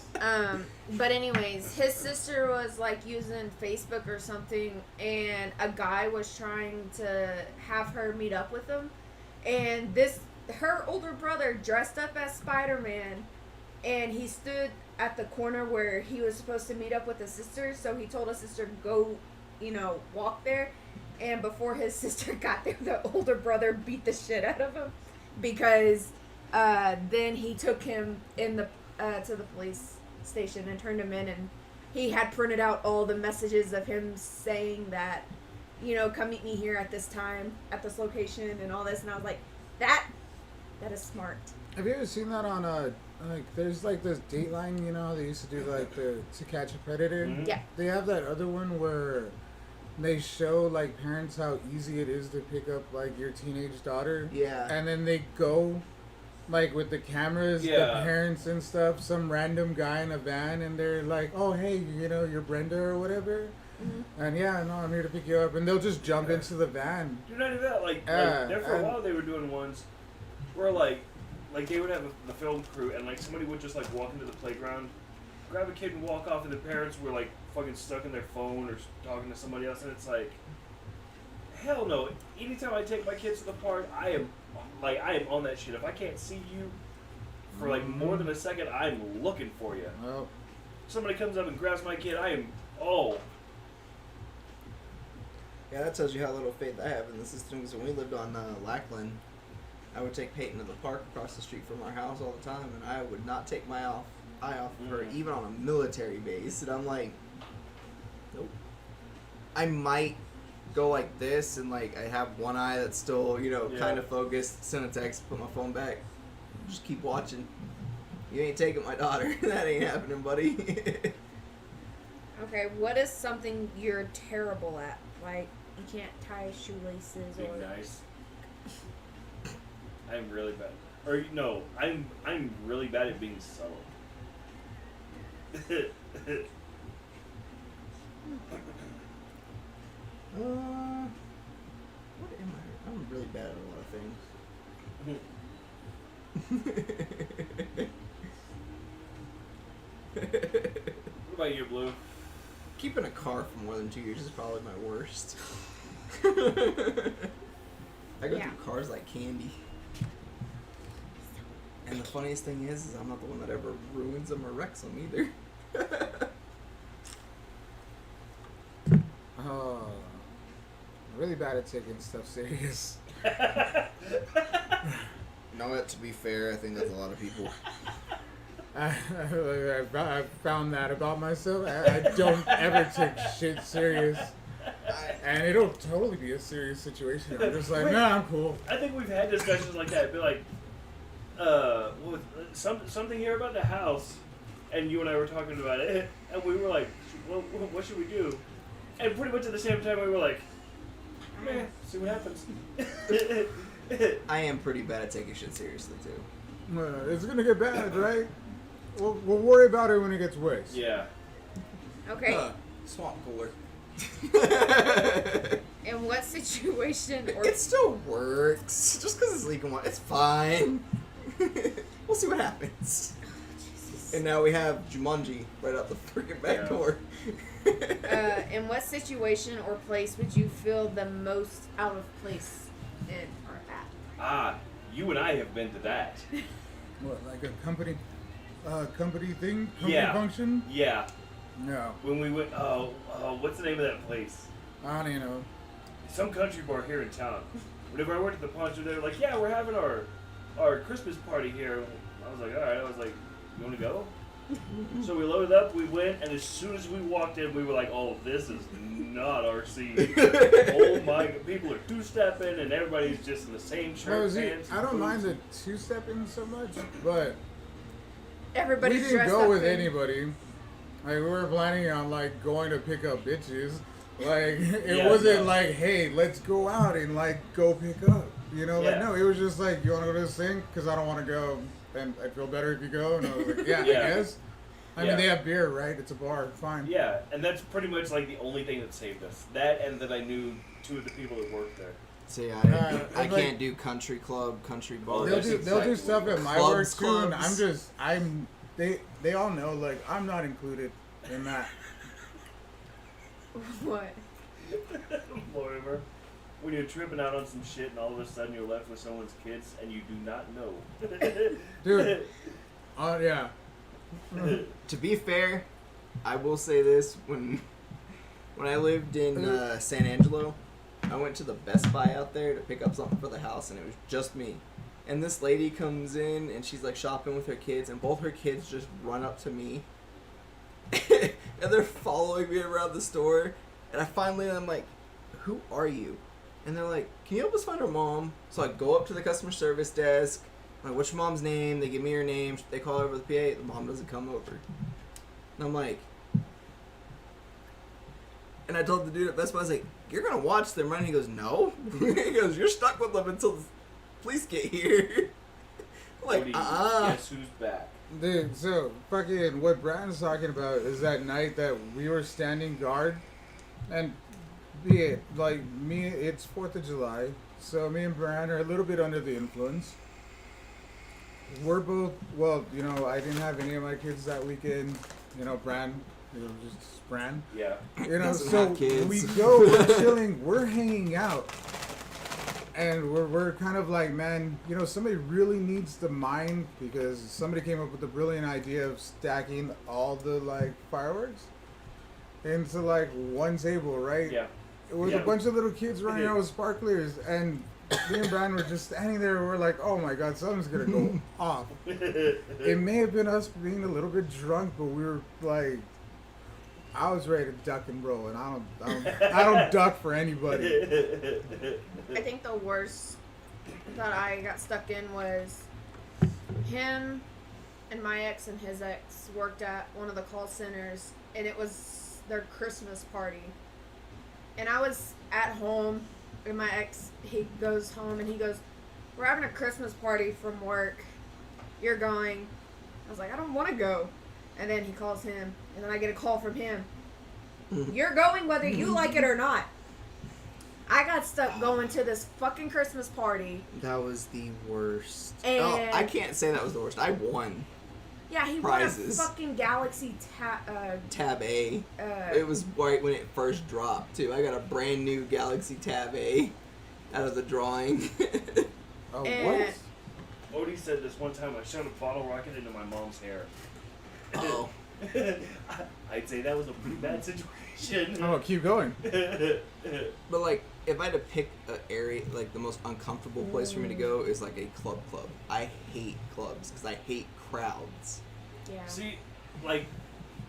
[SPEAKER 2] But anyways, his sister was like using Facebook or something, and a guy was trying to have her meet up with him, and her older brother dressed up as Spider-Man, and he stood at the corner where he was supposed to meet up with his sister, so he told his sister to go, walk there, and before his sister got there, the older brother beat the shit out of him, because then he took him in the to the police station and turned him in, and he had printed out all the messages of him saying that, come meet me here at this time, at this location, and all this, and I was like, that is smart.
[SPEAKER 3] Have you ever seen that on there's like this Dateline, they used to do like the To Catch a Predator.
[SPEAKER 4] Mhm.
[SPEAKER 2] Yeah.
[SPEAKER 3] They have that other one where they show like parents how easy it is to pick up like your teenage daughter.
[SPEAKER 1] Yeah.
[SPEAKER 3] And then they go like with the cameras, the
[SPEAKER 4] Yeah.
[SPEAKER 3] parents and stuff, some random guy in a van, and they're like, oh hey, you're Brenda or whatever.
[SPEAKER 2] Mm-hmm.
[SPEAKER 3] And yeah, no, I'm here to pick you up, and they'll just jump into the van.
[SPEAKER 4] You're not even that. Like there for a while, they were doing ones where like they would have the film crew, and like somebody would just like walk into the playground, grab a kid and walk off, and the parents were like fucking stuck in their phone or talking to somebody else, and it's like, hell no. Anytime I take my kids to the park, I am on that shit. If I can't see you for like more than a second, I'm looking for you.
[SPEAKER 3] Well,
[SPEAKER 4] Somebody comes up and grabs my kid, I am
[SPEAKER 1] Yeah, that tells you how little faith I have in the system. Because when we lived on Lackland, I would take Peyton to the park across the street from our house all the time, and I would not take my eye off of her, even on a military base. And I'm like, nope. I might go like this, and like I have one eye that's still, kind of focused. Send a text, put my phone back, just keep watching. You ain't taking my daughter. That ain't happening, buddy.
[SPEAKER 2] Okay, what is something you're terrible at? Like, you can't tie shoelaces
[SPEAKER 4] being
[SPEAKER 2] or...
[SPEAKER 4] nice. I'm really bad. Or no, I'm really bad at being subtle.
[SPEAKER 1] What am I? I'm really bad at a lot of things.
[SPEAKER 4] What about you, Blue?
[SPEAKER 1] Keeping a car for more than 2 years is probably my worst. I go
[SPEAKER 2] Yeah.
[SPEAKER 1] through cars like candy. And the funniest thing is I'm not the one that ever ruins them or wrecks them either.
[SPEAKER 3] oh, really bad at taking stuff serious.
[SPEAKER 1] No, to be fair, I think that's a lot of people.
[SPEAKER 3] I found that about myself. I don't ever take shit serious. And it'll totally be a serious situation. I'm just like, nah, I'm cool.
[SPEAKER 4] I think we've had discussions like that. Be like, something here about the house, and you and I were talking about it, and we were like, well, what should we do? And pretty much at the same time, we were like, man, see what happens.
[SPEAKER 1] I am pretty bad at taking shit seriously, too.
[SPEAKER 3] It's gonna get bad, right? We'll worry about it when it gets worse.
[SPEAKER 4] Yeah.
[SPEAKER 2] Okay,
[SPEAKER 1] Swamp cooler.
[SPEAKER 2] in what situation or...
[SPEAKER 1] It still works. Just because it's leaking water, it's fine. We'll see what happens. And now we have Jumanji right out the freaking back door.
[SPEAKER 2] in what situation or place would you feel the most out of place in or at?
[SPEAKER 4] You and I have been to that.
[SPEAKER 3] What, like a company thing? Company
[SPEAKER 4] Yeah.
[SPEAKER 3] function?
[SPEAKER 4] Yeah.
[SPEAKER 3] No.
[SPEAKER 4] When we went, what's the name of that place?
[SPEAKER 3] I don't even know.
[SPEAKER 4] Some country bar here in town. Whenever I worked at the Poncho, they were like, yeah, we're having our Christmas party here. I was like, all right. I was like, you want to go? So we loaded up, we went, and as soon as we walked in, we were like, "Oh, this is not our scene." Oh my! People are two-stepping, and everybody's just in the same shirt,
[SPEAKER 3] No, see,
[SPEAKER 4] pants.
[SPEAKER 3] I don't mind the two-stepping so much, but
[SPEAKER 2] Everybody's
[SPEAKER 3] we didn't
[SPEAKER 2] dressed
[SPEAKER 3] go
[SPEAKER 2] up
[SPEAKER 3] with
[SPEAKER 2] in-
[SPEAKER 3] anybody. Like, we were planning on, like, going to pick up bitches. Like, it
[SPEAKER 4] Yeah,
[SPEAKER 3] wasn't
[SPEAKER 4] no.
[SPEAKER 3] like, hey, let's go out and, like, go pick up. You know, like,
[SPEAKER 4] Yeah.
[SPEAKER 3] no, it was just like, you want to go to this thing? Because I don't want to go, and I'd feel better if you go. And I was like, yeah,
[SPEAKER 4] Yeah.
[SPEAKER 3] I guess. I
[SPEAKER 4] Yeah.
[SPEAKER 3] mean, they have beer, right? It's a bar. Fine.
[SPEAKER 4] Yeah, and that's pretty much like the only thing that saved us. That and that I knew two of the people that worked there.
[SPEAKER 1] See, I
[SPEAKER 3] and,
[SPEAKER 1] can't
[SPEAKER 3] like-
[SPEAKER 1] do country club, country bar.
[SPEAKER 4] Oh,
[SPEAKER 3] They'll
[SPEAKER 4] that's
[SPEAKER 3] do
[SPEAKER 4] exactly
[SPEAKER 3] stuff at my
[SPEAKER 1] Clubs,
[SPEAKER 3] work too, and
[SPEAKER 1] clubs.
[SPEAKER 3] they all know, like, I'm not included in that.
[SPEAKER 2] What?
[SPEAKER 4] Moreover, when you're tripping out on some shit and all of a sudden you're left with someone's kids and you do not know.
[SPEAKER 3] Dude. Yeah.
[SPEAKER 1] To be fair, I will say this: when I lived in San Angelo, I went to the Best Buy out there to pick up something for the house, and it was just me. And this lady comes in, and she's like shopping with her kids, and both her kids just run up to me, and they're following me around the store. And I'm like, "Who are you?" And they're like, "Can you help us find our mom?" So I go up to the customer service desk. I'm like, "What's your mom's name?" They give me her name. They call over the PA. The mom doesn't come over. And I'm like, and I told the dude at Best Buy, I was like, "You're gonna watch them, right?" And he goes, "No." He goes, "You're stuck with them until the police get here." I'm like,
[SPEAKER 4] Cody,
[SPEAKER 1] uh-uh.
[SPEAKER 4] Guess who's back?
[SPEAKER 3] Dude, so fucking what Brandon's talking about is that night that we were standing guard, and like me, it's 4th of July, so me and Brandon are a little bit under the influence. We're both, well, you know, I didn't have any of my kids that weekend, you know, just Bran.
[SPEAKER 4] Yeah.
[SPEAKER 3] You know,
[SPEAKER 1] Doesn't
[SPEAKER 3] so
[SPEAKER 1] have kids.
[SPEAKER 3] we go, we're chilling, we're hanging out, and we're kind of like, man, you know, somebody really needs to mine, because somebody came up with the brilliant idea of stacking all the, like, fireworks into, like, one table, right?
[SPEAKER 4] Yeah.
[SPEAKER 3] It was
[SPEAKER 4] Yeah.
[SPEAKER 3] a bunch of little kids running around with sparklers, and me and Brian were just standing there, and we're like, oh my god, something's gonna go off. It may have been us being a little bit drunk, but we were like, I was ready to duck and roll, and I don't duck for anybody.
[SPEAKER 2] I think the worst that I got stuck in was him and my ex and his ex worked at one of the call centers, and it was their Christmas party. And I was at home, and my ex, he goes home and he goes, "We're having a Christmas party from work. You're going." I was like, "I don't want to go." And then he calls him, and then I get a call from him. "You're going whether you like it or not." I got stuck going to this fucking Christmas party.
[SPEAKER 1] That was the worst.
[SPEAKER 2] And-
[SPEAKER 1] Oh, I can't say that was the worst. I won
[SPEAKER 2] Yeah, he
[SPEAKER 1] Prizes.
[SPEAKER 2] won a fucking Galaxy
[SPEAKER 1] Tab A. It was right when it first dropped, too. I got a brand new Galaxy Tab A out of the drawing.
[SPEAKER 3] Oh,
[SPEAKER 2] And-
[SPEAKER 3] what?
[SPEAKER 4] Odie said this one time I shot a bottle rocket into my mom's hair.
[SPEAKER 1] Oh.
[SPEAKER 4] I'd say that was a pretty bad situation.
[SPEAKER 3] Oh, keep going.
[SPEAKER 1] But, like, if I had to pick an area, like, the most uncomfortable place for me to go is, like, a club. I hate clubs because I hate crowds.
[SPEAKER 2] Yeah.
[SPEAKER 4] See, like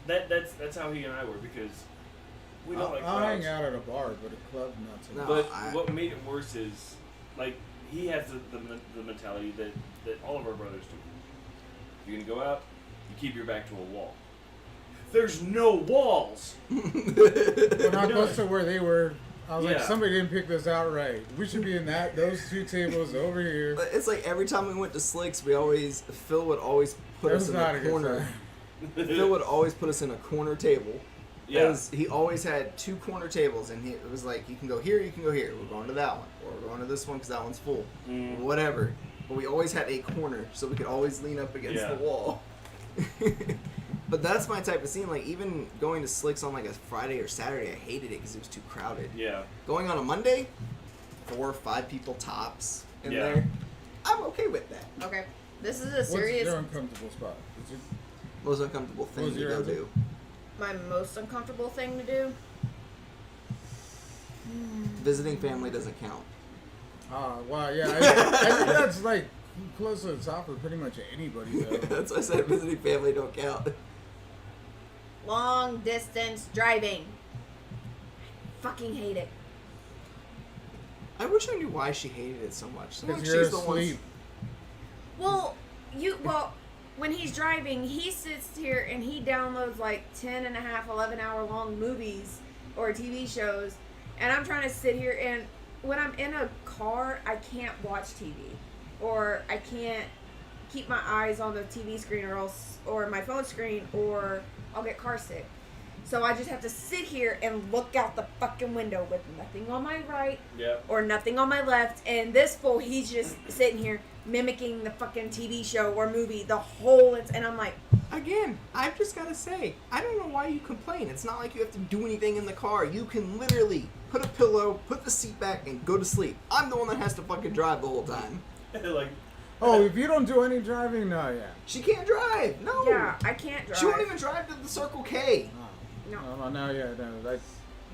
[SPEAKER 4] that's how he and I were, because we don't like
[SPEAKER 3] I'll
[SPEAKER 4] crowds.
[SPEAKER 3] hang out at a bar, but a club, not so much.
[SPEAKER 1] No.
[SPEAKER 4] But what made it worse is, like, he has the mentality that all of our brothers do. You're gonna go out, you keep your back to a wall. There's no walls.
[SPEAKER 3] We're not close to where they were. I was like,
[SPEAKER 4] Yeah.
[SPEAKER 3] somebody didn't pick this out right. We should be in those two tables over here.
[SPEAKER 1] But it's like every time we went to Slicks, Phil would always put
[SPEAKER 3] That
[SPEAKER 1] us
[SPEAKER 3] was
[SPEAKER 1] in
[SPEAKER 3] not
[SPEAKER 1] the
[SPEAKER 3] a good
[SPEAKER 1] corner.
[SPEAKER 3] sign.
[SPEAKER 1] Phil would always put us in a corner table.
[SPEAKER 4] Yeah.
[SPEAKER 1] He always had 2 corner tables, and it was like, you can go here, you can go here. We're going to that one, or we're going to this one because that one's full.
[SPEAKER 4] Mm.
[SPEAKER 1] Whatever. But we always had a corner, so we could always lean up against
[SPEAKER 4] Yeah.
[SPEAKER 1] the wall. But that's my type of scene. Like, even going to Slicks on like a Friday or Saturday, I hated it because it was too crowded.
[SPEAKER 4] Yeah.
[SPEAKER 1] Going on a Monday, 4 or 5 people tops in
[SPEAKER 4] Yeah.
[SPEAKER 1] there, I'm okay with that.
[SPEAKER 2] Okay. This is a
[SPEAKER 3] What's
[SPEAKER 2] serious.
[SPEAKER 3] your uncomfortable spot? Is it-
[SPEAKER 1] Most uncomfortable thing
[SPEAKER 3] was
[SPEAKER 1] to
[SPEAKER 3] your
[SPEAKER 1] go
[SPEAKER 3] answer?
[SPEAKER 1] do.
[SPEAKER 2] My most uncomfortable thing to do.
[SPEAKER 1] Visiting family doesn't count.
[SPEAKER 3] Wow, yeah. I think that's like close to the top of pretty much anybody, though.
[SPEAKER 1] That's why I said visiting family don't count.
[SPEAKER 2] long distance driving. Fucking hate it.
[SPEAKER 1] I wish I knew why she hated it so much. Someone-
[SPEAKER 3] Because you're
[SPEAKER 1] she's the one-
[SPEAKER 3] asleep.
[SPEAKER 2] Well, when he's driving, he sits here and he downloads like 10 and a half, 11 hour long movies or TV shows. And I'm trying to sit here, and when I'm in a car, I can't watch TV. Or I can't keep my eyes on the TV screen or my phone screen, or I'll get car sick. So I just have to sit here and look out the fucking window with nothing on my right or nothing on my left. And this fool, he's just sitting here mimicking the fucking TV show or movie the whole. And I'm like,
[SPEAKER 1] Again, I've just got to say, I don't know why you complain. It's not like you have to do anything in the car. You can literally put a pillow, put the seat back, and go to sleep. I'm the one that has to fucking drive the whole time.
[SPEAKER 4] Like,
[SPEAKER 3] Oh, if you don't do any driving, no, yeah.
[SPEAKER 1] She can't drive. No.
[SPEAKER 2] yeah, I can't drive.
[SPEAKER 1] She won't even drive to the Circle K.
[SPEAKER 2] No.
[SPEAKER 3] Yeah, like,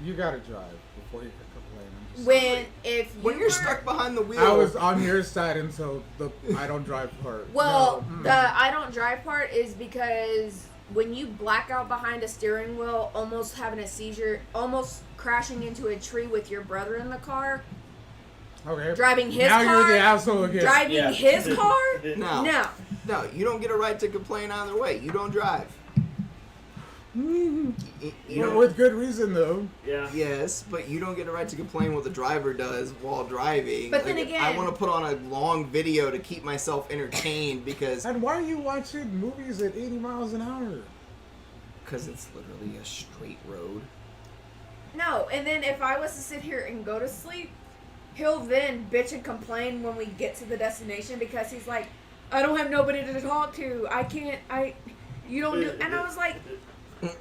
[SPEAKER 3] you gotta drive before you can complain. I'm just
[SPEAKER 1] When you're stuck behind the wheel.
[SPEAKER 3] I was on your side until the I don't drive part.
[SPEAKER 2] Well,
[SPEAKER 3] No.
[SPEAKER 2] the I don't drive part is because when you black out behind a steering wheel, almost having a seizure, almost crashing into a tree with your brother in the car,
[SPEAKER 3] Okay.
[SPEAKER 2] driving his
[SPEAKER 3] now
[SPEAKER 2] car,
[SPEAKER 3] you're the asshole again.
[SPEAKER 2] driving his car,
[SPEAKER 1] No, you don't get a right to complain either way. You don't drive. You don't,
[SPEAKER 3] With good reason, though.
[SPEAKER 4] yeah.
[SPEAKER 1] yes, but you don't get a right to complain what the driver does while driving.
[SPEAKER 2] But then again-
[SPEAKER 1] I want to put on a long video to keep myself entertained because
[SPEAKER 3] And why are you watching movies at 80 miles an hour?
[SPEAKER 1] it's literally a straight road.
[SPEAKER 2] No, and then if I was to sit here and go to sleep, he'll then bitch and complain when we get to the destination because he's like, I don't have nobody to talk to. You don't do. And I was like,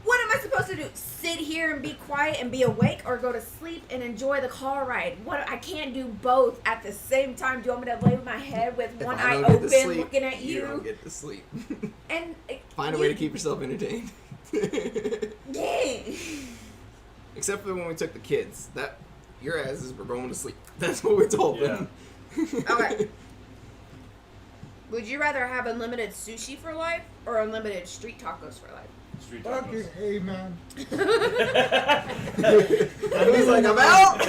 [SPEAKER 2] what am I supposed to do? Sit here and be quiet and be awake, or go to sleep and enjoy the car ride? I can't do both at the same time. Do you want me to lay my head with
[SPEAKER 1] If
[SPEAKER 2] one
[SPEAKER 1] I
[SPEAKER 2] eye
[SPEAKER 1] don't get to
[SPEAKER 2] open,
[SPEAKER 1] sleep,
[SPEAKER 2] looking at
[SPEAKER 1] You
[SPEAKER 2] you?
[SPEAKER 1] don't get to sleep.
[SPEAKER 2] And
[SPEAKER 1] Find a way to keep yourself entertained.
[SPEAKER 2] Yeah.
[SPEAKER 1] Except for when we took the kids. That your asses were going to sleep. That's what we told them.
[SPEAKER 2] Okay. Would you rather have unlimited sushi for life or unlimited street tacos for life?
[SPEAKER 4] Street
[SPEAKER 3] Fucking
[SPEAKER 4] tacos.
[SPEAKER 3] hey, man.
[SPEAKER 1] And he's like, I'm out!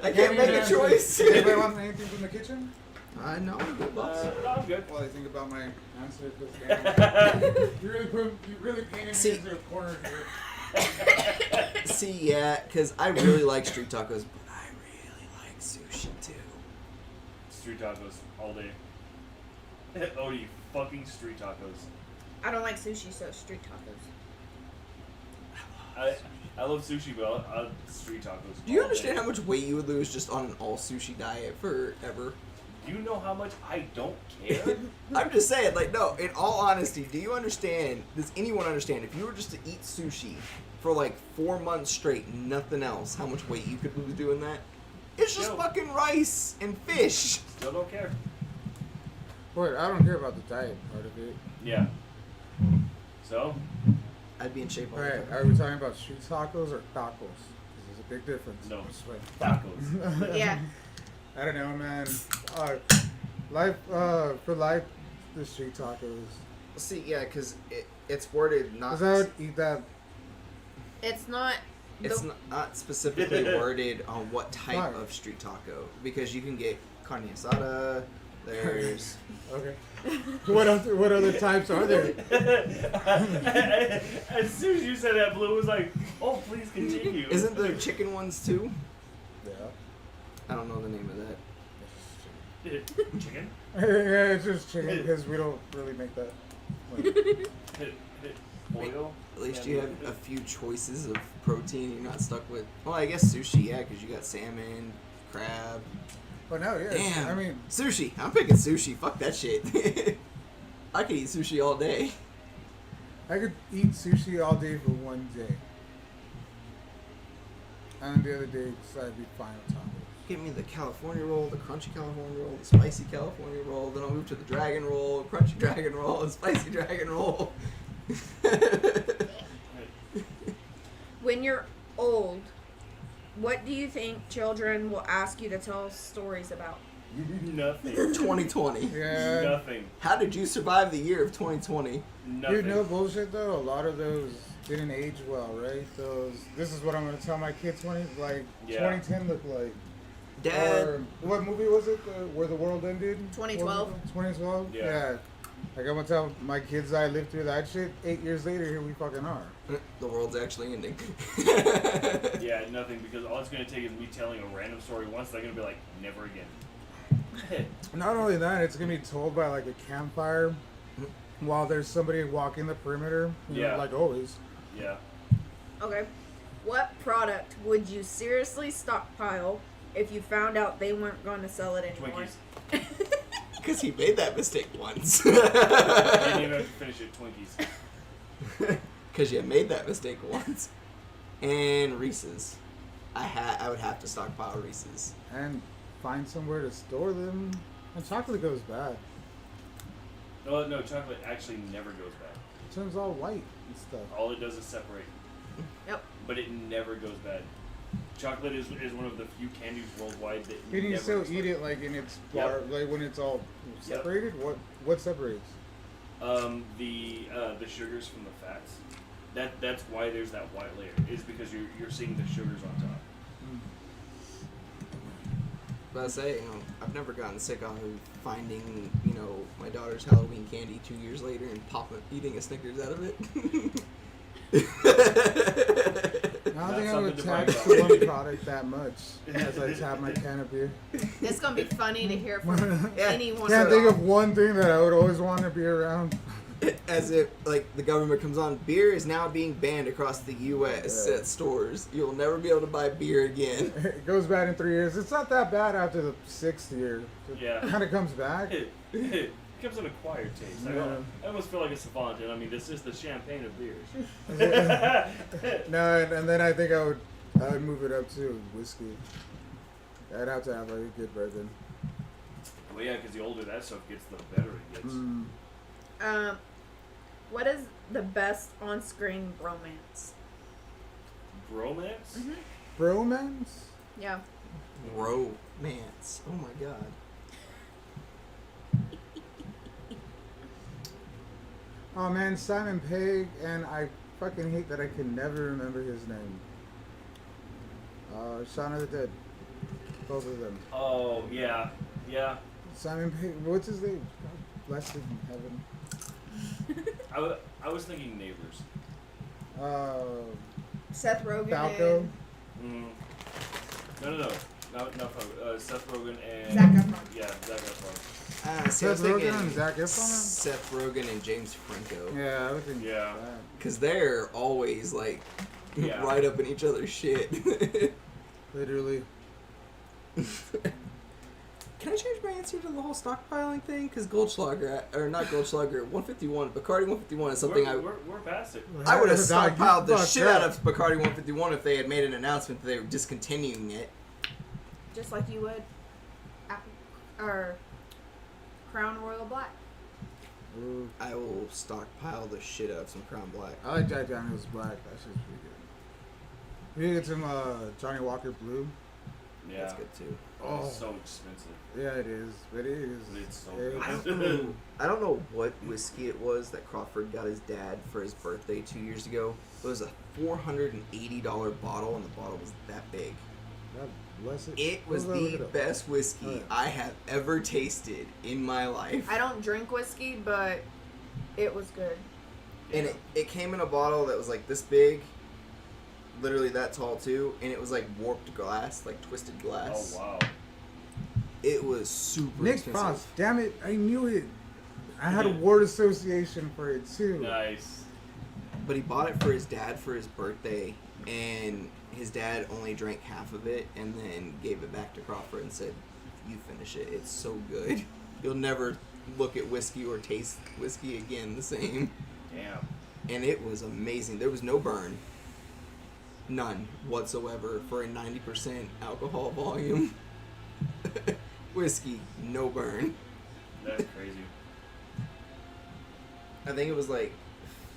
[SPEAKER 1] I can't make a choice.
[SPEAKER 3] Anybody want anything from the kitchen?
[SPEAKER 1] No, I'm good, boss.
[SPEAKER 4] No, I'm good.
[SPEAKER 3] While I think about my answer to this game. You really painted
[SPEAKER 1] See-
[SPEAKER 3] me into a corner here.
[SPEAKER 1] See, yeah, because I really like street tacos, but I really like sushi too.
[SPEAKER 4] Street tacos all day. Oh, you fucking street tacos.
[SPEAKER 2] I don't like sushi, so street tacos.
[SPEAKER 4] I love sushi, but I'll street tacos.
[SPEAKER 1] Do you
[SPEAKER 4] all
[SPEAKER 1] understand
[SPEAKER 4] day.
[SPEAKER 1] how much weight you would lose just on an all sushi diet forever?
[SPEAKER 4] Do you know how much I don't care?
[SPEAKER 1] I'm just saying, like, no, in all honesty, do you understand, does anyone understand, if you were just to eat sushi for like 4 months straight, nothing else, how much weight you could lose doing that? It's just
[SPEAKER 4] Yo.
[SPEAKER 1] fucking rice and fish.
[SPEAKER 4] Still don't care.
[SPEAKER 3] Wait, I don't care about the diet part of it.
[SPEAKER 4] Yeah. So,
[SPEAKER 1] I'd be in shape all the
[SPEAKER 3] Alright,
[SPEAKER 1] time.
[SPEAKER 3] are we talking about street tacos or tacos? 'Cause there's a big difference.
[SPEAKER 4] No.
[SPEAKER 3] I swear.
[SPEAKER 4] tacos.
[SPEAKER 2] Yeah.
[SPEAKER 3] I don't know, man. For life, the street tacos.
[SPEAKER 1] See, yeah, because it's worded not...
[SPEAKER 3] Cause I would eat that.
[SPEAKER 2] It's not.
[SPEAKER 1] It's not specifically worded on what type
[SPEAKER 3] Why?
[SPEAKER 1] of street taco, because you can get carne asada. There's
[SPEAKER 3] Okay. What other types are there?
[SPEAKER 4] As soon as you said that, Blue was like, "Oh, please continue."
[SPEAKER 1] isn't there chicken ones too?
[SPEAKER 3] Yeah.
[SPEAKER 1] I don't know the name of that.
[SPEAKER 4] Chicken?
[SPEAKER 3] Yeah, it's just chicken because we don't really make that. Like,
[SPEAKER 4] Oil?
[SPEAKER 1] At least you have a few choices of protein. You're not stuck with. Well, I guess sushi, yeah, because you got salmon, crab.
[SPEAKER 3] but no, yeah.
[SPEAKER 1] Damn.
[SPEAKER 3] I mean,
[SPEAKER 1] Sushi. I'm picking sushi. Fuck that shit. I could eat sushi all day.
[SPEAKER 3] I could eat sushi all day for one day. And the other day, I'd be fine with tacos.
[SPEAKER 1] Give me the California roll, the crunchy California roll, the spicy California roll. Then I'll move to the dragon roll, crunchy dragon roll, and spicy dragon roll.
[SPEAKER 2] When you're old, what do you think children will ask you to tell stories about?
[SPEAKER 4] Nothing.
[SPEAKER 1] 2020.
[SPEAKER 3] Yeah.
[SPEAKER 4] Nothing.
[SPEAKER 1] How did you survive the year of 2020?
[SPEAKER 4] Nothing.
[SPEAKER 3] Dude, no bullshit though. A lot of those didn't age well, right? This is what I'm gonna tell my kids
[SPEAKER 4] Yeah.
[SPEAKER 3] 2010 looked like.
[SPEAKER 1] Dad,
[SPEAKER 3] Or what movie was it? Where the world ended?
[SPEAKER 2] 2012.
[SPEAKER 3] 2012.
[SPEAKER 4] Yeah.
[SPEAKER 3] Like I'm gonna tell my kids I lived through that shit. 8 years later, here we fucking are.
[SPEAKER 1] the world's actually ending.
[SPEAKER 4] Yeah, nothing, because all it's going to take is me telling a random story once. They're going to be like, never again.
[SPEAKER 3] Not only that, it's gonna be told by like a campfire while there's somebody walking the perimeter. You know,
[SPEAKER 4] Yeah.
[SPEAKER 3] like always.
[SPEAKER 4] Yeah.
[SPEAKER 2] Okay. What product would you seriously stockpile if you found out they weren't going to sell it anymore?
[SPEAKER 4] Twinkies.
[SPEAKER 1] Because he made that mistake once.
[SPEAKER 4] I didn't even have to finish it. Twinkies.
[SPEAKER 1] Because you made that mistake once. And Reese's. I would have to stockpile Reese's.
[SPEAKER 3] And find somewhere to store them. And chocolate goes bad.
[SPEAKER 4] No, chocolate actually never goes bad.
[SPEAKER 3] It turns all white and stuff.
[SPEAKER 4] All it does is separate.
[SPEAKER 2] Yep.
[SPEAKER 4] But it never goes bad. Chocolate is one of the few candies worldwide that
[SPEAKER 3] Can you
[SPEAKER 4] never
[SPEAKER 3] still
[SPEAKER 4] goes
[SPEAKER 3] eat
[SPEAKER 4] bad.
[SPEAKER 3] it like in its
[SPEAKER 4] Yep.
[SPEAKER 3] bar, like when it's all
[SPEAKER 4] Yep.
[SPEAKER 3] separated? What separates?
[SPEAKER 4] The sugars from the fats. That's why there's that white layer. Is because you're seeing the sugars on top.
[SPEAKER 1] But I say, I've never gotten sick of finding, my daughter's Halloween candy 2 years later and eating a Snickers out of it.
[SPEAKER 3] I don't think I would
[SPEAKER 4] something to brag
[SPEAKER 3] tax
[SPEAKER 4] about.
[SPEAKER 3] one product that much as I tap my can of beer.
[SPEAKER 2] It's going to be funny to hear from anyone.
[SPEAKER 3] Can't think of one thing that I would always want to be around.
[SPEAKER 1] As if, the government comes on, beer is now being banned across the U.S.
[SPEAKER 3] Yeah.
[SPEAKER 1] at stores. You'll never be able to buy beer again.
[SPEAKER 3] It goes bad in 3 years. It's not that bad after the 6th year. It
[SPEAKER 4] Yeah.
[SPEAKER 3] kind of comes back.
[SPEAKER 4] It becomes an acquired taste.
[SPEAKER 3] Yeah.
[SPEAKER 4] I almost feel like a savant, and I mean, this is the champagne of beers.
[SPEAKER 3] No, and then I think I would move it up to whiskey. I'd have to have a good bourbon.
[SPEAKER 4] Well, yeah, because the older that stuff gets, the better it gets.
[SPEAKER 2] What is the best on-screen romance?
[SPEAKER 4] Bromance?
[SPEAKER 3] Bromance?
[SPEAKER 2] Yeah.
[SPEAKER 1] Romance. Oh my god.
[SPEAKER 3] Oh man, Simon Pegg, and I fucking hate that I can never remember his name. Shaun of the Dead. Both of them.
[SPEAKER 4] Oh, yeah. Yeah.
[SPEAKER 3] Simon Pegg, what's his name? God bless him in heaven.
[SPEAKER 4] I was thinking Neighbors.
[SPEAKER 2] Seth Rogen.
[SPEAKER 3] Falco.
[SPEAKER 4] No. Not Seth Rogen and...
[SPEAKER 2] Zac Efron.
[SPEAKER 4] Yeah, Zac Efron.
[SPEAKER 3] Seth Rogen and Zac Efron?
[SPEAKER 1] Seth Rogen and James Franco.
[SPEAKER 3] Yeah, I would think
[SPEAKER 4] Yeah.
[SPEAKER 3] that.
[SPEAKER 1] Because they're always,
[SPEAKER 4] Yeah.
[SPEAKER 1] right up in each other's shit.
[SPEAKER 3] Literally.
[SPEAKER 1] Can I change my answer to the whole stockpiling thing? Because Goldschlager, or not Goldschlager, 151, Bacardi 151 is something
[SPEAKER 4] We're past it.
[SPEAKER 1] I would have
[SPEAKER 3] Dog, you
[SPEAKER 1] stockpiled the
[SPEAKER 3] fucked
[SPEAKER 1] shit
[SPEAKER 3] up.
[SPEAKER 1] out of Bacardi 151 if they had made an announcement that they were discontinuing it.
[SPEAKER 2] Just like you would or Crown Royal Black.
[SPEAKER 3] Ooh.
[SPEAKER 1] I will stockpile the shit out of some Crown Black.
[SPEAKER 3] I like Jack Daniels Black. That shit's pretty good. We get some Johnny Walker Blue.
[SPEAKER 4] Yeah.
[SPEAKER 1] That's good too.
[SPEAKER 4] Oh,
[SPEAKER 3] Oh.
[SPEAKER 4] it's so expensive.
[SPEAKER 3] Yeah, it is. It is.
[SPEAKER 4] It's so
[SPEAKER 3] Yeah.
[SPEAKER 4] good.
[SPEAKER 1] I don't know what whiskey it was that Crawford got his dad for his birthday 2 years ago. It was a $480 bottle, and the bottle was that big.
[SPEAKER 3] God bless it.
[SPEAKER 1] It was
[SPEAKER 3] Look
[SPEAKER 1] the
[SPEAKER 3] it up.
[SPEAKER 1] best whiskey
[SPEAKER 3] Oh, yeah.
[SPEAKER 1] I have ever tasted in my life.
[SPEAKER 2] I don't drink whiskey, but it was good.
[SPEAKER 1] And it came in a bottle that was like this big, literally that tall too, and it was like warped glass, like twisted glass.
[SPEAKER 4] Oh, wow.
[SPEAKER 1] It was super
[SPEAKER 3] Nick
[SPEAKER 1] expensive.
[SPEAKER 3] Frost. Damn it! I knew it. I had a
[SPEAKER 4] Yeah.
[SPEAKER 3] word association for it too.
[SPEAKER 4] Nice.
[SPEAKER 1] But he bought it for his dad for his birthday, and his dad only drank half of it and then gave it back to Crawford and said, "You finish it. It's so good. You'll never look at whiskey or taste whiskey again the same."
[SPEAKER 4] Damn.
[SPEAKER 1] And it was amazing. There was no burn. None whatsoever for a 90% alcohol volume. Whiskey, no burn.
[SPEAKER 4] That's crazy.
[SPEAKER 1] I think it was like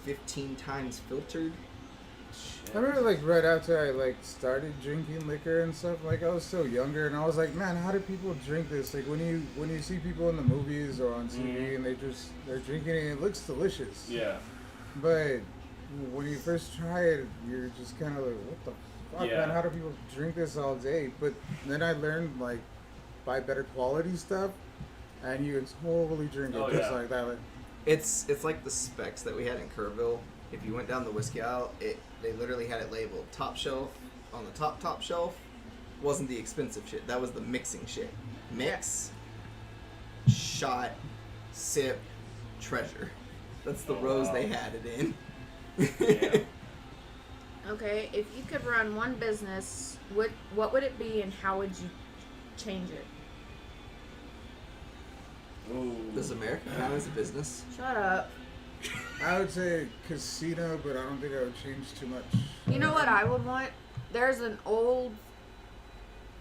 [SPEAKER 1] 15 times filtered.
[SPEAKER 3] I remember right after I started drinking liquor and stuff, I was so younger and I was like, man, how do people drink this? Like when you see people in the movies or on TV and they're drinking it, it looks delicious.
[SPEAKER 4] Yeah.
[SPEAKER 3] But when you first try it, you're just kind of like, what the fuck,
[SPEAKER 4] Yeah.
[SPEAKER 3] man? How do people drink this all day? But then I learned, like, buy better quality stuff, and you can totally drink it
[SPEAKER 4] Oh,
[SPEAKER 3] just
[SPEAKER 4] yeah.
[SPEAKER 3] like that. Like,
[SPEAKER 1] It's like the specs that we had in Kerrville. If you went down the whiskey aisle, they literally had it labeled top shelf. On the top shelf wasn't the expensive shit. That was the mixing shit. Mix, shot, sip, treasure. That's the
[SPEAKER 4] Oh,
[SPEAKER 1] rows
[SPEAKER 4] wow.
[SPEAKER 1] they had it in.
[SPEAKER 4] Yeah.
[SPEAKER 2] Okay, if you could run one business, what would it be and how would you change it?
[SPEAKER 4] Ooh.
[SPEAKER 1] Does America count as a business?
[SPEAKER 2] Shut up.
[SPEAKER 3] I would say casino, but I don't think I would change too much.
[SPEAKER 2] You know what I would want? There's an old,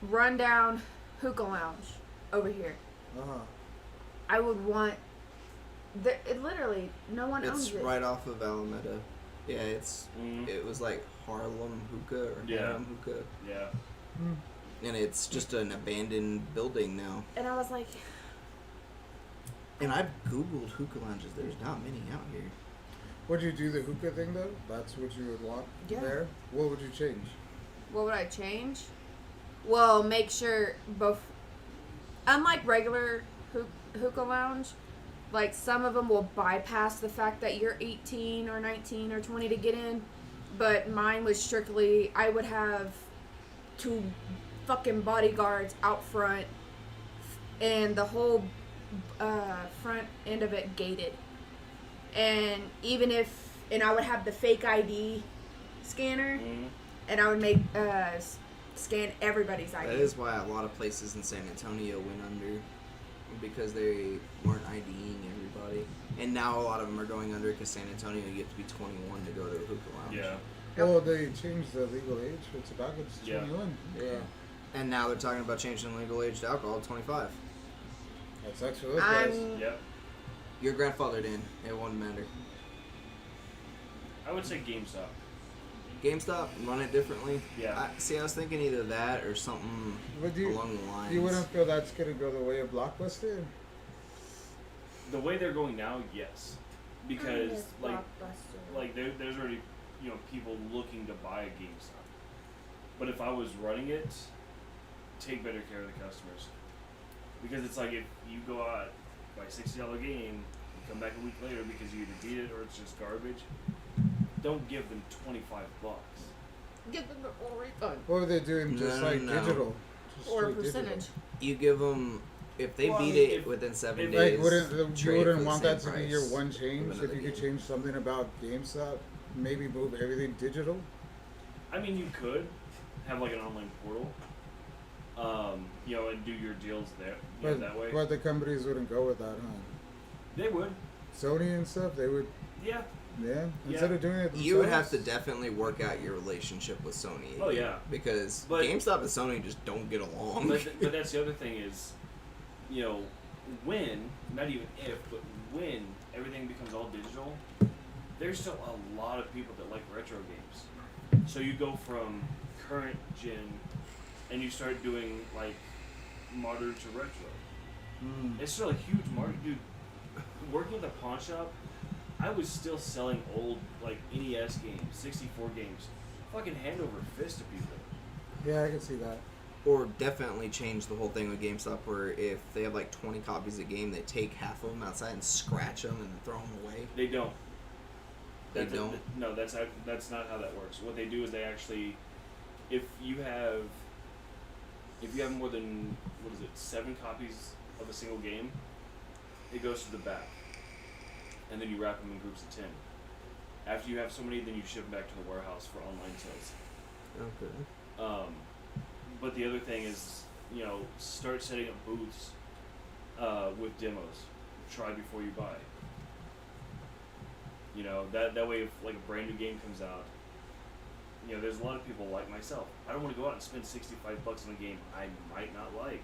[SPEAKER 2] rundown hookah lounge over here.
[SPEAKER 3] Uh-huh.
[SPEAKER 2] I would want. It literally, no one owns
[SPEAKER 1] It's
[SPEAKER 2] it.
[SPEAKER 1] right off of Alameda. Yeah,
[SPEAKER 4] Mm.
[SPEAKER 1] it was like Harlem Hookah or
[SPEAKER 4] Yeah.
[SPEAKER 1] Harlem Hookah.
[SPEAKER 4] Yeah.
[SPEAKER 1] And it's just an abandoned building now.
[SPEAKER 2] And I was like,
[SPEAKER 1] And I've Googled hookah lounges. There's not many out here.
[SPEAKER 3] Would you do the hookah thing, though? That's what you would want
[SPEAKER 2] Yeah.
[SPEAKER 3] there? What would you change?
[SPEAKER 2] what would I change? Well, make sure both. Unlike regular hookah lounge, like some of them will bypass the fact that you're 18 or 19 or 20 to get in, but mine was strictly I would have 2 fucking bodyguards out front, and the whole front end of it gated. And even if, and I would have the fake ID scanner,
[SPEAKER 4] Mm.
[SPEAKER 2] and I would make scan everybody's ID.
[SPEAKER 1] That is why a lot of places in San Antonio went under, because they weren't IDing everybody. And now a lot of them are going under because San Antonio, you have to be 21 to go to a hookah lounge.
[SPEAKER 4] Yeah.
[SPEAKER 3] Well, they changed the legal age for tobacco to
[SPEAKER 4] Yeah.
[SPEAKER 3] 21. Yeah.
[SPEAKER 1] And now they're talking about changing the legal age to alcohol to 25.
[SPEAKER 3] That sucks for those guys.
[SPEAKER 4] Yep.
[SPEAKER 1] Your grandfathered in. It won't matter.
[SPEAKER 4] I would say GameStop.
[SPEAKER 1] GameStop, run it differently.
[SPEAKER 4] Yeah.
[SPEAKER 1] I was thinking either that or something
[SPEAKER 3] But do you,
[SPEAKER 1] along the lines.
[SPEAKER 3] you wouldn't feel that's going to go the way of Blockbuster?
[SPEAKER 4] The way they're going now, yes, because like there's already people looking to buy a GameStop. But if I was running it, take better care of the customers, because it's like if you go out buy $60 game, you come back a week later because you either beat it or it's just garbage. Don't give them $25.
[SPEAKER 2] Give them the full refund.
[SPEAKER 3] What are they doing? Just
[SPEAKER 1] No,
[SPEAKER 3] like
[SPEAKER 1] no.
[SPEAKER 3] digital? Just
[SPEAKER 2] Or a
[SPEAKER 3] straight digital.
[SPEAKER 2] percentage.
[SPEAKER 1] You give them, if they
[SPEAKER 4] Well, I
[SPEAKER 1] beat
[SPEAKER 4] mean,
[SPEAKER 1] it
[SPEAKER 4] if-
[SPEAKER 1] within 7
[SPEAKER 4] if-
[SPEAKER 1] days.
[SPEAKER 3] Like, you
[SPEAKER 1] trade
[SPEAKER 3] wouldn't
[SPEAKER 1] for the
[SPEAKER 3] want
[SPEAKER 1] same
[SPEAKER 3] that to be your
[SPEAKER 1] price
[SPEAKER 3] one
[SPEAKER 1] of
[SPEAKER 3] change? If
[SPEAKER 1] another
[SPEAKER 3] you could
[SPEAKER 1] game.
[SPEAKER 3] change something about GameStop, maybe move everything digital?
[SPEAKER 4] I mean, you could have like an online portal, and do your deals there,
[SPEAKER 3] But,
[SPEAKER 4] that way.
[SPEAKER 3] but the companies wouldn't go with that, huh?
[SPEAKER 4] They would,
[SPEAKER 3] Sony and stuff, they would,
[SPEAKER 4] yeah.
[SPEAKER 3] yeah? Instead of doing it themselves?
[SPEAKER 1] You would have to definitely work out your relationship with Sony.
[SPEAKER 4] Oh, yeah.
[SPEAKER 1] Because
[SPEAKER 4] But-
[SPEAKER 1] GameStop and Sony just don't get along.
[SPEAKER 4] But that's the other thing is, when, not even if, but when everything becomes all digital, there's still a lot of people that like retro games. So you go from current gen and you start doing like modern to retro.
[SPEAKER 3] Mm.
[SPEAKER 4] It's still a huge market, dude. Working at the pawn shop, I was still selling old like NES games, 64 games, fucking hand over fist to people.
[SPEAKER 3] Yeah, I can see that.
[SPEAKER 1] Or definitely change the whole thing with GameStop, where if they have like 20 copies of a game, they take half of them outside and scratch them and then throw them away.
[SPEAKER 4] They don't.
[SPEAKER 1] They don't?
[SPEAKER 4] No, that's not how that works. What they do is they actually, if you have more than 7 copies of a single game, it goes to the back, and then you wrap them in groups of 10. After you have so many, then you ship them back to the warehouse for online sales.
[SPEAKER 1] Okay.
[SPEAKER 4] But the other thing is, start setting up booths with demos. Try before you buy. That way if like a brand new game comes out, there's a lot of people like myself. I don't want to go out and spend $65 on a game I might not like.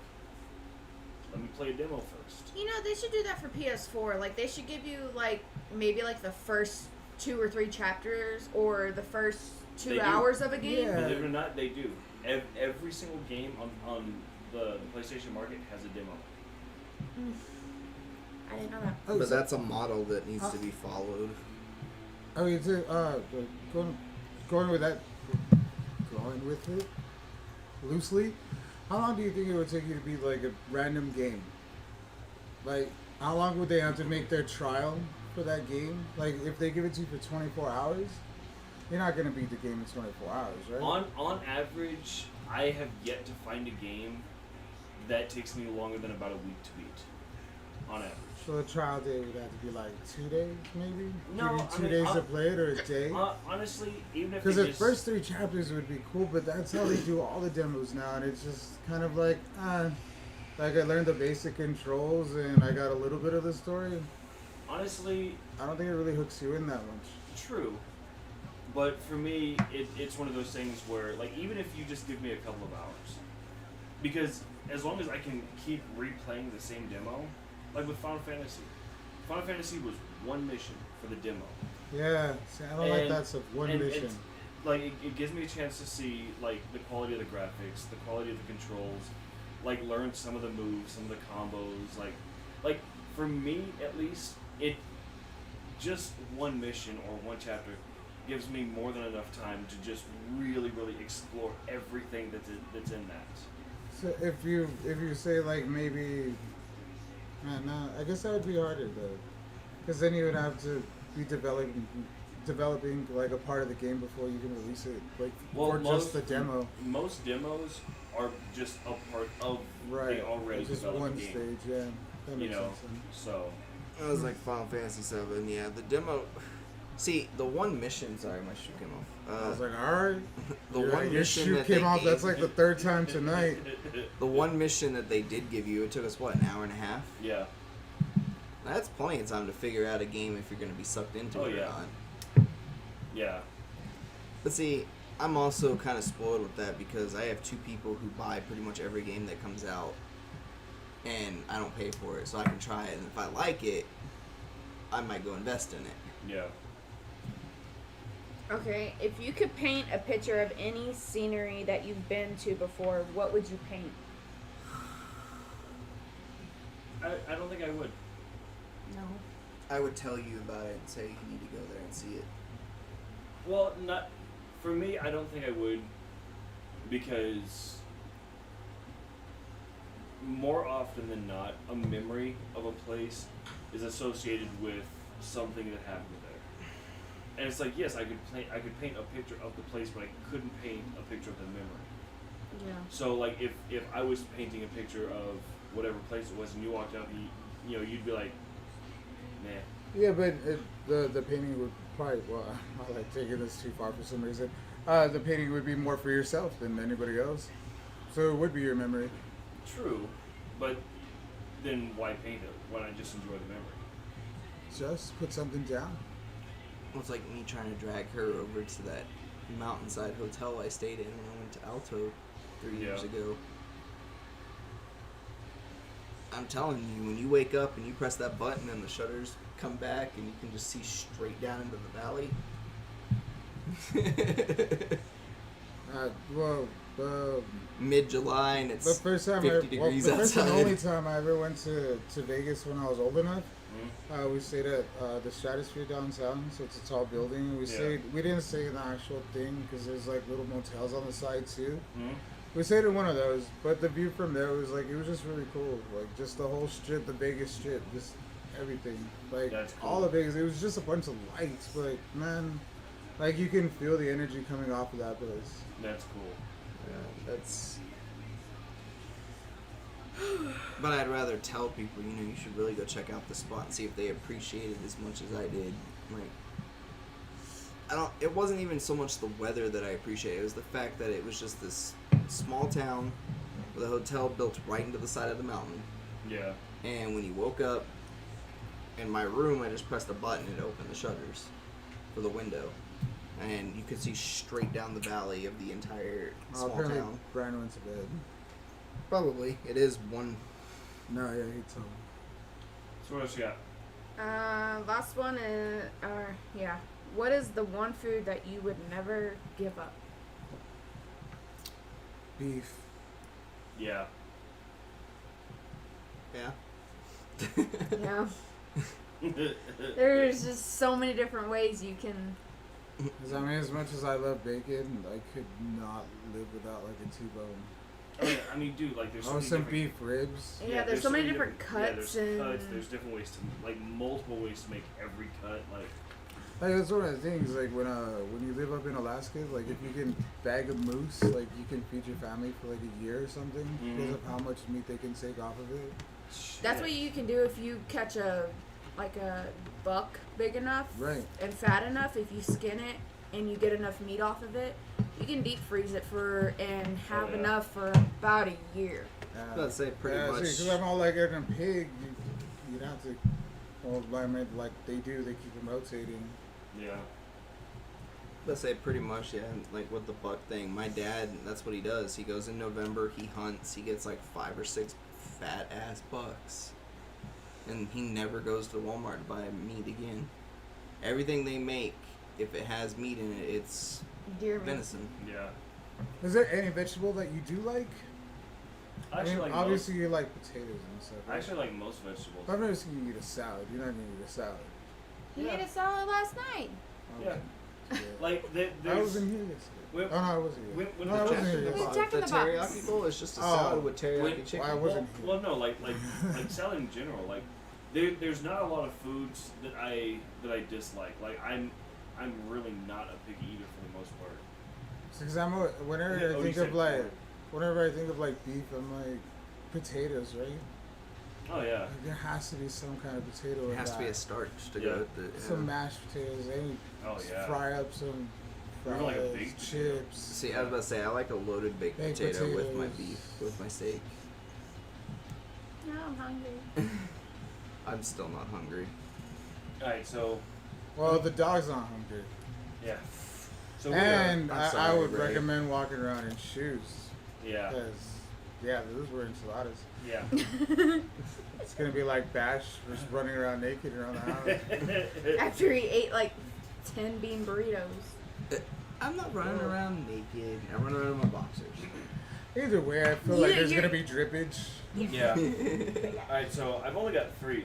[SPEAKER 4] Let me play a demo first.
[SPEAKER 2] They should do that for PS4. Like, they should give you, like, maybe, like, the first 2 or 3 chapters or the first 2
[SPEAKER 4] They do.
[SPEAKER 2] hours of a game.
[SPEAKER 3] Yeah.
[SPEAKER 4] Believe it or not, they do. Every single game on the PlayStation Market has a demo.
[SPEAKER 2] I didn't know that.
[SPEAKER 3] Oh,
[SPEAKER 1] But
[SPEAKER 3] so-
[SPEAKER 1] that's a model that needs to be followed.
[SPEAKER 3] I mean, going, going with that, going with it loosely. How long do you think it would take you to beat like a random game? Like, how long would they have to make their trial for that game? Like, if they give it to you for 24 hours, you're not gonna beat the game in 24 hours, right?
[SPEAKER 4] On average, I have yet to find a game that takes me longer than about a week to beat. On average.
[SPEAKER 3] So a trial day would have to be like 2 days, maybe.
[SPEAKER 4] No,
[SPEAKER 3] Give you
[SPEAKER 4] I
[SPEAKER 3] 2
[SPEAKER 4] mean,
[SPEAKER 3] days to play it, or a day.
[SPEAKER 4] Honestly, even if
[SPEAKER 3] Because
[SPEAKER 4] they
[SPEAKER 3] the
[SPEAKER 4] just,
[SPEAKER 3] first 3 chapters would be cool, but that's how they do all the demos now, and it's just kind of like I learned the basic controls and I got a little bit of the story.
[SPEAKER 4] honestly,
[SPEAKER 3] I don't think it really hooks you in that much.
[SPEAKER 4] true. But for me, it's one of those things where, like, even if you just give me a couple of hours, because as long as I can keep replaying the same demo, like with Final Fantasy was one mission for the demo.
[SPEAKER 3] Yeah, see, I don't like that stuff. One
[SPEAKER 4] and
[SPEAKER 3] mission.
[SPEAKER 4] it's- Like, it gives me a chance to see, like, the quality of the graphics, the quality of the controls, like, learn some of the moves, some of the combos, like, for me, at least, it, just one mission or one chapter gives me more than enough time to just really, really explore everything that's in that.
[SPEAKER 3] So if you say like maybe, no, I guess that would be harder though, because then you would have to be developing like a part of the game before you can release it, like for just the demo.
[SPEAKER 4] Most demos are just a part of
[SPEAKER 3] Right.
[SPEAKER 4] the already
[SPEAKER 3] Just
[SPEAKER 4] developed
[SPEAKER 3] one
[SPEAKER 4] game.
[SPEAKER 3] stage, yeah. That
[SPEAKER 4] You
[SPEAKER 3] makes
[SPEAKER 4] know,
[SPEAKER 3] sense.
[SPEAKER 4] so
[SPEAKER 1] It was like Final Fantasy 7. Yeah, the demo. See, the one mission. Sorry, my shoe came off.
[SPEAKER 3] I was like, all right.
[SPEAKER 1] the
[SPEAKER 3] Your-
[SPEAKER 1] one
[SPEAKER 3] your
[SPEAKER 1] mission
[SPEAKER 3] shoe
[SPEAKER 1] that
[SPEAKER 3] came
[SPEAKER 1] they
[SPEAKER 3] off.
[SPEAKER 1] gave,
[SPEAKER 3] That's like the 3rd time tonight.
[SPEAKER 1] the one mission that they did give you. It took us what, an hour and a half.
[SPEAKER 4] yeah.
[SPEAKER 1] That's plenty of time to figure out a game if you're going to be sucked into
[SPEAKER 4] Oh,
[SPEAKER 1] it
[SPEAKER 4] yeah.
[SPEAKER 1] or not.
[SPEAKER 4] Yeah.
[SPEAKER 1] But see, I'm also kind of spoiled with that because I have 2 people who buy pretty much every game that comes out, and I don't pay for it, so I can try it, and if I like it, I might go invest in it.
[SPEAKER 4] Yeah.
[SPEAKER 2] Okay, if you could paint a picture of any scenery that you've been to before, what would you paint?
[SPEAKER 4] I don't think I would.
[SPEAKER 2] No.
[SPEAKER 1] I would tell you about it and say you need to go there and see it.
[SPEAKER 4] Well, not for me. I don't think I would, because more often than not, a memory of a place is associated with something that happened there. And it's like, yes, I could paint a picture of the place, but I couldn't paint a picture of the memory.
[SPEAKER 2] Yeah.
[SPEAKER 4] So, like, if I was painting a picture of whatever place it was, and you walked up, you'd be like, nah.
[SPEAKER 3] Yeah, but the painting would probably, well, I like taking this too far for some reason. The painting would be more for yourself than anybody else. So it would be your memory.
[SPEAKER 4] True, but then why paint it? Why not just enjoy the memory?
[SPEAKER 3] Just put something down.
[SPEAKER 1] Well, it's like me trying to drag her over to that mountainside hotel I stayed in when I went to Alto 3 years
[SPEAKER 4] Yeah.
[SPEAKER 1] ago. I'm telling you, when you wake up and you press that button and the shutters come back and you can just see straight down into the valley.
[SPEAKER 3] Well,
[SPEAKER 1] Mid-July and it's
[SPEAKER 3] the first time
[SPEAKER 1] 50 degrees
[SPEAKER 3] the first and
[SPEAKER 1] outside.
[SPEAKER 3] only time I ever went to Vegas when I was old enough,
[SPEAKER 4] Mm-hmm.
[SPEAKER 3] we stayed at the Stratosphere downtown, so it's a tall building. We didn't stay in the actual thing because there's like little motels on the side too.
[SPEAKER 4] Mm-hmm.
[SPEAKER 3] We stayed in one of those, but the view from there was like, it was just really cool. Like just the whole strip, the Vegas strip, just everything. Like
[SPEAKER 4] That's cool.
[SPEAKER 3] all of Vegas, it was just a bunch of lights, but man, like you can feel the energy coming off of that place.
[SPEAKER 4] That's cool.
[SPEAKER 1] Yeah, that's. But I'd rather tell people, you should really go check out the spot and see if they appreciate it as much as I did. Like, it wasn't even so much the weather that I appreciated. It was the fact that it was just this small town with a hotel built right into the side of the mountain.
[SPEAKER 4] Yeah.
[SPEAKER 1] And when you woke up in my room, I just pressed a button and it opened the shutters for the window. And you could see straight down the valley of the entire small
[SPEAKER 3] Apparently
[SPEAKER 1] town.
[SPEAKER 3] Brian went to bed.
[SPEAKER 1] Probably. It is one.
[SPEAKER 3] No, yeah, he told me.
[SPEAKER 4] So what else you got?
[SPEAKER 2] Last one is, yeah. What is the one food that you would never give up?
[SPEAKER 3] Beef.
[SPEAKER 4] Yeah.
[SPEAKER 1] Yeah.
[SPEAKER 2] Yeah. There's just so many different ways you can.
[SPEAKER 3] 'Cause, I mean, as much as I love bacon, I could not live without like a T-bone.
[SPEAKER 4] Oh, yeah, I mean, dude, like there's so
[SPEAKER 3] Oh,
[SPEAKER 4] many
[SPEAKER 3] some
[SPEAKER 4] different,
[SPEAKER 3] beef ribs.
[SPEAKER 2] Yeah, there's so many different
[SPEAKER 4] yeah,
[SPEAKER 2] cuts
[SPEAKER 4] there's
[SPEAKER 2] and.
[SPEAKER 4] cuts. There's different ways to like multiple ways to make every cut. Like
[SPEAKER 3] Like that's one of the things. Like when you live up in Alaska, like if you can bag a moose, like you can feed your family for like a year or something because of how much meat they can take off of it.
[SPEAKER 2] That's what you can do if you catch a buck big enough
[SPEAKER 3] Right.
[SPEAKER 2] and fat enough. If you skin it and you get enough meat off of it, you can deep freeze it and have
[SPEAKER 4] yeah.
[SPEAKER 2] enough for about a year.
[SPEAKER 1] I'd say pretty much.
[SPEAKER 3] Because I'm all like in a pig, you'd have to. Well, I mean, like they do, they keep them rotating.
[SPEAKER 4] yeah.
[SPEAKER 1] Let's say pretty much, yeah. Like with the buck thing, my dad, that's what he does. He goes in November, he hunts, he gets like 5 or 6 fat ass bucks, and he never goes to Walmart to buy meat again. Everything they make, if it has meat in it, it's
[SPEAKER 2] Deer meat.
[SPEAKER 1] venison.
[SPEAKER 4] Yeah.
[SPEAKER 3] Is there any vegetable that you do like?
[SPEAKER 4] I actually like
[SPEAKER 3] obviously you like potatoes and stuff.
[SPEAKER 4] I
[SPEAKER 3] Right?
[SPEAKER 4] actually like most vegetables.
[SPEAKER 3] I've never seen you eat a salad. You're not gonna eat a salad.
[SPEAKER 2] He
[SPEAKER 4] Yeah.
[SPEAKER 2] ate a salad last night.
[SPEAKER 4] Yeah.
[SPEAKER 3] Yeah.
[SPEAKER 4] Like
[SPEAKER 3] I
[SPEAKER 4] there's.
[SPEAKER 3] wasn't here yesterday.
[SPEAKER 4] When-
[SPEAKER 3] Oh no, I wasn't here.
[SPEAKER 4] when
[SPEAKER 3] No, I
[SPEAKER 4] the
[SPEAKER 3] wasn't
[SPEAKER 4] Jack
[SPEAKER 3] here
[SPEAKER 4] in the
[SPEAKER 3] yesterday.
[SPEAKER 2] Box. Jack in
[SPEAKER 1] The
[SPEAKER 2] the Box.
[SPEAKER 1] teriyaki bowl is just a
[SPEAKER 3] Oh.
[SPEAKER 1] salad with teriyaki
[SPEAKER 4] When-
[SPEAKER 1] chicken.
[SPEAKER 3] Well, I wasn't here.
[SPEAKER 4] Well, no, like salad in general. Like there's not a lot of foods that I dislike. Like I'm really not a picky eater for the most part.
[SPEAKER 3] Because whenever
[SPEAKER 4] Oh,
[SPEAKER 3] I
[SPEAKER 4] you
[SPEAKER 3] think
[SPEAKER 4] said
[SPEAKER 3] of like,
[SPEAKER 4] pork.
[SPEAKER 3] whenever I think of like beef, I'm like potatoes, right?
[SPEAKER 4] Oh yeah.
[SPEAKER 3] Like, there has to be some kind of potato.
[SPEAKER 1] It
[SPEAKER 3] in
[SPEAKER 1] has to be
[SPEAKER 3] that.
[SPEAKER 1] a starch to
[SPEAKER 4] Yeah.
[SPEAKER 1] go with it. Yeah.
[SPEAKER 3] Some mashed potatoes. Any
[SPEAKER 4] Oh yeah.
[SPEAKER 3] fry up some
[SPEAKER 4] Or like a
[SPEAKER 3] fries,
[SPEAKER 4] baked potato.
[SPEAKER 3] chips.
[SPEAKER 1] See, I was about to say I like a loaded baked
[SPEAKER 3] Baked
[SPEAKER 1] potato with my
[SPEAKER 3] potatoes.
[SPEAKER 1] beef, with my steak.
[SPEAKER 2] No, I'm hungry.
[SPEAKER 1] I'm still not hungry.
[SPEAKER 4] All right. So
[SPEAKER 3] Well, the dog's not hungry.
[SPEAKER 4] yeah. So
[SPEAKER 3] And
[SPEAKER 1] I'm
[SPEAKER 3] I
[SPEAKER 1] sorry,
[SPEAKER 3] would
[SPEAKER 1] Ray.
[SPEAKER 3] recommend walking around in shoes.
[SPEAKER 4] yeah.
[SPEAKER 3] Because, yeah, those were enchiladas.
[SPEAKER 4] Yeah.
[SPEAKER 3] It's going to be like Bash just running around naked around the house.
[SPEAKER 2] After he ate like 10 bean burritos.
[SPEAKER 1] I'm not running around naked. I'm running around in my boxers.
[SPEAKER 3] Either way, I feel like
[SPEAKER 2] Yeah,
[SPEAKER 3] there's
[SPEAKER 2] you're-
[SPEAKER 3] going to be drippage.
[SPEAKER 4] Yeah. All right. So I've only got 3.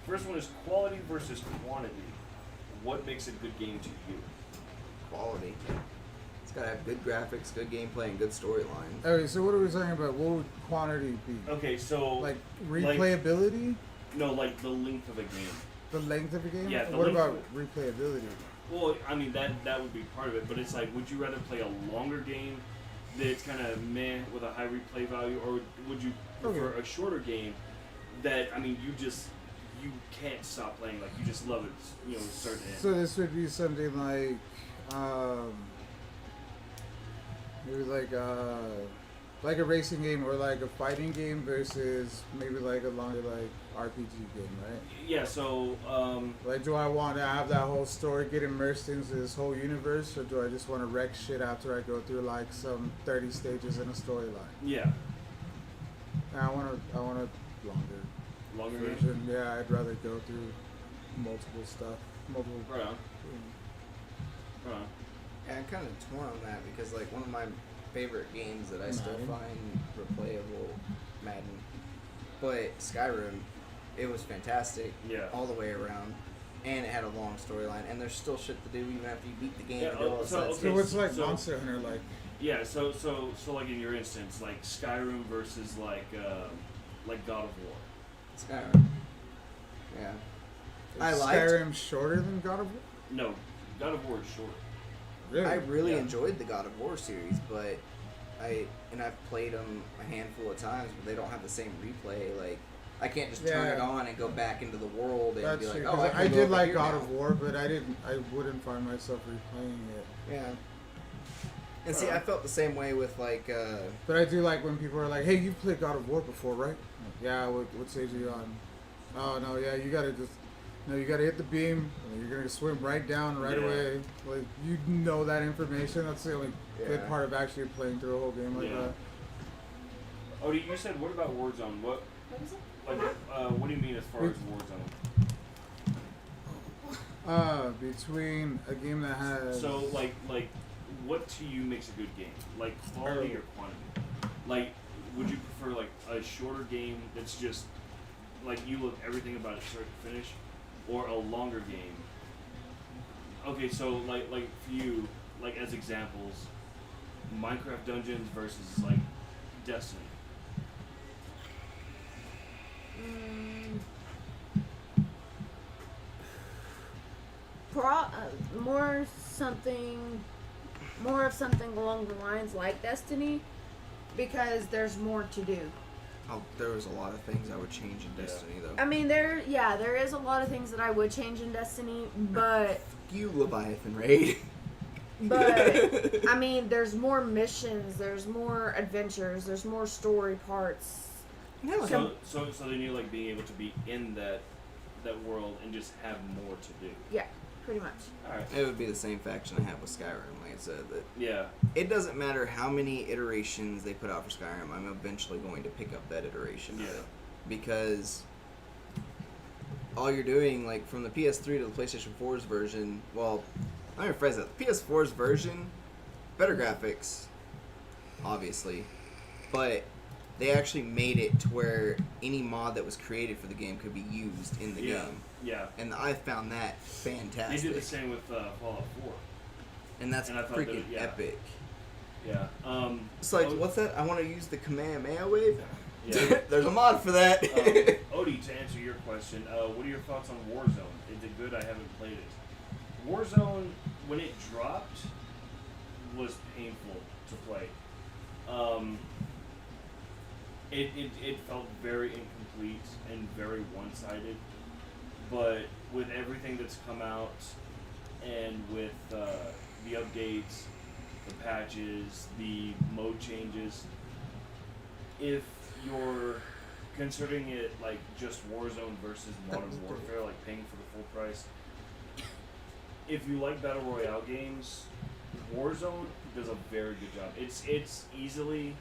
[SPEAKER 4] First one is quality versus quantity. What makes a good game to you?
[SPEAKER 1] Quality. It's gotta have good graphics, good gameplay, and good storyline.
[SPEAKER 3] Okay, so what are we talking about? What would quantity be?
[SPEAKER 4] Okay. So
[SPEAKER 3] Like replayability?
[SPEAKER 4] no, like the length of a game.
[SPEAKER 3] The length of a game?
[SPEAKER 4] Yeah, the
[SPEAKER 3] What
[SPEAKER 4] length
[SPEAKER 3] about
[SPEAKER 4] of
[SPEAKER 3] replayability?
[SPEAKER 4] Well, I mean that would be part of it, but it's like, would you rather play a longer game that's kind of meh with a high replay value, or would you prefer
[SPEAKER 3] Okay.
[SPEAKER 4] a shorter game that you can't stop playing, like you just love it, start to end.
[SPEAKER 3] So this would be something like, maybe like a racing game or like a fighting game versus maybe like a longer like RPG game, right?
[SPEAKER 4] Yeah. So
[SPEAKER 3] Like, do I want to have that whole story, get immersed into this whole universe, or do I just want to wreck shit after I go through like some 30 stages in a storyline?
[SPEAKER 4] yeah,
[SPEAKER 3] I want a longer
[SPEAKER 4] longer game.
[SPEAKER 3] version. Yeah, I'd rather go through multiple stuff, multiple.
[SPEAKER 4] Right on. Right on.
[SPEAKER 1] Yeah, I'm kind of torn on that because like one of my favorite games that I still
[SPEAKER 3] Madden.
[SPEAKER 1] find replayable, Madden, but Skyrim, it was fantastic
[SPEAKER 4] Yeah.
[SPEAKER 1] all the way around, and it had a long storyline, and there's still shit to do even after you beat the game.
[SPEAKER 4] Yeah,
[SPEAKER 1] and do all the
[SPEAKER 4] so-
[SPEAKER 1] side
[SPEAKER 4] okay,
[SPEAKER 3] So what's like
[SPEAKER 4] so-
[SPEAKER 3] Monster Hunter like?
[SPEAKER 4] Yeah. So like in your instance, like Skyrim versus like God of War.
[SPEAKER 1] Skyrim. Yeah. I
[SPEAKER 3] Is
[SPEAKER 1] liked-
[SPEAKER 3] Skyrim shorter than God of War?
[SPEAKER 4] No, God of War is short.
[SPEAKER 3] Really?
[SPEAKER 1] I really
[SPEAKER 4] Yeah.
[SPEAKER 1] enjoyed the God of War series, but I've played them a handful of times, but they don't have the same replay. Like, I can't just turn
[SPEAKER 3] Yeah.
[SPEAKER 1] it on and go back into the world and
[SPEAKER 3] That's
[SPEAKER 1] be like,
[SPEAKER 3] true.
[SPEAKER 1] oh,
[SPEAKER 3] 'cause
[SPEAKER 1] can
[SPEAKER 3] I
[SPEAKER 1] go
[SPEAKER 3] did
[SPEAKER 1] over
[SPEAKER 3] like
[SPEAKER 1] here
[SPEAKER 3] God
[SPEAKER 1] now.
[SPEAKER 3] of War, but I wouldn't find myself replaying it.
[SPEAKER 1] Yeah. And see, I felt the same way with like,
[SPEAKER 3] But I do like when people are like, "Hey, you've played God of War before, right?" Yeah. What stage are you on? Oh no, yeah, you gotta hit the beam, and you're gonna swim right down right
[SPEAKER 4] Yeah.
[SPEAKER 3] away. Like, you know that information. That's the only good
[SPEAKER 1] Yeah.
[SPEAKER 3] part of actually playing through a whole game like
[SPEAKER 4] Yeah.
[SPEAKER 3] that.
[SPEAKER 4] Oh, you said what about Warzone? What
[SPEAKER 2] What is it?
[SPEAKER 4] what do you mean as far as Warzone?
[SPEAKER 3] Between a game that has
[SPEAKER 4] So like what to you makes a good game? Like quality or quantity? Like would you prefer like a shorter game that's just like you look everything about it start to finish, or a longer game. Okay, so like for you, like as examples, Minecraft Dungeons versus like Destiny.
[SPEAKER 2] More of something along the lines like Destiny, because there's more to do.
[SPEAKER 1] Oh, there was a lot of things I would change in Destiny, though.
[SPEAKER 2] I mean, there is a lot of things that I would change in Destiny, but
[SPEAKER 1] You Leviathan Raid.
[SPEAKER 2] I mean, there's more missions, there's more adventures, there's more story parts.
[SPEAKER 1] No,
[SPEAKER 4] So then you're like being able to be in that world and just have more to do.
[SPEAKER 2] Yeah, pretty much.
[SPEAKER 4] All right.
[SPEAKER 1] it would be the same faction I have with Skyrim. Like I said, that
[SPEAKER 4] Yeah.
[SPEAKER 1] it doesn't matter how many iterations they put out for Skyrim. I'm eventually going to pick up that iteration.
[SPEAKER 4] Yeah.
[SPEAKER 1] Because all you're doing, like from the PS3 to the PlayStation 4's version, well, let me rephrase that. The PS4's version, better graphics, obviously, but they actually made it to where any mod that was created for the game could be used in the game.
[SPEAKER 4] Yeah.
[SPEAKER 1] And I found that
[SPEAKER 4] They
[SPEAKER 1] fantastic.
[SPEAKER 4] did the same with Fallout 4.
[SPEAKER 1] And that's
[SPEAKER 4] and I thought
[SPEAKER 1] freaking
[SPEAKER 4] that, yeah.
[SPEAKER 1] epic.
[SPEAKER 4] Yeah.
[SPEAKER 1] It's like, what's that? I want to use the Kamehameha wave?
[SPEAKER 4] Yeah.
[SPEAKER 1] There's a mod for that.
[SPEAKER 4] Odie, to answer your question, what are your thoughts on Warzone? Is it good? I haven't played it. Warzone, when it dropped, was painful to play. It felt very incomplete and very one-sided. But with everything that's come out, and with the updates, the patches, the mode changes, if you're considering it like just Warzone versus Modern Warfare, like paying for the full price, if you like Battle Royale games, Warzone does a very good job. It's easily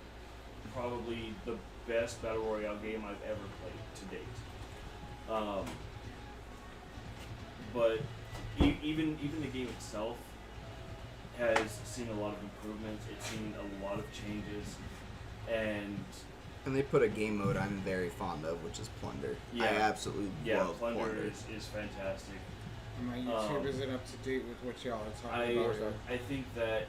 [SPEAKER 4] probably the best Battle Royale game I've ever played to date. But even the game itself has seen a lot of improvements. It's seen a lot of changes, and
[SPEAKER 1] they put a game mode I'm very fond of, which is Plunder.
[SPEAKER 4] Yeah.
[SPEAKER 1] I absolutely love
[SPEAKER 4] Plunder is fantastic.
[SPEAKER 3] My YouTube isn't up to date with what y'all are talking about.
[SPEAKER 4] I think that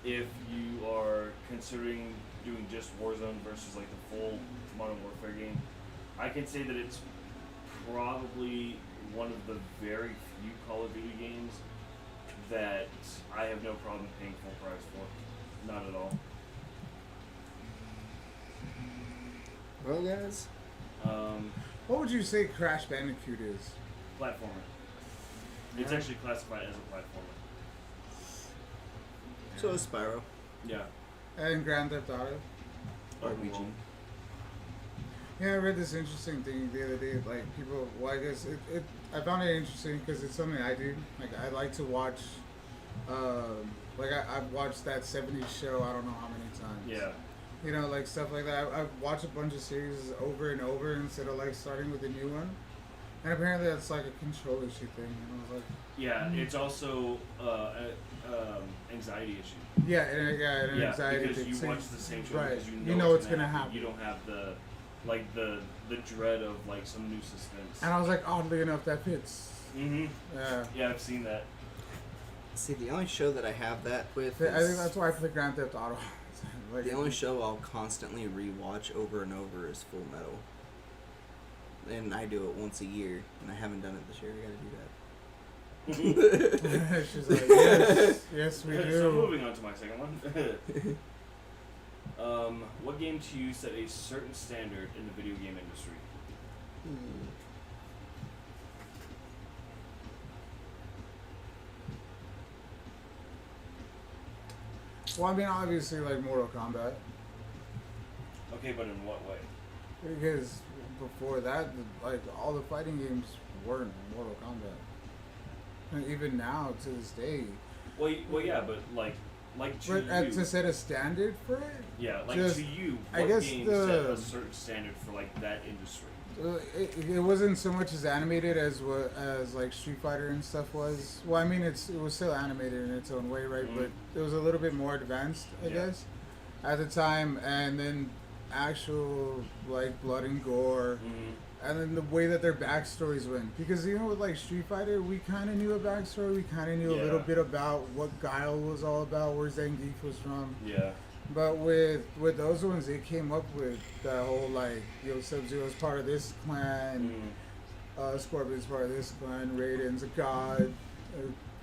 [SPEAKER 4] if you are considering doing just Warzone versus like the full Modern Warfare game, I can say that it's probably one of the very few Call of Duty games that I have no problem paying full price for. Not at all.
[SPEAKER 1] Well, guys,
[SPEAKER 3] What would you say Crash Bandicoot is?
[SPEAKER 4] Platformer. It's actually classified as a platformer.
[SPEAKER 1] so is Spyro.
[SPEAKER 4] Yeah.
[SPEAKER 3] And Grand Theft Auto?
[SPEAKER 1] RPG.
[SPEAKER 3] Yeah, I read this interesting thing the other day. Like people, well, I guess I found it interesting because it's something I do. Like I like to watch. I've watched that '70s show. I don't know how many times.
[SPEAKER 4] Yeah.
[SPEAKER 3] You know, like stuff like that. I've watched a bunch of series over and over instead of like starting with a new one. And apparently that's like a control issue thing. And I was like,
[SPEAKER 4] Yeah, it's also anxiety issue.
[SPEAKER 3] yeah, and anxiety
[SPEAKER 4] because
[SPEAKER 3] thing.
[SPEAKER 4] you
[SPEAKER 3] So
[SPEAKER 4] watch the same show
[SPEAKER 3] right.
[SPEAKER 4] because
[SPEAKER 3] You know it's gonna happen.
[SPEAKER 4] You don't have the dread of like some new suspense.
[SPEAKER 3] And I was like, oddly enough, that fits.
[SPEAKER 4] Mm-hmm.
[SPEAKER 3] Yeah.
[SPEAKER 4] Yeah, I've seen that.
[SPEAKER 1] See, the only show that I have that with
[SPEAKER 3] I think
[SPEAKER 1] is
[SPEAKER 3] that's why I picked Grand Theft Auto. Like,
[SPEAKER 1] the only show I'll constantly rewatch over and over is Full Metal. And I do it once a year, and I haven't done it this year. I gotta do that.
[SPEAKER 3] She's like, yes, we do.
[SPEAKER 4] So moving on to my second one. What game to you set a certain standard in the video game industry?
[SPEAKER 3] Well, I mean, obviously, like Mortal Kombat,
[SPEAKER 4] Okay, but in what way?
[SPEAKER 3] because before that, like all the fighting games weren't Mortal Kombat. And even now, to this day,
[SPEAKER 4] Well, yeah, but like to
[SPEAKER 3] but
[SPEAKER 4] you,
[SPEAKER 3] to set a standard for it,
[SPEAKER 4] yeah, like
[SPEAKER 3] just-
[SPEAKER 4] to you,
[SPEAKER 3] I
[SPEAKER 4] what
[SPEAKER 3] guess
[SPEAKER 4] game
[SPEAKER 3] the-
[SPEAKER 4] set a certain standard for like that industry?
[SPEAKER 3] it wasn't so much as animated as like Street Fighter and stuff was. Well, I mean, it was still animated in its own way, right?
[SPEAKER 4] Mhm.
[SPEAKER 3] But it was a little bit more advanced, I
[SPEAKER 4] Yeah.
[SPEAKER 3] guess, at the time. And then actual like blood and gore, and then the way that their backstories went. Because with like Street Fighter, we kind of knew a backstory. We kind of knew a little bit about what Guile was all about, where Zangief was from.
[SPEAKER 4] Yeah.
[SPEAKER 3] But with those ones, they came up with that whole like, Sub-Zero's part of this clan, Scorpion's part of this clan, Raiden's a god,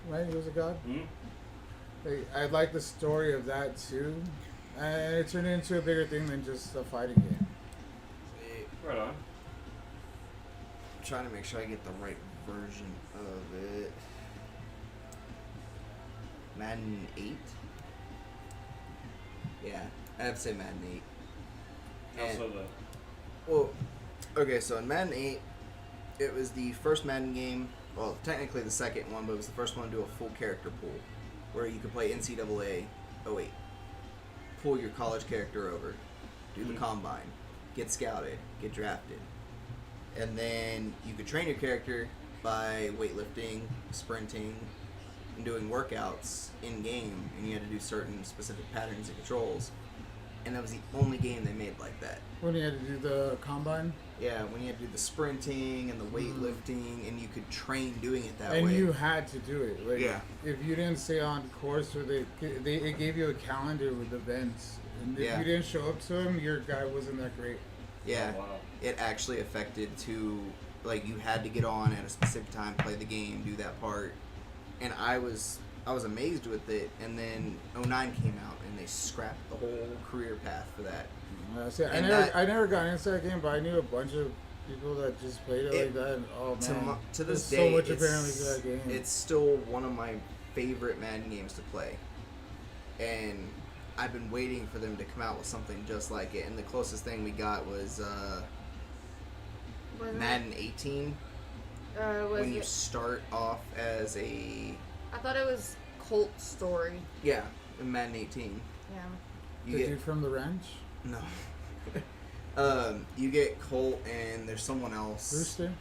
[SPEAKER 3] right? He was a god. I like the story of that too, and it turned into a bigger thing than just a fighting game.
[SPEAKER 4] Right on.
[SPEAKER 1] I'm trying to make sure I get the right version of it. Madden 8? Yeah, I have to say Madden 8. And,
[SPEAKER 4] Also
[SPEAKER 1] well, okay, so in Madden 8, it was the first Madden game, well, technically the second one, but it was the first one to do a full character pool, where you could play NCAA 08, pull your college character over, do the combine, get scouted, get drafted. And then you could train your character by weightlifting, sprinting, and doing workouts in-game, and you had to do certain specific patterns and controls. And that was the only game they made like that.
[SPEAKER 3] When you had to do the combine?
[SPEAKER 1] Yeah, when you had to do the sprinting and the weightlifting, and you could train doing it that
[SPEAKER 3] And
[SPEAKER 1] way.
[SPEAKER 3] you had to do it. Like,
[SPEAKER 1] Yeah.
[SPEAKER 3] If you didn't stay on course, or it gave you a calendar with events. And if you didn't show up to them, your guy wasn't that great.
[SPEAKER 1] Yeah,
[SPEAKER 4] Oh, wow.
[SPEAKER 1] it actually affected to, like, you had to get on at a specific time, play the game, do that part. And I was amazed with it, and then 09 came out, and they scrapped the whole career path for that.
[SPEAKER 3] I never got into that game, but I knew a bunch of people that just played it like that. And, oh man,
[SPEAKER 1] To this
[SPEAKER 3] there's
[SPEAKER 1] day,
[SPEAKER 3] so much apparently to that game.
[SPEAKER 1] it's still one of my favorite Madden games to play, and I've been waiting for them to come out with something just like it. And the closest thing we got was Madden 18. When you start off as a...
[SPEAKER 2] I thought it was Colt Story.
[SPEAKER 1] Yeah, in Madden 18.
[SPEAKER 2] Yeah.
[SPEAKER 1] You
[SPEAKER 3] the
[SPEAKER 1] get...
[SPEAKER 3] dude from the ranch?
[SPEAKER 1] No. You get Colt, and there's someone else.
[SPEAKER 3] Rooster?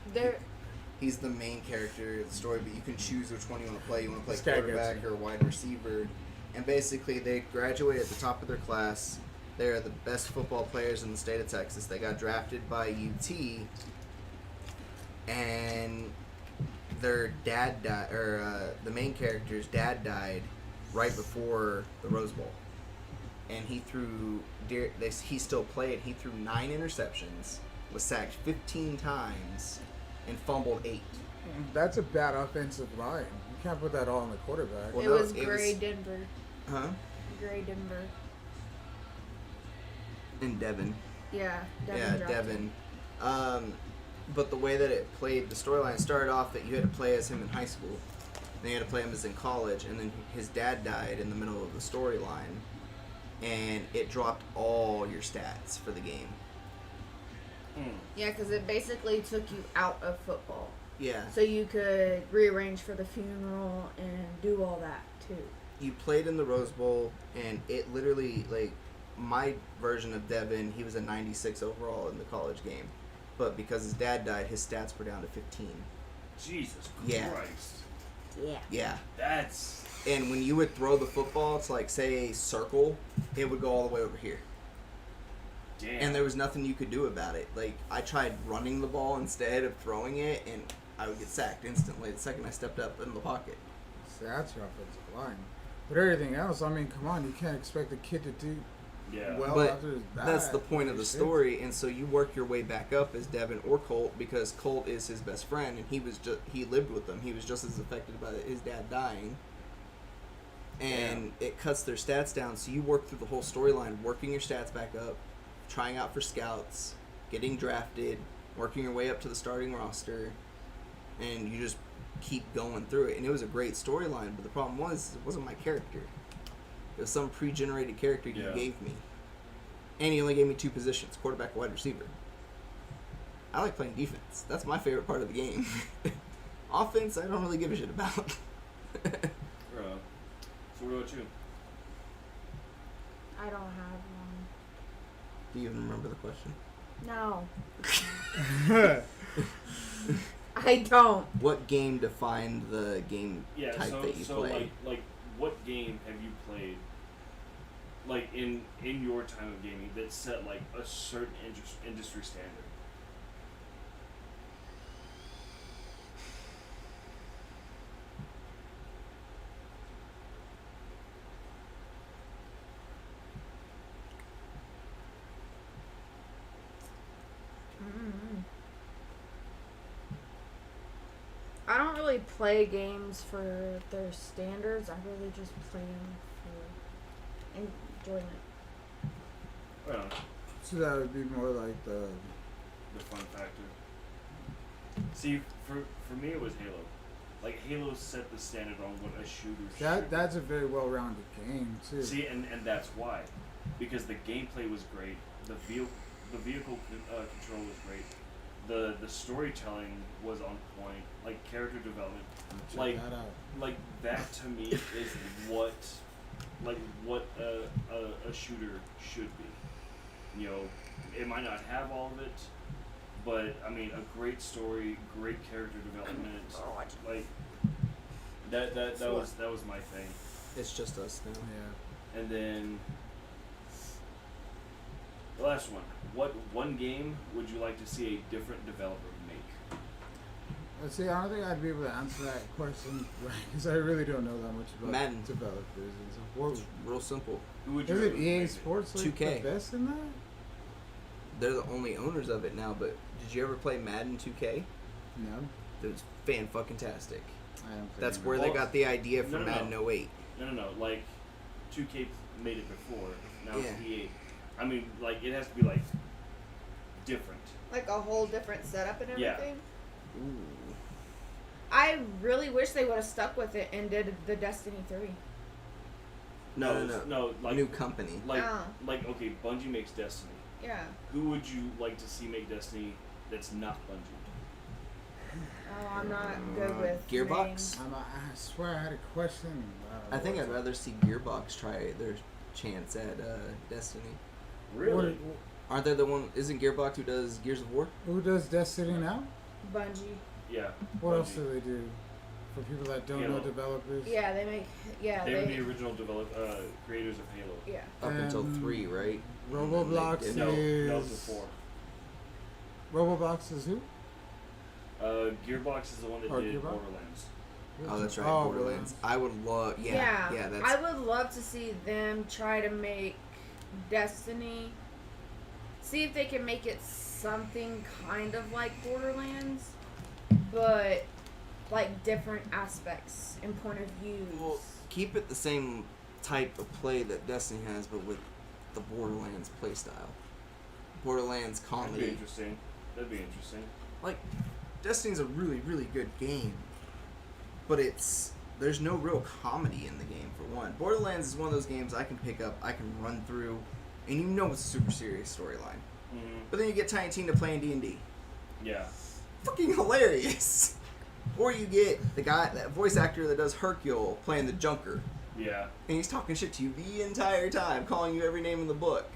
[SPEAKER 1] He's the main character of the story, but you can choose which one you want to play. You want to play
[SPEAKER 3] This guy gets
[SPEAKER 1] quarterback
[SPEAKER 3] me.
[SPEAKER 1] or wide receiver. And basically, they graduate at the top of their class. They're the best football players in the state of Texas. They got drafted by UT, and their dad died, or the main character's dad died right before the Rose Bowl. And he still played. He threw 9 interceptions, was sacked 15 times, and fumbled 8.
[SPEAKER 3] That's a bad offensive line. You can't put that all on the quarterback.
[SPEAKER 1] Well,
[SPEAKER 2] It
[SPEAKER 1] no,
[SPEAKER 2] was
[SPEAKER 1] it
[SPEAKER 2] Gray
[SPEAKER 1] was-
[SPEAKER 2] Denver.
[SPEAKER 1] Huh?
[SPEAKER 2] Gray Denver.
[SPEAKER 1] In Devon.
[SPEAKER 2] Yeah, Devin
[SPEAKER 1] Yeah,
[SPEAKER 2] dropped
[SPEAKER 1] Devin.
[SPEAKER 2] him.
[SPEAKER 1] But the way that it played, the storyline started off that you had to play as him in high school. Then you had to play him as in college, and then his dad died in the middle of the storyline, and it dropped all your stats for the game.
[SPEAKER 2] Yeah, because it basically took you out of football.
[SPEAKER 1] Yeah.
[SPEAKER 2] So you could rearrange for the funeral and do all that, too.
[SPEAKER 1] You played in the Rose Bowl, and it literally, like, my version of Devin, he was a 96 overall in the college game. But because his dad died, his stats were down to 15.
[SPEAKER 4] Jesus
[SPEAKER 1] Yeah.
[SPEAKER 4] Christ.
[SPEAKER 2] Yeah.
[SPEAKER 1] Yeah.
[SPEAKER 4] That's...
[SPEAKER 1] And when you would throw the football to, like, say, a circle, it would go all the way over here.
[SPEAKER 4] Damn.
[SPEAKER 1] And there was nothing you could do about it. Like, I tried running the ball instead of throwing it, and I would get sacked instantly the second I stepped up in the pocket.
[SPEAKER 3] So that's your offensive line. But everything else, I mean, come on, you can't expect a kid to do
[SPEAKER 4] Yeah.
[SPEAKER 3] well
[SPEAKER 1] But
[SPEAKER 3] after that.
[SPEAKER 1] that's the point of the
[SPEAKER 3] Shit.
[SPEAKER 1] story, and so you work your way back up as Devin or Colt, because Colt is his best friend, and he lived with them. He was just as affected by his dad dying. And it cuts their stats down, so you work through the whole storyline, working your stats back up, trying out for scouts, getting drafted, working your way up to the starting roster, and you just keep going through it. And it was a great storyline, but the problem was, it wasn't my character. It was some pre-generated character you
[SPEAKER 4] Yeah.
[SPEAKER 1] gave me. And he only gave me 2 positions, quarterback, wide receiver. I like playing defense. That's my favorite part of the game. Offense, I don't really give a shit about.
[SPEAKER 4] So what about you?
[SPEAKER 2] I don't have one.
[SPEAKER 1] Do you even remember the question?
[SPEAKER 2] No. I don't.
[SPEAKER 1] What game defined the game
[SPEAKER 4] Yeah,
[SPEAKER 1] type
[SPEAKER 4] so,
[SPEAKER 1] that you
[SPEAKER 4] so
[SPEAKER 1] play?
[SPEAKER 4] like what game have you played like in your time of gaming that set like a certain industry standard?
[SPEAKER 2] I don't really play games for their standards. I really just play them for enjoyment.
[SPEAKER 4] Well,
[SPEAKER 3] So that would be more like the.
[SPEAKER 4] the fun factor. See, for me it was Halo. Like Halo set the standard on what a shooter should.
[SPEAKER 3] That's a very well-rounded game too.
[SPEAKER 4] See, and that's why, because the gameplay was great, the vehicle control was great, the storytelling was on point, like character development,
[SPEAKER 3] Check
[SPEAKER 4] like
[SPEAKER 3] that out.
[SPEAKER 4] like that to me is what a shooter should be. You know, it might not have all of it, but I mean a great story, great character development, like that was my thing.
[SPEAKER 1] It's just us now.
[SPEAKER 3] Yeah.
[SPEAKER 4] And then the last one. What one game would you like to see a different developer make?
[SPEAKER 3] Let's see. I don't think I'd be able to answer that question right because I really don't know that much about
[SPEAKER 1] Madden.
[SPEAKER 3] developers. And stuff. What,
[SPEAKER 1] It's real simple.
[SPEAKER 4] Who would you
[SPEAKER 3] is it
[SPEAKER 4] rather
[SPEAKER 3] EA
[SPEAKER 4] make
[SPEAKER 3] Sports like
[SPEAKER 1] 2K.
[SPEAKER 3] the best in that?
[SPEAKER 1] They're the only owners of it now. But did you ever play Madden 2K?
[SPEAKER 3] No,
[SPEAKER 1] It was fan-fucking-tastic.
[SPEAKER 3] I don't. Think
[SPEAKER 1] That's
[SPEAKER 3] I know.
[SPEAKER 1] where they got the idea
[SPEAKER 4] No,
[SPEAKER 1] for
[SPEAKER 4] no,
[SPEAKER 1] Madden
[SPEAKER 4] no.
[SPEAKER 1] 08.
[SPEAKER 4] No. Like 2K made it before. Now it's
[SPEAKER 1] Yeah.
[SPEAKER 4] EA. I mean, like it has to be like different.
[SPEAKER 2] Like a whole different setup and
[SPEAKER 4] Yeah.
[SPEAKER 2] everything.
[SPEAKER 1] Ooh.
[SPEAKER 2] I really wish they would have stuck with it and did the Destiny 3.
[SPEAKER 4] No. Like
[SPEAKER 1] New company.
[SPEAKER 4] Like
[SPEAKER 2] Oh.
[SPEAKER 4] like okay, Bungie makes Destiny.
[SPEAKER 2] Yeah.
[SPEAKER 4] Who would you like to see make Destiny that's not Bungie?
[SPEAKER 2] Oh, I'm not good with
[SPEAKER 1] Gearbox?
[SPEAKER 2] names.
[SPEAKER 3] I swear I had a question.
[SPEAKER 1] I think I'd rather see Gearbox try their chance at Destiny.
[SPEAKER 4] Really?
[SPEAKER 1] Aren't they the one? Isn't Gearbox who does Gears of War?
[SPEAKER 3] Who does Destiny now?
[SPEAKER 2] Bungie.
[SPEAKER 4] Yeah.
[SPEAKER 3] What
[SPEAKER 4] Bungie.
[SPEAKER 3] else do they do? For people that don't know
[SPEAKER 4] Halo.
[SPEAKER 3] developers.
[SPEAKER 2] Yeah, they make. Yeah,
[SPEAKER 4] They were the original creators of Halo.
[SPEAKER 2] Yeah.
[SPEAKER 1] Up until 3,
[SPEAKER 3] Um,
[SPEAKER 1] right?
[SPEAKER 3] Roblox
[SPEAKER 1] They did.
[SPEAKER 4] No,
[SPEAKER 3] is.
[SPEAKER 4] no, before.
[SPEAKER 3] Roblox is who?
[SPEAKER 4] Gearbox is the one that
[SPEAKER 3] Oh,
[SPEAKER 4] did
[SPEAKER 3] Gearbox?
[SPEAKER 4] Borderlands.
[SPEAKER 1] Oh, that's right.
[SPEAKER 3] Oh,
[SPEAKER 1] Borderlands. I would love. Yeah, that's.
[SPEAKER 2] I would love to see them try to make Destiny. See if they can make it something kind of like Borderlands, but like different aspects and point of views.
[SPEAKER 1] Well, keep it the same type of play that Destiny has, but with the Borderlands playstyle. Borderlands
[SPEAKER 4] That'd be
[SPEAKER 1] comedy.
[SPEAKER 4] interesting. That'd be interesting.
[SPEAKER 1] Like, Destiny's a really, really good game, but there's no real comedy in the game, for one. Borderlands is one of those games I can pick up, I can run through, and you know it's a super serious storyline.
[SPEAKER 4] Mm-hmm.
[SPEAKER 1] But then you get Tiny Tina playing D&D.
[SPEAKER 4] Yeah.
[SPEAKER 1] Fucking hilarious. Or you get that voice actor that does Hercule playing the Junker,
[SPEAKER 4] Yeah.
[SPEAKER 1] and he's talking shit to you the entire time, calling you every name in the book.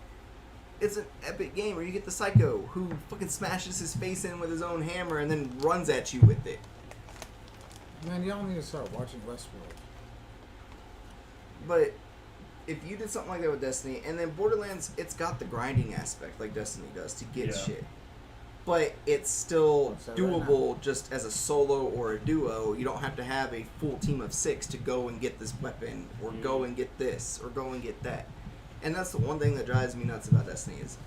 [SPEAKER 1] It's an epic game where you get the Psycho who fucking smashes his face in with his own hammer and then runs at you with it.
[SPEAKER 3] Man, y'all need to start watching Westworld.
[SPEAKER 1] But if you did something like that with Destiny, and then Borderlands, it's got the grinding aspect like Destiny does to get
[SPEAKER 4] Yeah.
[SPEAKER 1] shit. But it's still
[SPEAKER 3] What's that
[SPEAKER 1] doable
[SPEAKER 3] right
[SPEAKER 1] just as a solo or a duo. You don't have to have a full team of 6 to go and get this weapon, or go and get this, or go and get that. And that's the one thing that drives me nuts about Destiny is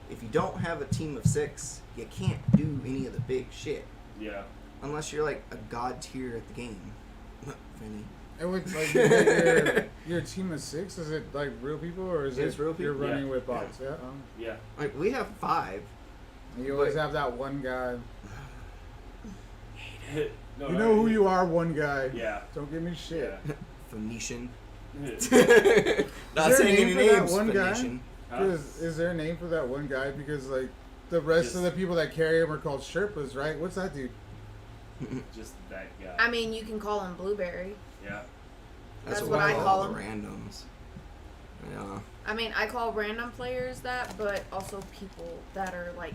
[SPEAKER 1] if you don't have a team of 6, you can't do any of the big shit.
[SPEAKER 4] Yeah.
[SPEAKER 1] Unless you're like a god tier at the game. Vinny.
[SPEAKER 3] It would like your team of 6. Is it like real people or is
[SPEAKER 1] It's
[SPEAKER 3] it
[SPEAKER 1] real
[SPEAKER 3] you're
[SPEAKER 1] people.
[SPEAKER 3] running
[SPEAKER 4] Yeah.
[SPEAKER 3] with bots? Yeah.
[SPEAKER 4] Yeah.
[SPEAKER 1] Like, we have 5.
[SPEAKER 3] And you always have that one guy.
[SPEAKER 4] No,
[SPEAKER 3] You know who you are, one guy.
[SPEAKER 4] Yeah.
[SPEAKER 3] Don't give me shit.
[SPEAKER 4] Yeah.
[SPEAKER 1] Phoenician.
[SPEAKER 4] Huh?
[SPEAKER 1] Not
[SPEAKER 3] Is there a
[SPEAKER 1] saying
[SPEAKER 3] name
[SPEAKER 1] any
[SPEAKER 3] for that
[SPEAKER 1] names,
[SPEAKER 3] one guy?
[SPEAKER 1] Phoenician.
[SPEAKER 3] Is there a name for that one guy? Because like the rest
[SPEAKER 4] Just-
[SPEAKER 3] of the people that carry him are called Sherpas, right? What's that dude?
[SPEAKER 4] Just that guy.
[SPEAKER 2] I mean, you can call him Blueberry.
[SPEAKER 4] Yeah.
[SPEAKER 2] That's
[SPEAKER 1] what
[SPEAKER 2] what I
[SPEAKER 1] we
[SPEAKER 2] call
[SPEAKER 1] the
[SPEAKER 2] them.
[SPEAKER 1] randoms. Yeah.
[SPEAKER 2] I mean, I call random players that, but also people that are like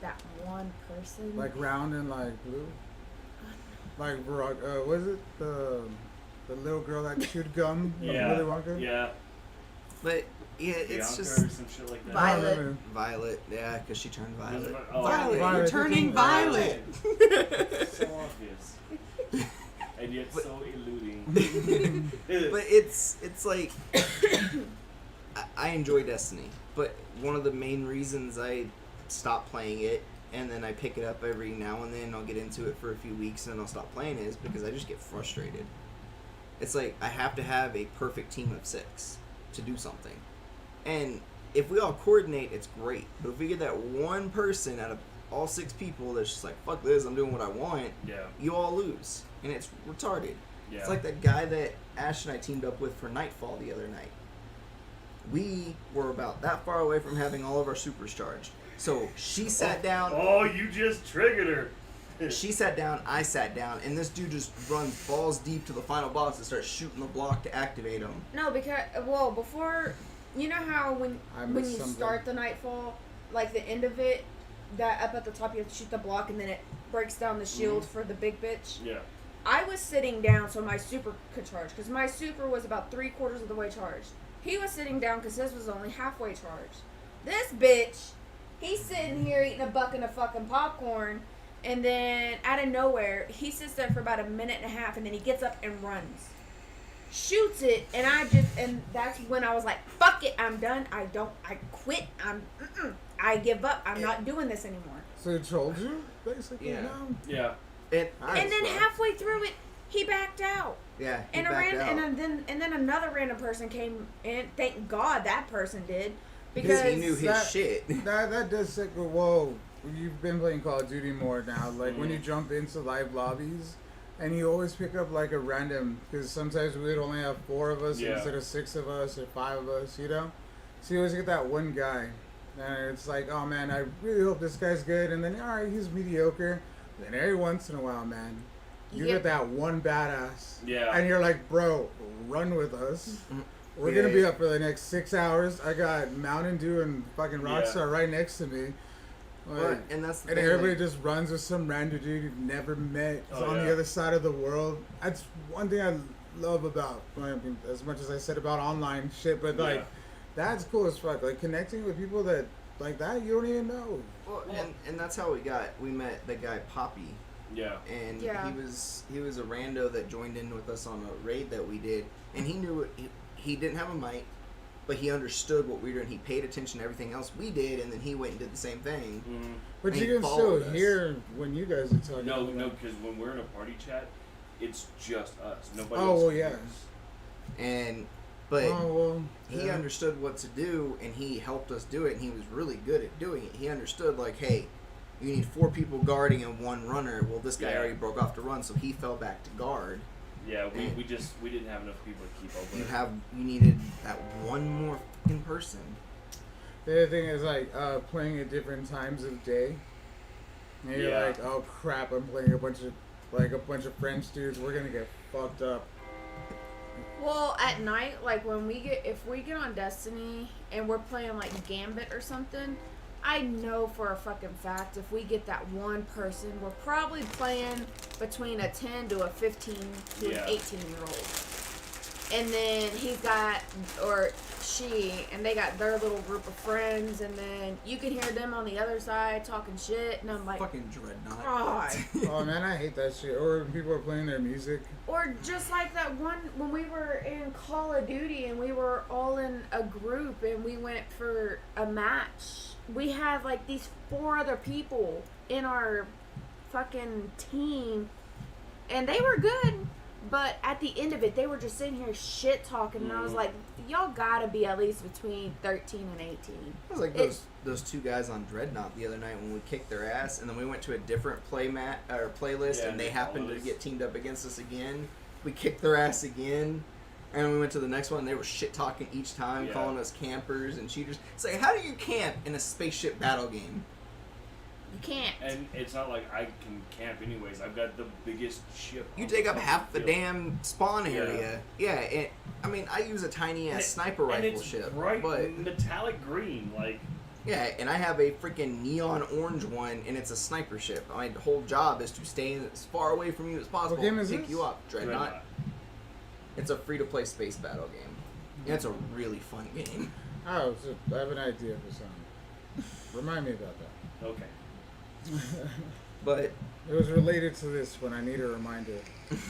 [SPEAKER 2] that one person.
[SPEAKER 3] Like round and like blue. Like what is it? The little girl that chewed gum.
[SPEAKER 4] Yeah.
[SPEAKER 3] Willy Wonka?
[SPEAKER 4] Yeah.
[SPEAKER 1] But yeah, it's
[SPEAKER 4] Bianca
[SPEAKER 1] just
[SPEAKER 4] or some shit like that.
[SPEAKER 2] Violet.
[SPEAKER 1] Violet. Yeah, because she turned violet.
[SPEAKER 4] Oh,
[SPEAKER 1] Violet,
[SPEAKER 3] Violet,
[SPEAKER 1] you're turning
[SPEAKER 3] freaking
[SPEAKER 1] violet.
[SPEAKER 4] So obvious. And yet so eluding.
[SPEAKER 1] But it's like I enjoy Destiny, but one of the main reasons I stop playing it and then I pick it up every now and then, I'll get into it for a few weeks and then I'll stop playing it, is because I just get frustrated. It's like I have to have a perfect team of 6 to do something, and if we all coordinate, it's great. But if we get that one person out of all 6 people that's just like, fuck this, I'm doing what I want,
[SPEAKER 4] Yeah.
[SPEAKER 1] you all lose, and it's retarded.
[SPEAKER 4] Yeah.
[SPEAKER 1] It's like that guy that Ash and I teamed up with for Nightfall the other night. We were about that far away from having all of our supers charged. So she sat down.
[SPEAKER 4] Oh, you just triggered her.
[SPEAKER 1] She sat down, I sat down, and this dude just runs balls deep to the final boss and starts shooting the block to activate him.
[SPEAKER 2] No, because before, you know how when
[SPEAKER 3] I
[SPEAKER 2] you
[SPEAKER 3] missed something.
[SPEAKER 2] start the Nightfall, like the end of it, that up at the top you have to shoot the block and then it breaks down the shield for the big bitch.
[SPEAKER 4] Yeah.
[SPEAKER 2] I was sitting down so my super could charge, because my super was about 3/4 of the way charged. He was sitting down because his was only halfway charged. This bitch, he's sitting here eating a bucket of fucking popcorn, and then out of nowhere, he sits there for about a minute and a half, and then he gets up and runs. Shoots it, and that's when I was like, fuck it, I'm done. I quit. I give up. I'm not doing this anymore.
[SPEAKER 3] So he trolled you, basically.
[SPEAKER 1] Yeah.
[SPEAKER 3] No?
[SPEAKER 4] Yeah.
[SPEAKER 2] And then halfway through it, he backed out.
[SPEAKER 1] Yeah, he
[SPEAKER 2] And
[SPEAKER 1] backed out.
[SPEAKER 2] and then another random person came in. Thank God that person did, because
[SPEAKER 1] he knew his
[SPEAKER 3] that-
[SPEAKER 1] shit.
[SPEAKER 3] That does say, whoa, you've been playing Call of Duty more now. Like when you jump into live lobbies, and you always pick up like a random, because sometimes we would only have 4 of us
[SPEAKER 4] Yeah.
[SPEAKER 3] instead of 6 of us or 5 of us, you know? So you always get that one guy. And it's like, oh man, I really hope this guy's good. And then, alright, he's mediocre. Then every once in a while, man, you get that one badass.
[SPEAKER 4] Yeah.
[SPEAKER 3] And you're like, bro, run with us. We're
[SPEAKER 1] Yeah.
[SPEAKER 3] gonna be up for the next 6 hours. I got Mountain Dew and fucking Rockstar right next to me. Like,
[SPEAKER 1] But, and that's the
[SPEAKER 3] and
[SPEAKER 1] thing,
[SPEAKER 3] everybody
[SPEAKER 1] like,
[SPEAKER 3] just runs with some random dude you've never met. He's
[SPEAKER 4] Oh,
[SPEAKER 3] on
[SPEAKER 4] yeah.
[SPEAKER 3] the other side of the world. That's one thing I love about, I mean, as much as I said about online shit, but like,
[SPEAKER 4] Yeah.
[SPEAKER 3] that's cool as fuck. Like connecting with people that like that you don't even know.
[SPEAKER 1] well, and that's how we met the guy Poppy.
[SPEAKER 4] Yeah.
[SPEAKER 1] And
[SPEAKER 2] Yeah.
[SPEAKER 1] he was a rando that joined in with us on a raid that we did, and he knew he didn't have a mic, but he understood what we were doing. He paid attention to everything else we did, and then he went and did the same thing.
[SPEAKER 4] Mm-hmm.
[SPEAKER 3] But
[SPEAKER 1] And
[SPEAKER 3] you
[SPEAKER 1] he
[SPEAKER 3] can still
[SPEAKER 1] followed us.
[SPEAKER 3] hear when you guys are talking.
[SPEAKER 4] No,
[SPEAKER 3] about it.
[SPEAKER 4] because when we're in a party chat, it's just us. Nobody
[SPEAKER 3] Oh,
[SPEAKER 4] else.
[SPEAKER 3] well,
[SPEAKER 4] can
[SPEAKER 3] yeah.
[SPEAKER 4] hear us.
[SPEAKER 1] And but
[SPEAKER 3] Oh, well,
[SPEAKER 1] he
[SPEAKER 3] yeah.
[SPEAKER 1] understood what to do, and he helped us do it, and he was really good at doing it. He understood, like, hey, you need 4 people guarding and 1 runner. Well, this guy
[SPEAKER 4] Yeah.
[SPEAKER 1] already broke off to run, so he fell back to guard.
[SPEAKER 4] Yeah, we
[SPEAKER 1] And-
[SPEAKER 4] we didn't have enough people to keep up with it.
[SPEAKER 1] You needed that one more fucking person.
[SPEAKER 3] The other thing is like playing at different times of day. And you're
[SPEAKER 4] Yeah.
[SPEAKER 3] like, oh crap, I'm playing a bunch of French dudes. We're gonna get fucked up.
[SPEAKER 2] Well, at night, like if we get on Destiny and we're playing like Gambit or something, I know for a fucking fact if we get that one person, we're probably playing between a 10 to a 15 to
[SPEAKER 4] Yeah.
[SPEAKER 2] an 18-year-old. And then he's got, or she, and they got their little group of friends, and then you can hear them on the other side talking shit, and I'm like,
[SPEAKER 1] Fucking Dreadnought.
[SPEAKER 2] God.
[SPEAKER 3] Oh man, I hate that shit. Or when people are playing their music.
[SPEAKER 2] Or just like that one when we were in Call of Duty and we were all in a group and we went for a match. We had like these 4 other people in our fucking team and they were good, but at the end of it they were just sitting here shit talking and I was like, y'all gotta be at least between 13 and 18.
[SPEAKER 1] It was like those 2 guys on Dreadnought the other night when we kicked their ass, and then we went to a different playlist,
[SPEAKER 4] Yeah,
[SPEAKER 1] and they happened to
[SPEAKER 4] followed us.
[SPEAKER 1] get teamed up against us again. We kicked their ass again, and we went to the next one, and they were shit talking each time,
[SPEAKER 4] Yeah.
[SPEAKER 1] calling us campers and cheaters. It's like, how do you camp in a spaceship battle game?
[SPEAKER 2] You can't.
[SPEAKER 4] And it's not like I can camp anyways. I've got the biggest ship.
[SPEAKER 1] You
[SPEAKER 4] on
[SPEAKER 1] take up
[SPEAKER 4] fucking
[SPEAKER 1] half the
[SPEAKER 4] field.
[SPEAKER 1] damn spawn
[SPEAKER 4] Yeah.
[SPEAKER 1] area. Yeah, I mean, I use a tiny ass
[SPEAKER 4] And
[SPEAKER 1] sniper
[SPEAKER 4] and
[SPEAKER 1] rifle
[SPEAKER 4] it's
[SPEAKER 1] ship,
[SPEAKER 4] bright
[SPEAKER 1] but
[SPEAKER 4] metallic green, like
[SPEAKER 1] yeah, and I have a freaking neon orange one, and it's a sniper ship. My whole job is to stay as far away from you as possible.
[SPEAKER 3] What game is
[SPEAKER 1] pick
[SPEAKER 3] this?
[SPEAKER 1] you up, Dreadnought.
[SPEAKER 4] Dreadnought.
[SPEAKER 1] It's a free-to-play space battle game. And it's a really fun game.
[SPEAKER 3] Oh, so I have an idea for something. Remind me about that.
[SPEAKER 4] Okay.
[SPEAKER 1] But
[SPEAKER 3] It was related to this when I need a reminder.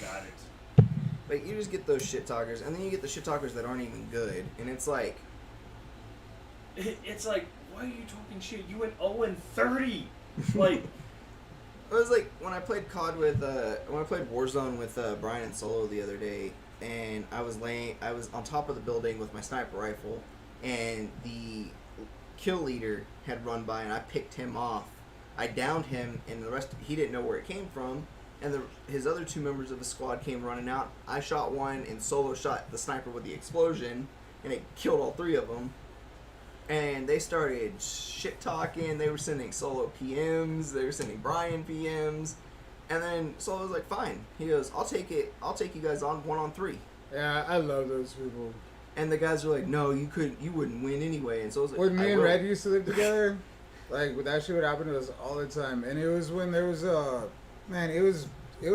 [SPEAKER 4] Got it.
[SPEAKER 1] like you just get those shit talkers, and then you get the shit talkers that aren't even good, and it's like,
[SPEAKER 4] It's like, why are you talking shit? You went 0-30. Like,
[SPEAKER 1] it was like when I played COD with when I played Warzone with Brian and Solo the other day, and I was on top of the building with my sniper rifle, and the kill leader had run by, and I picked him off. I downed him, and the rest he didn't know where it came from, and his other two members of the squad came running out. I shot one, and Solo shot the sniper with the explosion, and it killed all three of them. And they started shit talking. They were sending Solo PMs. They were sending Brian PMs. And then Solo was like, "Fine." He goes, "I'll take it. I'll take you guys on 1-on-3."
[SPEAKER 3] Yeah, I love those people.
[SPEAKER 1] And the guys were like, "No, you wouldn't win anyway." And so I was like,
[SPEAKER 3] When me
[SPEAKER 1] "I
[SPEAKER 3] and
[SPEAKER 1] will."
[SPEAKER 3] Red used to live together, like that shit would happen to us all the time. And it was when there was man, it was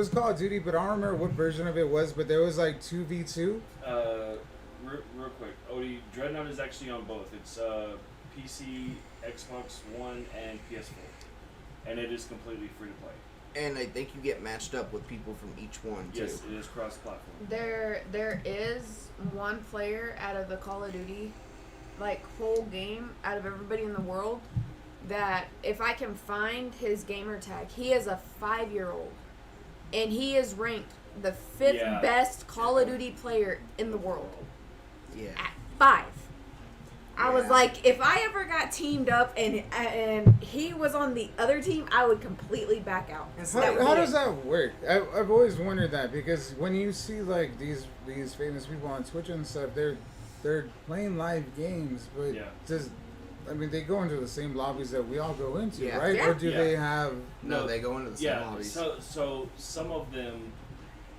[SPEAKER 3] Call of Duty, but I don't remember what version of it was. But there was like 2v2.
[SPEAKER 4] real quick, Odie, Dreadnought is actually on both. It's PC, Xbox One, and PS4, and it is completely free to play.
[SPEAKER 1] And I think you get matched up with people from each one too.
[SPEAKER 4] Yes, it is cross-platform.
[SPEAKER 2] There is one player out of the Call of Duty, like, whole game, out of everybody in the world, that if I can find his gamer tag, he is a 5-year-old, and he is ranked the 5th
[SPEAKER 4] Yeah.
[SPEAKER 2] best Call of Duty player in the world
[SPEAKER 1] Yeah.
[SPEAKER 2] at 5. I was
[SPEAKER 1] Yeah.
[SPEAKER 2] like, if I ever got teamed up and he was on the other team, I would completely back out.
[SPEAKER 1] It's
[SPEAKER 3] How,
[SPEAKER 1] like,
[SPEAKER 3] how does that work? I've always wondered that, because when you see like these famous people on Twitch and stuff, they're playing live games, but
[SPEAKER 4] Yeah.
[SPEAKER 3] they go into the same lobbies that we all go into,
[SPEAKER 1] Yeah.
[SPEAKER 3] right?
[SPEAKER 2] Yeah.
[SPEAKER 3] Or do
[SPEAKER 4] Yeah.
[SPEAKER 3] they have?
[SPEAKER 1] No, they go into the same
[SPEAKER 4] Yeah,
[SPEAKER 1] lobbies.
[SPEAKER 4] so some of them,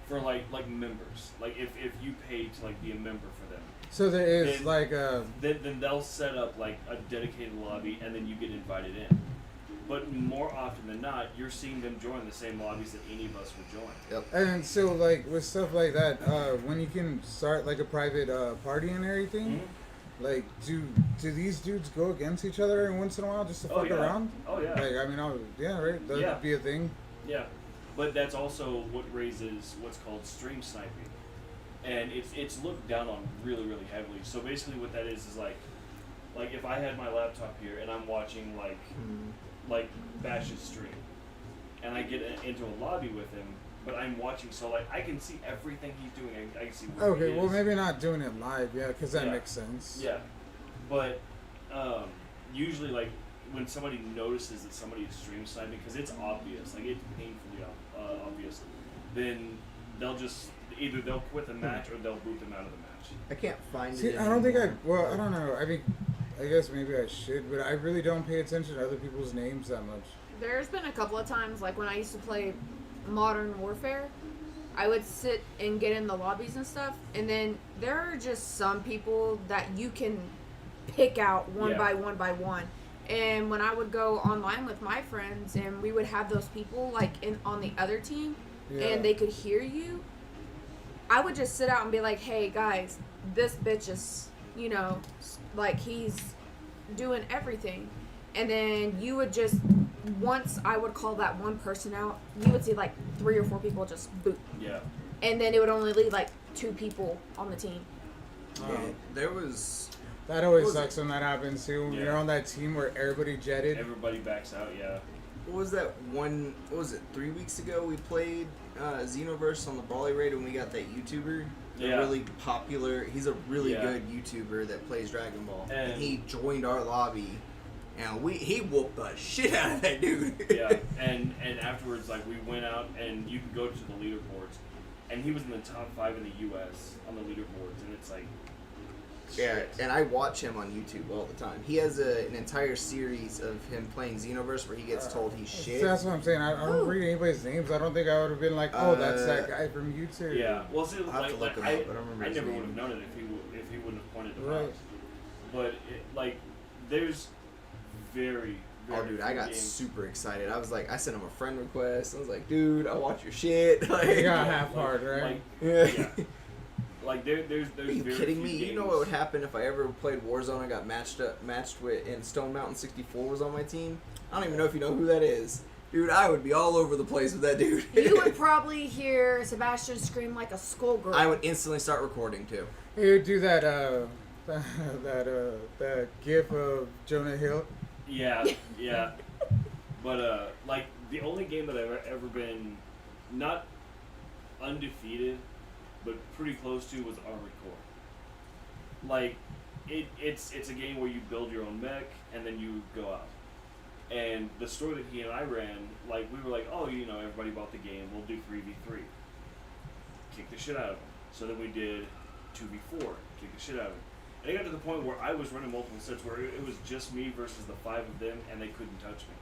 [SPEAKER 4] for like members, like if you pay to like be a member for them,
[SPEAKER 3] So there is
[SPEAKER 4] Then-
[SPEAKER 3] like a.
[SPEAKER 4] then they'll set up like a dedicated lobby, and then you get invited in. But more often than not, you're seeing them join the same lobbies that any of us would join.
[SPEAKER 1] Yep.
[SPEAKER 3] And so, like, with stuff like that, when you can start, like, a private party and everything, like, do these dudes go against each other every once in a while just to
[SPEAKER 4] Oh,
[SPEAKER 3] fuck
[SPEAKER 4] yeah.
[SPEAKER 3] around?
[SPEAKER 4] Oh yeah.
[SPEAKER 3] Like, I mean, yeah, right? That'd
[SPEAKER 4] Yeah.
[SPEAKER 3] be a thing.
[SPEAKER 4] Yeah, but that's also what raises what's called stream sniping, and it's looked down on really really heavily. So basically, what that is like if I had my laptop here and I'm watching like Bash's stream, and I get into a lobby with him, but I'm watching, so like I can see everything he's doing. I can see where he
[SPEAKER 3] Okay, well,
[SPEAKER 4] is.
[SPEAKER 3] maybe not doing it live, yeah, because that
[SPEAKER 4] Yeah.
[SPEAKER 3] makes sense.
[SPEAKER 4] Yeah, but usually like when somebody notices that somebody is stream sniping, because it's obvious, like it's painfully obvious, then they'll just either they'll quit the match or they'll boot them out of the match.
[SPEAKER 1] I can't find
[SPEAKER 3] See,
[SPEAKER 1] it.
[SPEAKER 3] I don't think
[SPEAKER 1] anymore.
[SPEAKER 3] well, I don't know. I mean, I guess maybe I should, but I really don't pay attention to other people's names that much.
[SPEAKER 2] There's been a couple of times, like when I used to play Modern Warfare, I would sit and get in the lobbies and stuff, and then there are just some people that you can pick out one
[SPEAKER 4] Yeah.
[SPEAKER 2] by one by one. And when I would go online with my friends and we would have those people like on the other team
[SPEAKER 3] Yeah.
[SPEAKER 2] and they could hear you, I would just sit out and be like, hey guys, this bitch is, like he's doing everything. And then you would just, once I would call that one person out, you would see like 3 or 4 people just boot.
[SPEAKER 4] Yeah,
[SPEAKER 2] And then it would only leave like 2 people on the team.
[SPEAKER 1] Yeah, there was.
[SPEAKER 3] That always
[SPEAKER 1] What was
[SPEAKER 3] sucks when that happens too. When
[SPEAKER 4] Yeah.
[SPEAKER 3] you're on that team where everybody jetted.
[SPEAKER 4] everybody backs out. Yeah,
[SPEAKER 1] What was that one? What was it? 3 weeks ago we played Xenoverse on the Brawley raid when we got that YouTuber. A
[SPEAKER 4] Yeah.
[SPEAKER 1] really popular. He's a really
[SPEAKER 4] Yeah.
[SPEAKER 1] good YouTuber that plays Dragon Ball, and
[SPEAKER 4] And-
[SPEAKER 1] he joined our lobby, and he whooped the shit out of that dude.
[SPEAKER 4] yeah, and afterwards, like we went out and you could go to the leaderboards, and he was in the top 5 in the U.S. on the leaderboards, and it's like,
[SPEAKER 1] Yeah,
[SPEAKER 4] shit.
[SPEAKER 1] and I watch him on YouTube all the time. He has an entire series of him playing Xenoverse where he gets told he's shit.
[SPEAKER 3] That's what I'm saying. I don't read anybody's names. I don't think I would have been like, oh, that's that guy from YouTube.
[SPEAKER 4] Yeah, well, see,
[SPEAKER 1] I'll have to look him up, I don't remember
[SPEAKER 4] I
[SPEAKER 1] his
[SPEAKER 4] never
[SPEAKER 1] name.
[SPEAKER 4] would have known it if he wouldn't have pointed it
[SPEAKER 3] Right.
[SPEAKER 4] out. But there's very, very
[SPEAKER 1] Oh, dude, I
[SPEAKER 4] few
[SPEAKER 1] got
[SPEAKER 4] games.
[SPEAKER 1] super excited. I sent him a friend request. I was like, dude, I watch your shit. Like,
[SPEAKER 3] You got half hard, right?
[SPEAKER 4] Like,
[SPEAKER 1] yeah.
[SPEAKER 4] yeah. like there's
[SPEAKER 1] Are you
[SPEAKER 4] very
[SPEAKER 1] kidding
[SPEAKER 4] few
[SPEAKER 1] me?
[SPEAKER 4] games.
[SPEAKER 1] You know what would happen if I ever played Warzone and got matched with, and Stone Mountain 64 was on my team? I don't even know if you know who that is. Dude, I would be all over the place with that dude.
[SPEAKER 2] You would probably hear Sebastian scream like a schoolgirl.
[SPEAKER 1] I would instantly start recording too.
[SPEAKER 3] He would do that that gif of Jonah Hill.
[SPEAKER 4] Yeah, yeah. But like the only game that I've ever been not undefeated, but pretty close to was Armored Core. Like it's a game where you build your own mech and then you go out. And the store that he and I ran, like we were like, oh, you know, everybody bought the game. We'll do 3v3. Kick the shit out of them. So then we did 2v4. Kick the shit out of them. And it got to the point where I was running multiple sets where it was just me versus the 5 of them, and they couldn't touch me.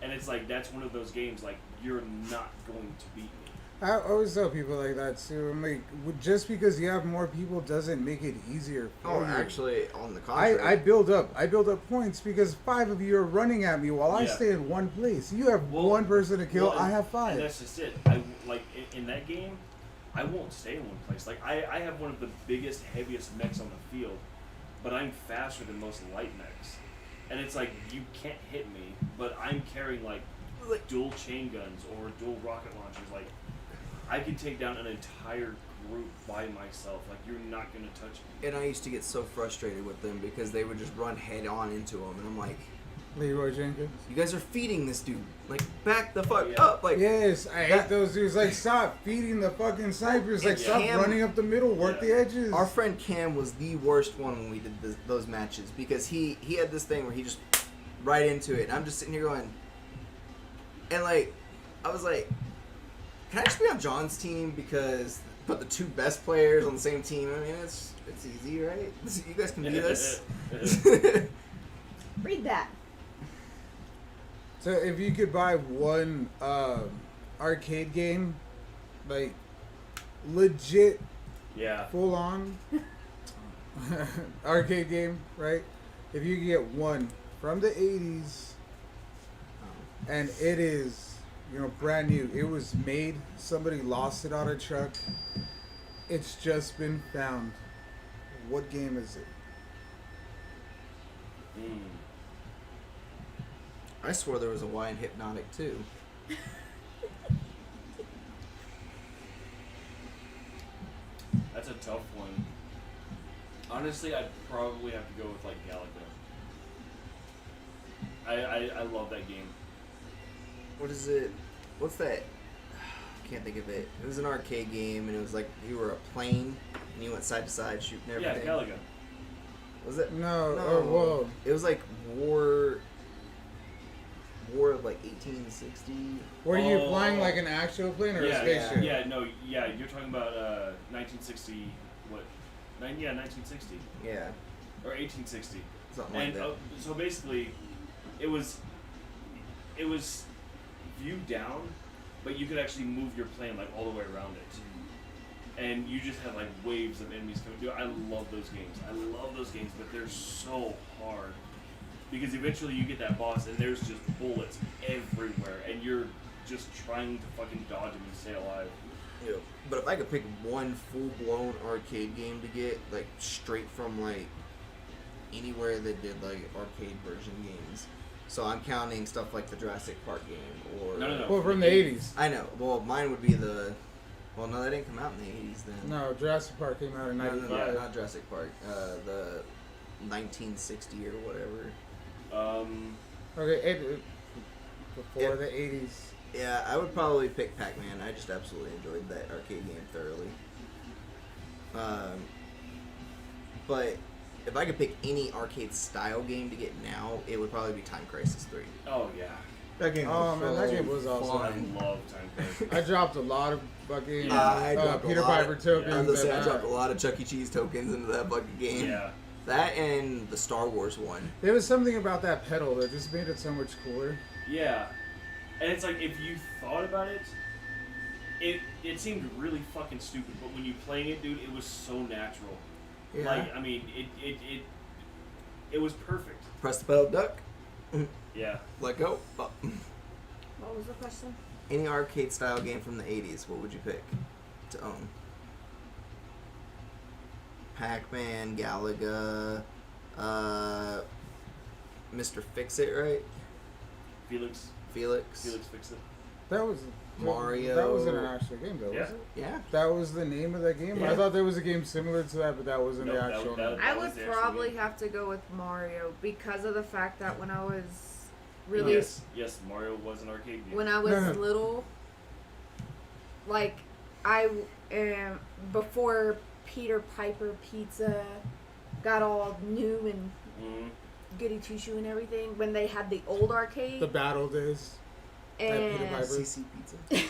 [SPEAKER 4] And it's like, that's one of those games, like, you're not going to beat me.
[SPEAKER 3] I always tell people like that too. I'm like, just because you have more people doesn't make it easier for
[SPEAKER 1] Oh,
[SPEAKER 3] you.
[SPEAKER 1] actually, on the contrary.
[SPEAKER 3] I build up points because 5 of you are running at me while I
[SPEAKER 4] Yeah.
[SPEAKER 3] stay in one place. You have
[SPEAKER 4] Well-
[SPEAKER 3] one person to kill.
[SPEAKER 4] Well,
[SPEAKER 3] I have
[SPEAKER 4] And
[SPEAKER 3] 5.
[SPEAKER 4] that's just it. I, like, in that game, I won't stay in one place. Like, I have one of the biggest, heaviest mechs on the field, but I'm faster than most light mechs. And it's like, you can't hit me, but I'm carrying, like dual chain guns or dual rocket launchers. Like, I can take down an entire group by myself. Like, you're not going to touch me.
[SPEAKER 1] And I used to get so frustrated with them because they would just run head on into them, and I'm like,
[SPEAKER 3] Leroy Jenkins.
[SPEAKER 1] you guys are feeding this dude. Like, back the fuck
[SPEAKER 4] Yeah.
[SPEAKER 1] up. Like,
[SPEAKER 3] Yes, I hate
[SPEAKER 1] that-
[SPEAKER 3] those dudes. Like, stop feeding the fucking snipers. Like,
[SPEAKER 1] And
[SPEAKER 3] stop
[SPEAKER 1] Cam-
[SPEAKER 3] running up the middle. Work
[SPEAKER 4] Yeah.
[SPEAKER 3] the edges.
[SPEAKER 1] Our friend Cam was the worst one when we did those matches because he had this thing where he just right into it. And I'm just sitting here going, and like, I was like, can I just be on John's team because put the 2 best players on the same team? I mean, it's easy, right? You guys can do this.
[SPEAKER 2] Read that.
[SPEAKER 3] So if you could buy one arcade game, like legit
[SPEAKER 4] Yeah.
[SPEAKER 3] full on arcade game, right? If you could get one from the 80s and it is, brand new. It was made, somebody lost it on a truck. It's just been found. What game is it?
[SPEAKER 1] I swore there was a Y in Hypnotic too.
[SPEAKER 4] That's a tough one. Honestly, I'd probably have to go with, like, Galaga. I love that game.
[SPEAKER 1] What is it? What's that? I can't think of it. It was an arcade game, and it was like you were a plane, and you went side to side shooting
[SPEAKER 4] Yeah,
[SPEAKER 1] everything.
[SPEAKER 4] Galaga.
[SPEAKER 1] Was it?
[SPEAKER 3] No,
[SPEAKER 1] No.
[SPEAKER 3] oh, whoa.
[SPEAKER 1] It was like War of like 1860.
[SPEAKER 3] Were you
[SPEAKER 4] Oh.
[SPEAKER 3] flying like an actual plane or
[SPEAKER 4] Yeah,
[SPEAKER 3] a spaceship?
[SPEAKER 4] yeah, no, yeah, you're talking about 1960, what? 1960.
[SPEAKER 1] Yeah,
[SPEAKER 4] Or 1860.
[SPEAKER 1] something like
[SPEAKER 4] And
[SPEAKER 1] that.
[SPEAKER 4] so basically, it was viewed down, but you could actually move your plane like all the way around it, and you just had like waves of enemies coming. Dude, I love those games. I love those games, but they're so hard because eventually you get that boss and there's just bullets everywhere, and you're just trying to fucking dodge them and stay alive.
[SPEAKER 1] Yeah. But if I could pick one full-blown arcade game to get, like straight from like anywhere that did like arcade version games, so I'm counting stuff like the Jurassic Park game or
[SPEAKER 4] No.
[SPEAKER 3] Well, from the 80s.
[SPEAKER 1] I know. Well, mine would be the. Well, no, that didn't come out in the 80s then.
[SPEAKER 3] No, Jurassic Park came out in
[SPEAKER 1] No,
[SPEAKER 3] 95.
[SPEAKER 1] not Jurassic Park. The 1960 or whatever.
[SPEAKER 3] Okay, before
[SPEAKER 1] Yeah.
[SPEAKER 3] the 80s.
[SPEAKER 1] Yeah, I would probably pick Pac-Man. I just absolutely enjoyed that arcade game thoroughly. But if I could pick any arcade style game to get now, it would probably be Time Crisis 3.
[SPEAKER 4] Oh yeah,
[SPEAKER 1] That game
[SPEAKER 3] Oh, man, that game was awesome.
[SPEAKER 4] I love Time Crisis.
[SPEAKER 3] I dropped a lot of fucking
[SPEAKER 4] Yeah,
[SPEAKER 1] I dropped a
[SPEAKER 3] Peter
[SPEAKER 1] lot
[SPEAKER 3] Piper
[SPEAKER 1] of-
[SPEAKER 3] tokens.
[SPEAKER 1] I was gonna say, I
[SPEAKER 3] and,
[SPEAKER 1] dropped a lot of Chuck E. Cheese tokens into that fucking game.
[SPEAKER 4] Yeah.
[SPEAKER 1] That and the Star Wars one.
[SPEAKER 3] There was something about that pedal that just made it so much cooler.
[SPEAKER 4] Yeah, and it's like if you thought about it, it seemed really fucking stupid, but when you playing it, dude, it was so natural.
[SPEAKER 1] Yeah.
[SPEAKER 4] Like, I mean, it was perfect.
[SPEAKER 1] Press the pedal, duck,
[SPEAKER 4] Yeah.
[SPEAKER 1] let go. Oh.
[SPEAKER 2] What was the question?
[SPEAKER 1] Any arcade style game from the 80s, what would you pick to own? Pac-Man, Galaga, Mr. Fix-It, right?
[SPEAKER 4] Felix
[SPEAKER 1] Felix.
[SPEAKER 4] fixed it.
[SPEAKER 3] That was
[SPEAKER 1] Mario.
[SPEAKER 3] That wasn't an actual game, though,
[SPEAKER 4] Yeah.
[SPEAKER 3] was it?
[SPEAKER 1] Yeah.
[SPEAKER 3] That was the name of that game.
[SPEAKER 1] Yeah.
[SPEAKER 3] I thought there was a game similar to that, but that wasn't
[SPEAKER 4] No,
[SPEAKER 3] the
[SPEAKER 4] that
[SPEAKER 3] actual.
[SPEAKER 4] was- that-
[SPEAKER 3] name.
[SPEAKER 2] I
[SPEAKER 4] was
[SPEAKER 2] would
[SPEAKER 4] the actual
[SPEAKER 2] probably
[SPEAKER 4] game.
[SPEAKER 2] have to go with Mario because of the fact that when I was really
[SPEAKER 4] Yes, Mario was an arcade game.
[SPEAKER 2] when I was little, like I am before Peter Piper Pizza got all new and
[SPEAKER 4] Mhm.
[SPEAKER 2] goody two shoe and everything. When they had the old arcade
[SPEAKER 3] The battle days. Peter Piper.
[SPEAKER 2] and
[SPEAKER 1] CC Pizza.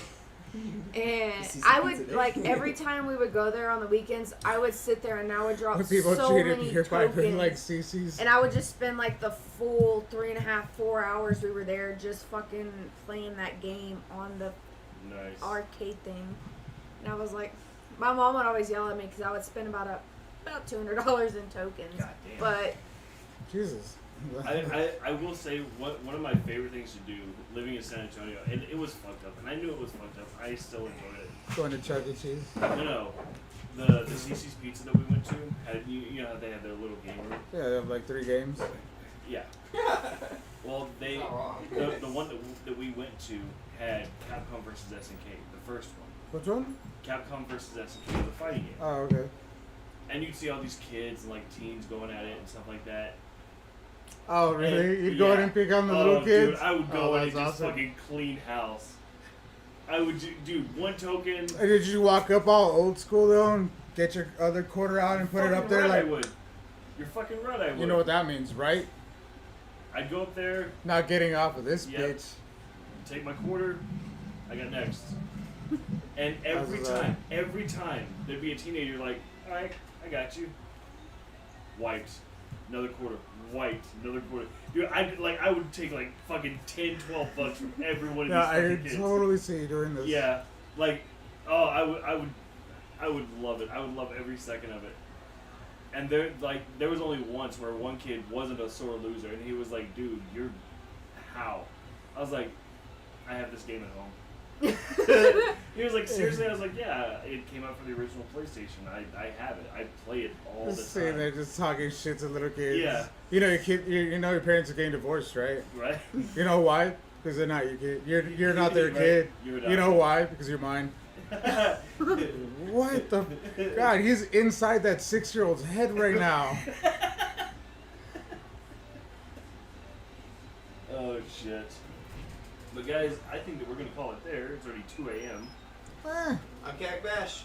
[SPEAKER 2] and
[SPEAKER 1] CC
[SPEAKER 2] I
[SPEAKER 1] Pizza
[SPEAKER 2] would
[SPEAKER 1] Day.
[SPEAKER 2] like every time we would go there on the weekends, I would sit there and I would drop
[SPEAKER 3] When people
[SPEAKER 2] so
[SPEAKER 3] treated
[SPEAKER 2] many
[SPEAKER 3] Peter Piper
[SPEAKER 2] tokens.
[SPEAKER 3] like CC's.
[SPEAKER 2] And I would just spend like the full 3.5, 4 hours we were there just fucking playing that game on the
[SPEAKER 4] Nice.
[SPEAKER 2] arcade thing. And I was like, my mom would always yell at me because I would spend about $200 in tokens.
[SPEAKER 4] God damn.
[SPEAKER 2] But
[SPEAKER 3] Jesus.
[SPEAKER 4] I will say one of my favorite things to do living in San Antonio, and it was fucked up, and I knew it was fucked up. I still enjoyed it.
[SPEAKER 3] Going to Chuck E. Cheese.
[SPEAKER 4] No, the CC's Pizza that we went to had you know how they had their little game room.
[SPEAKER 3] Yeah, they have like 3 games.
[SPEAKER 4] Yeah. Well, the one that we went to had Capcom versus SNK, the first one.
[SPEAKER 3] Which one?
[SPEAKER 4] Capcom versus SNK, the fighting game.
[SPEAKER 3] Oh, okay.
[SPEAKER 4] And you'd see all these kids and like teens going at it and stuff like that.
[SPEAKER 3] Oh, really?
[SPEAKER 4] And-
[SPEAKER 3] You'd go in
[SPEAKER 4] yeah.
[SPEAKER 3] and pick on the
[SPEAKER 4] Oh,
[SPEAKER 3] little kids?
[SPEAKER 4] Dude, I would go
[SPEAKER 3] Oh,
[SPEAKER 4] in and
[SPEAKER 3] that's
[SPEAKER 4] just
[SPEAKER 3] awesome.
[SPEAKER 4] fucking clean house. I would do one token.
[SPEAKER 3] And did you walk up all old school though and get your other quarter out and put it up
[SPEAKER 4] Fucking
[SPEAKER 3] there
[SPEAKER 4] right, I
[SPEAKER 3] like?
[SPEAKER 4] would. You're fucking right, I would.
[SPEAKER 3] You know what that means, right?
[SPEAKER 4] I'd go up there,
[SPEAKER 3] Not getting off of this
[SPEAKER 4] Yep.
[SPEAKER 3] bitch.
[SPEAKER 4] take my quarter. I got next. And every
[SPEAKER 3] How's that?
[SPEAKER 4] time, there'd be a teenager like, all right, I got you. Wiped. Another quarter. Wiped. Another quarter. Dude, I would take like fucking 10, 12 bucks from every one of
[SPEAKER 3] Yeah, I
[SPEAKER 4] these fucking
[SPEAKER 3] could
[SPEAKER 4] kids.
[SPEAKER 3] totally see you doing this.
[SPEAKER 4] Yeah, like, oh, I would love it. I would love every second of it. And there was only once where one kid wasn't a sore loser, and he was like, "Dude, you're how?" I was like, "I have this game at home." He was like, "Seriously?" I was like, "Yeah, it came out for the original PlayStation. I have it. I play it all the
[SPEAKER 3] Just sitting there
[SPEAKER 4] time."
[SPEAKER 3] just talking shit to little kids.
[SPEAKER 4] Yeah.
[SPEAKER 3] You know you know your parents are getting divorced, right?
[SPEAKER 4] Right?
[SPEAKER 3] You know why? Because they're not your kid. You're not their
[SPEAKER 4] Right.
[SPEAKER 3] kid.
[SPEAKER 4] You're
[SPEAKER 3] You know
[SPEAKER 4] adopted.
[SPEAKER 3] why? Because you're mine. What the God, he's inside that 6-year-old's head right now.
[SPEAKER 4] Oh shit! But guys, I think that we're gonna call it there. It's already 2 a.m.
[SPEAKER 3] Eh,
[SPEAKER 1] I'm Cac Bash.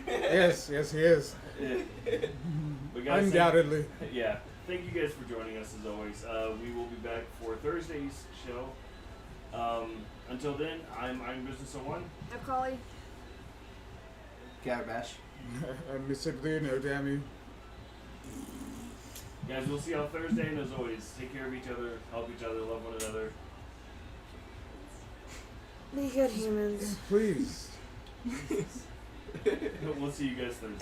[SPEAKER 3] yes, he is.
[SPEAKER 4] But guys,
[SPEAKER 3] Undoubtedly.
[SPEAKER 4] Yeah. Thank you guys for joining us as always. We will be back for Thursday's show. Until then, I'm Business 01.
[SPEAKER 2] Akeylei,
[SPEAKER 1] Cac Bash.
[SPEAKER 3] And Mr. Blue, damn you.
[SPEAKER 4] Guys, we'll see you on Thursday, and as always, take care of each other, help each other, love one another.
[SPEAKER 2] be good humans.
[SPEAKER 3] Please.
[SPEAKER 4] We'll see you guys Thursday.